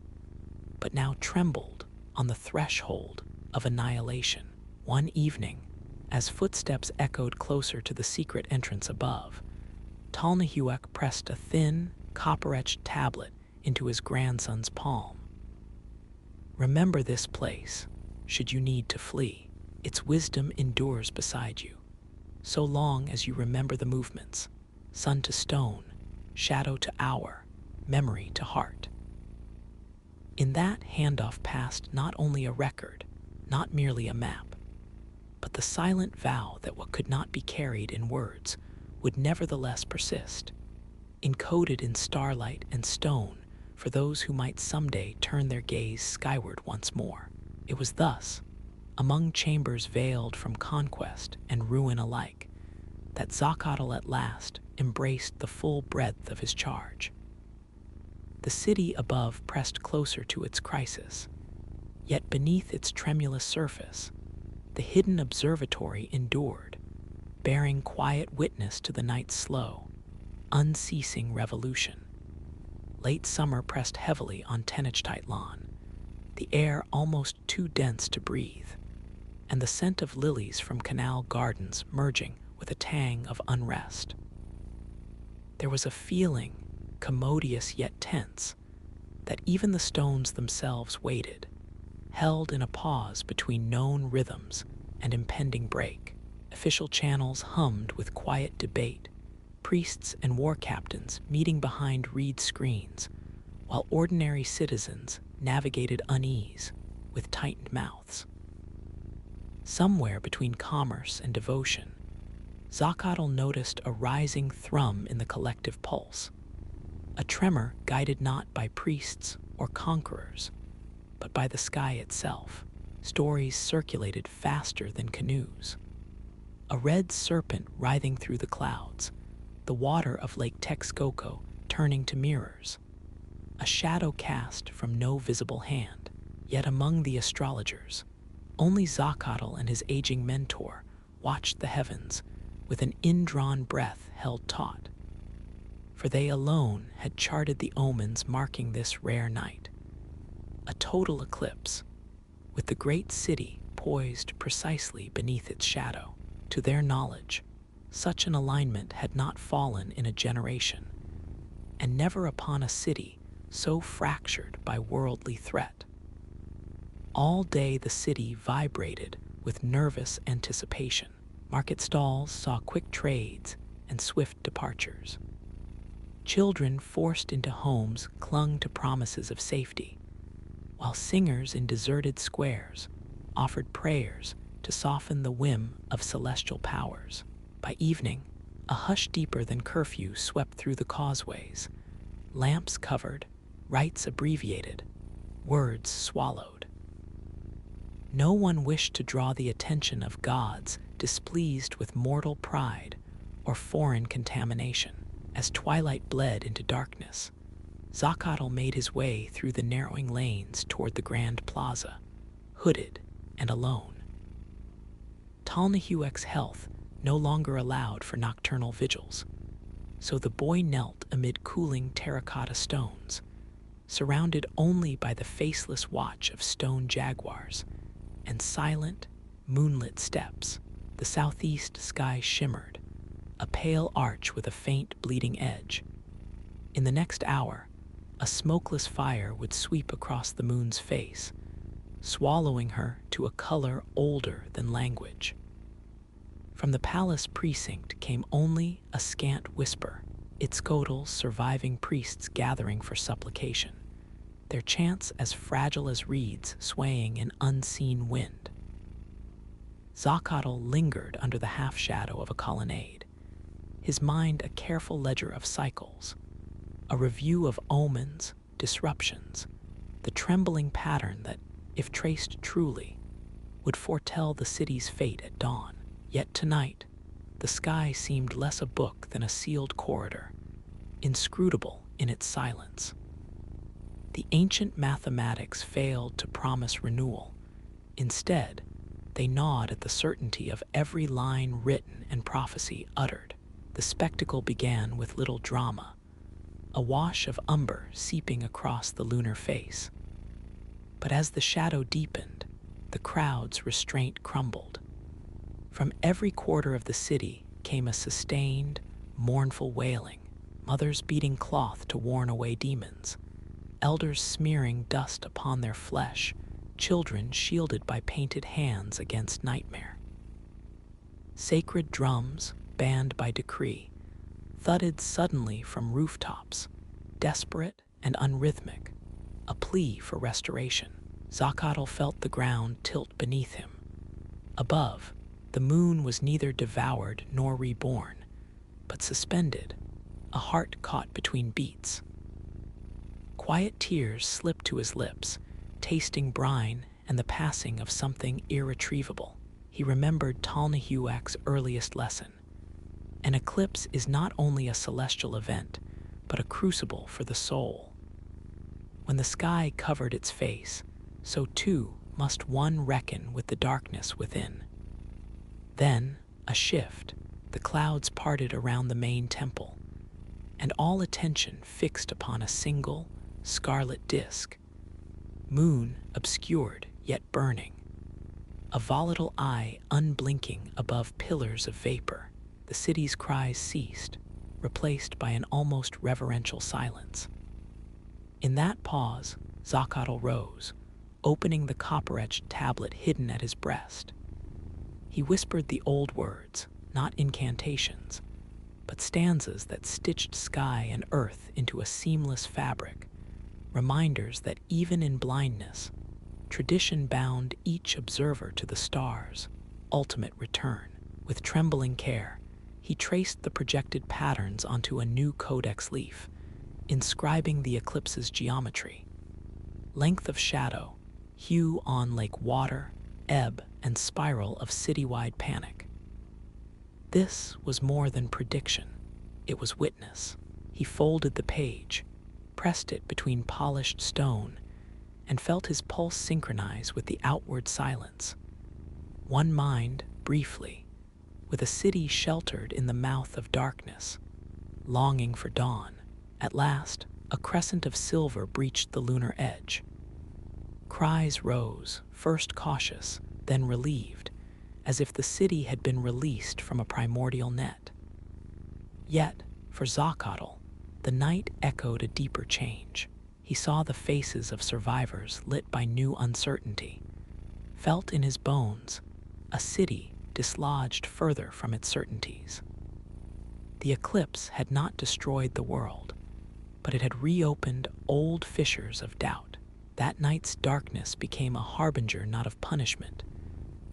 Speaker 1: but now trembled on the threshold of annihilation. One evening, as footsteps echoed closer to the secret entrance above, Talnahuac pressed a thin, copper-etched tablet into his grandson's palm. "Remember this place, should you need to flee. Its wisdom endures beside you, so long as you remember the movements, sun to stone, shadow to hour, memory to heart." In that handoff passed not only a record, not merely a map, but the silent vow that what could not be carried in words would nevertheless persist, encoded in starlight and stone for those who might someday turn their gaze skyward once more. It was thus, among chambers veiled from conquest and ruin alike, that Zacatl at last embraced the full breadth of his charge. The city above pressed closer to its crisis, yet beneath its tremulous surface, the hidden observatory endured, bearing quiet witness to the night's slow, unceasing revolution. Late summer pressed heavily on Tenochtitlan, the air almost too dense to breathe, and the scent of lilies from canal gardens merging with a tang of unrest. There was a feeling, commodious yet tense, that even the stones themselves waited, held in a pause between known rhythms and impending break. Official channels hummed with quiet debate, priests and war captains meeting behind reed screens, while ordinary citizens navigated unease with tightened mouths. Somewhere between commerce and devotion, Zacatl noticed a rising thrum in the collective pulse, a tremor guided not by priests or conquerors, but by the sky itself. Stories circulated faster than canoes. A red serpent writhing through the clouds, the water of Lake Texcoco turning to mirrors, a shadow cast from no visible hand. Yet among the astrologers, only Zacatl and his aging mentor watched the heavens with an indrawn breath held taut, for they alone had charted the omens marking this rare night. A total eclipse, with the great city poised precisely beneath its shadow. To their knowledge, such an alignment had not fallen in a generation, and never upon a city so fractured by worldly threat. All day the city vibrated with nervous anticipation. Market stalls saw quick trades and swift departures. Children forced into homes clung to promises of safety, while singers in deserted squares offered prayers to soften the whim of celestial powers. By evening, a hush deeper than curfew swept through the causeways, lamps covered, rites abbreviated, words swallowed. No one wished to draw the attention of gods displeased with mortal pride or foreign contamination. As twilight bled into darkness, Zacatl made his way through the narrowing lanes toward the grand plaza, hooded and alone. Talnahuac's health no longer allowed for nocturnal vigils, so the boy knelt amid cooling terracotta stones, surrounded only by the faceless watch of stone jaguars and silent, moonlit steps. The southeast sky shimmered, a pale arch with a faint bleeding edge. In the next hour, a smokeless fire would sweep across the moon's face, swallowing her to a color older than language. From the palace precinct came only a scant whisper, Itzcoatl's surviving priests gathering for supplication, their chants as fragile as reeds swaying in unseen wind. Zacatl lingered under the half-shadow of a colonnade, his mind a careful ledger of cycles, a review of omens, disruptions, the trembling pattern that, if traced truly, would foretell the city's fate at dawn. Yet tonight, the sky seemed less a book than a sealed corridor, inscrutable in its silence. The ancient mathematics failed to promise renewal. Instead, they gnawed at the certainty of every line written and prophecy uttered. The spectacle began with little drama, a wash of umber seeping across the lunar face. But as the shadow deepened, the crowd's restraint crumbled. From every quarter of the city came a sustained, mournful wailing, mothers beating cloth to warn away demons, elders smearing dust upon their flesh, children shielded by painted hands against nightmare. Sacred drums, banned by decree, thudded suddenly from rooftops, desperate and unrhythmic, a plea for restoration. Zacatl felt the ground tilt beneath him. Above, the moon was neither devoured nor reborn, but suspended, a heart caught between beats. Quiet tears slipped to his lips, tasting brine and the passing of something irretrievable. He remembered Talnahuac's earliest lesson. An eclipse is not only a celestial event, but a crucible for the soul. When the sky covered its face, so too must one reckon with the darkness within. Then, a shift, the clouds parted around the main temple, and all attention fixed upon a single, scarlet disk, moon obscured yet burning, a volatile eye unblinking above pillars of vapor. The city's cries ceased, replaced by an almost reverential silence. In that pause, Zacatl rose, opening the copper-etched tablet hidden at his breast. He whispered the old words, not incantations, but stanzas that stitched sky and earth into a seamless fabric, reminders that even in blindness, tradition bound each observer to the stars' ultimate return. With trembling care, he traced the projected patterns onto a new codex leaf, inscribing the eclipse's geometry. Length of shadow, hue on lake water, ebb and spiral of citywide panic. This was more than prediction. It was witness. He folded the page, pressed it between polished stone, and felt his pulse synchronize with the outward silence. One mind, briefly, with a city sheltered in the mouth of darkness, longing for dawn. At last, a crescent of silver breached the lunar edge. Cries rose, first cautious, then relieved, as if the city had been released from a primordial net. Yet, for Zacatl, the night echoed a deeper change. He saw the faces of survivors lit by new uncertainty, felt in his bones a city dislodged further from its certainties. The eclipse had not destroyed the world, but it had reopened old fissures of doubt. That night's darkness became a harbinger not of punishment,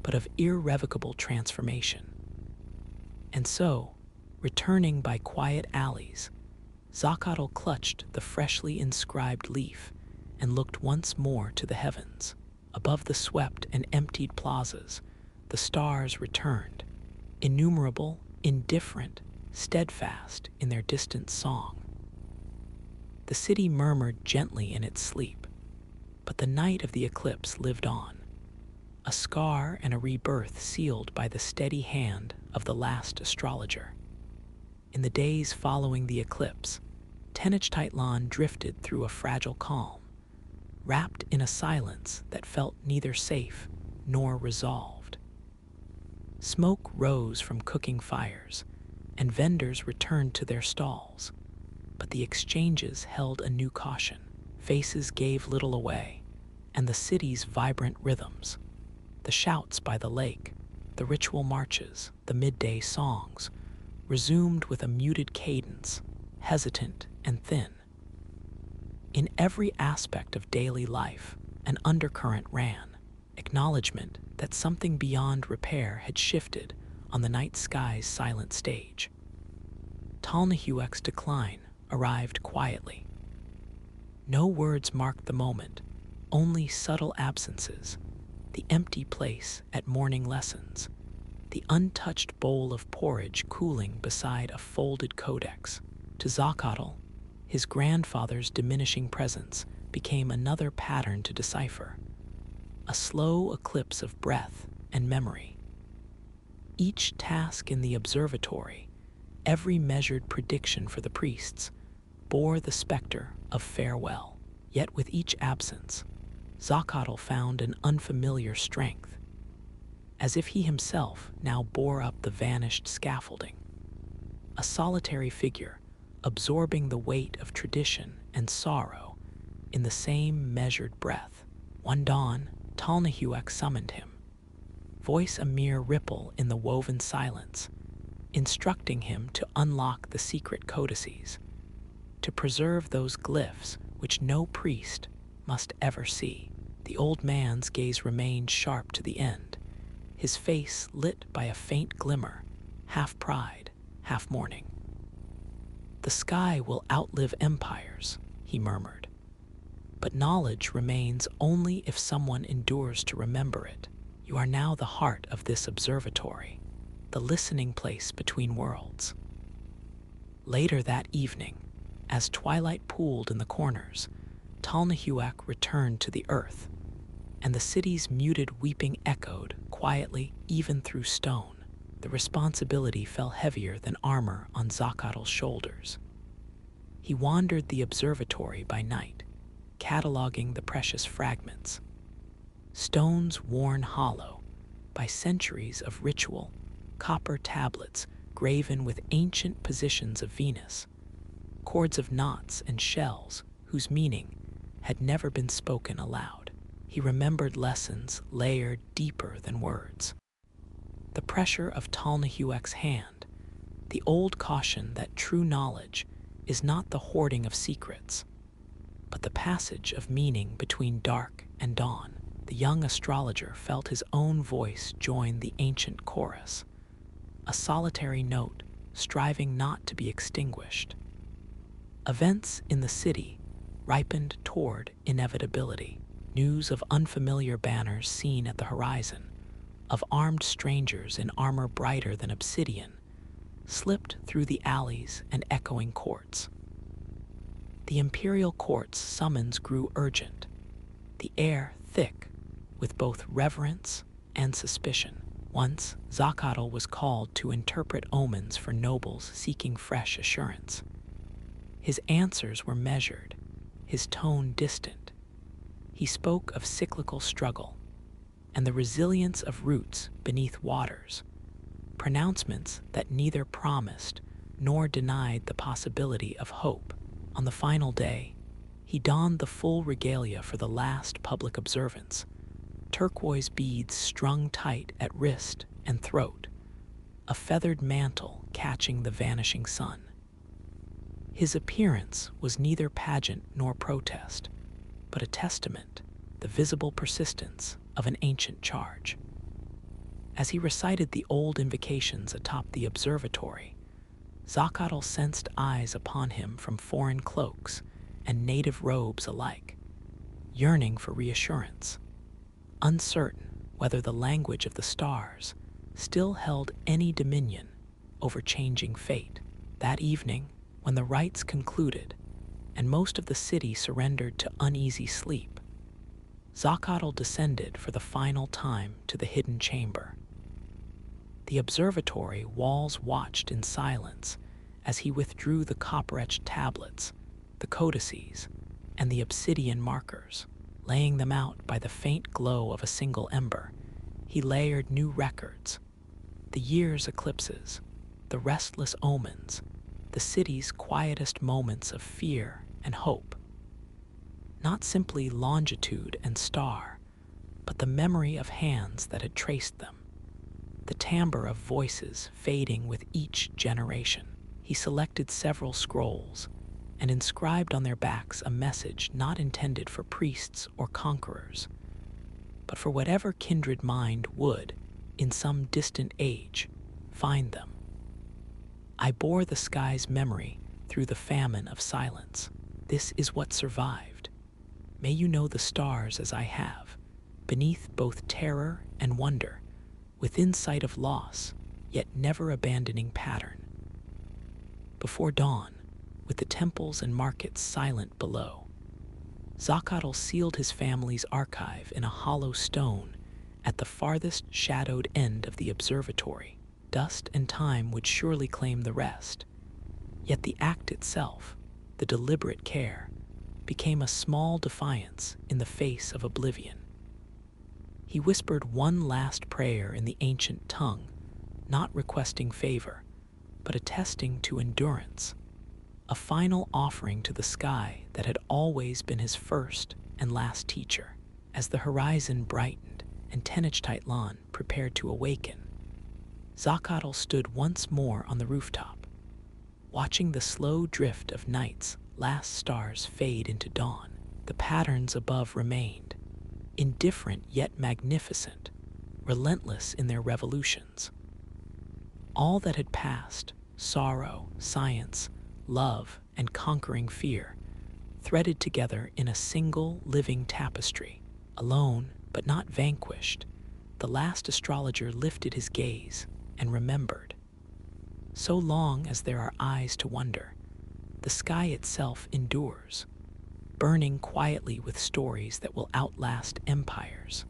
Speaker 1: but of irrevocable transformation. And so, returning by quiet alleys, Zacatl clutched the freshly inscribed leaf and looked once more to the heavens. Above the swept and emptied plazas, the stars returned, innumerable, indifferent, steadfast in their distant song. The city murmured gently in its sleep, but the night of the eclipse lived on, a scar and a rebirth sealed by the steady hand of the last astrologer. In the days following the eclipse, Tenochtitlan drifted through a fragile calm, wrapped in a silence that felt neither safe nor resolved. Smoke rose from cooking fires, and vendors returned to their stalls, but the exchanges held a new caution. Faces gave little away, and the city's vibrant rhythms, the shouts by the lake, the ritual marches, the midday songs, resumed with a muted cadence, hesitant and thin. In every aspect of daily life, an undercurrent ran, acknowledgement that something beyond repair had shifted on the night sky's silent stage. Talnahuac's decline arrived quietly. No words marked the moment, only subtle absences, the empty place at morning lessons, the untouched bowl of porridge cooling beside a folded codex. To Zakatl, his grandfather's diminishing presence became another pattern to decipher, a slow eclipse of breath and memory. Each task in the observatory, every measured prediction for the priests, bore the specter of farewell. Yet with each absence, Zakatl found an unfamiliar strength, as if he himself now bore up the vanished scaffolding. A solitary figure, absorbing the weight of tradition and sorrow in the same measured breath. One dawn, Talnahuac summoned him, voice a mere ripple in the woven silence, instructing him to unlock the secret codices, to preserve those glyphs which no priest must ever see. The old man's gaze remained sharp to the end, his face lit by a faint glimmer, half pride, half mourning. "The sky will outlive empires," he murmured, "but knowledge remains only if someone endures to remember it. You are now the heart of this observatory, the listening place between worlds." Later that evening, as twilight pooled in the corners, Talnahuac returned to the earth, and the city's muted weeping echoed quietly even through stone. The responsibility fell heavier than armor on Zakatl's shoulders. He wandered the observatory by night, cataloging the precious fragments. Stones worn hollow by centuries of ritual, copper tablets graven with ancient positions of Venus, cords of knots and shells whose meaning had never been spoken aloud. He remembered lessons layered deeper than words. The pressure of Talnahuac's hand, the old caution that true knowledge is not the hoarding of secrets, but the passage of meaning between dark and dawn. The young astrologer felt his own voice join the ancient chorus, a solitary note striving not to be extinguished. Events in the city ripened toward inevitability. News of unfamiliar banners seen at the horizon, of armed strangers in armor brighter than obsidian, slipped through the alleys and echoing courts. The imperial court's summons grew urgent, the air thick with both reverence and suspicion. Once, Zakatl was called to interpret omens for nobles seeking fresh assurance. His answers were measured, his tone distant. He spoke of cyclical struggle and the resilience of roots beneath waters, pronouncements that neither promised nor denied the possibility of hope. On the final day, he donned the full regalia for the last public observance, turquoise beads strung tight at wrist and throat, a feathered mantle catching the vanishing sun. His appearance was neither pageant nor protest, but a testament, the visible persistence of an ancient charge. As he recited the old invocations atop the observatory, Zakatl sensed eyes upon him from foreign cloaks and native robes alike, yearning for reassurance, uncertain whether the language of the stars still held any dominion over changing fate. That evening, when the rites concluded and most of the city surrendered to uneasy sleep, Zakatl descended for the final time to the hidden chamber. The observatory walls watched in silence as he withdrew the copper-etched tablets, the codices, and the obsidian markers. Laying them out by the faint glow of a single ember, he layered new records, the year's eclipses, the restless omens, the city's quietest moments of fear and hope. Not simply longitude and star, but the memory of hands that had traced them, the timbre of voices fading with each generation. He selected several scrolls and inscribed on their backs a message not intended for priests or conquerors, but for whatever kindred mind would, in some distant age, find them. I bore the sky's memory through the famine of silence. This is what survived. May you know the stars as I have, beneath both terror and wonder, within sight of loss, yet never abandoning pattern. Before dawn, with the temples and markets silent below, Zacatl sealed his family's archive in a hollow stone at the farthest shadowed end of the observatory. Dust and time would surely claim the rest, yet the act itself, the deliberate care, became a small defiance in the face of oblivion. He whispered one last prayer in the ancient tongue, not requesting favor, but attesting to endurance, a final offering to the sky that had always been his first and last teacher. As the horizon brightened and Tenochtitlan prepared to awaken, Zacatl stood once more on the rooftop, watching the slow drift of night's last stars fade into dawn. The patterns above remained, indifferent yet magnificent, relentless in their revolutions. All that had passed, sorrow, science, love, and conquering fear, threaded together in a single living tapestry. Alone, but not vanquished, the last astrologer lifted his gaze and remembered. So long as there are eyes to wonder, the sky itself endures, burning quietly with stories that will outlast empires.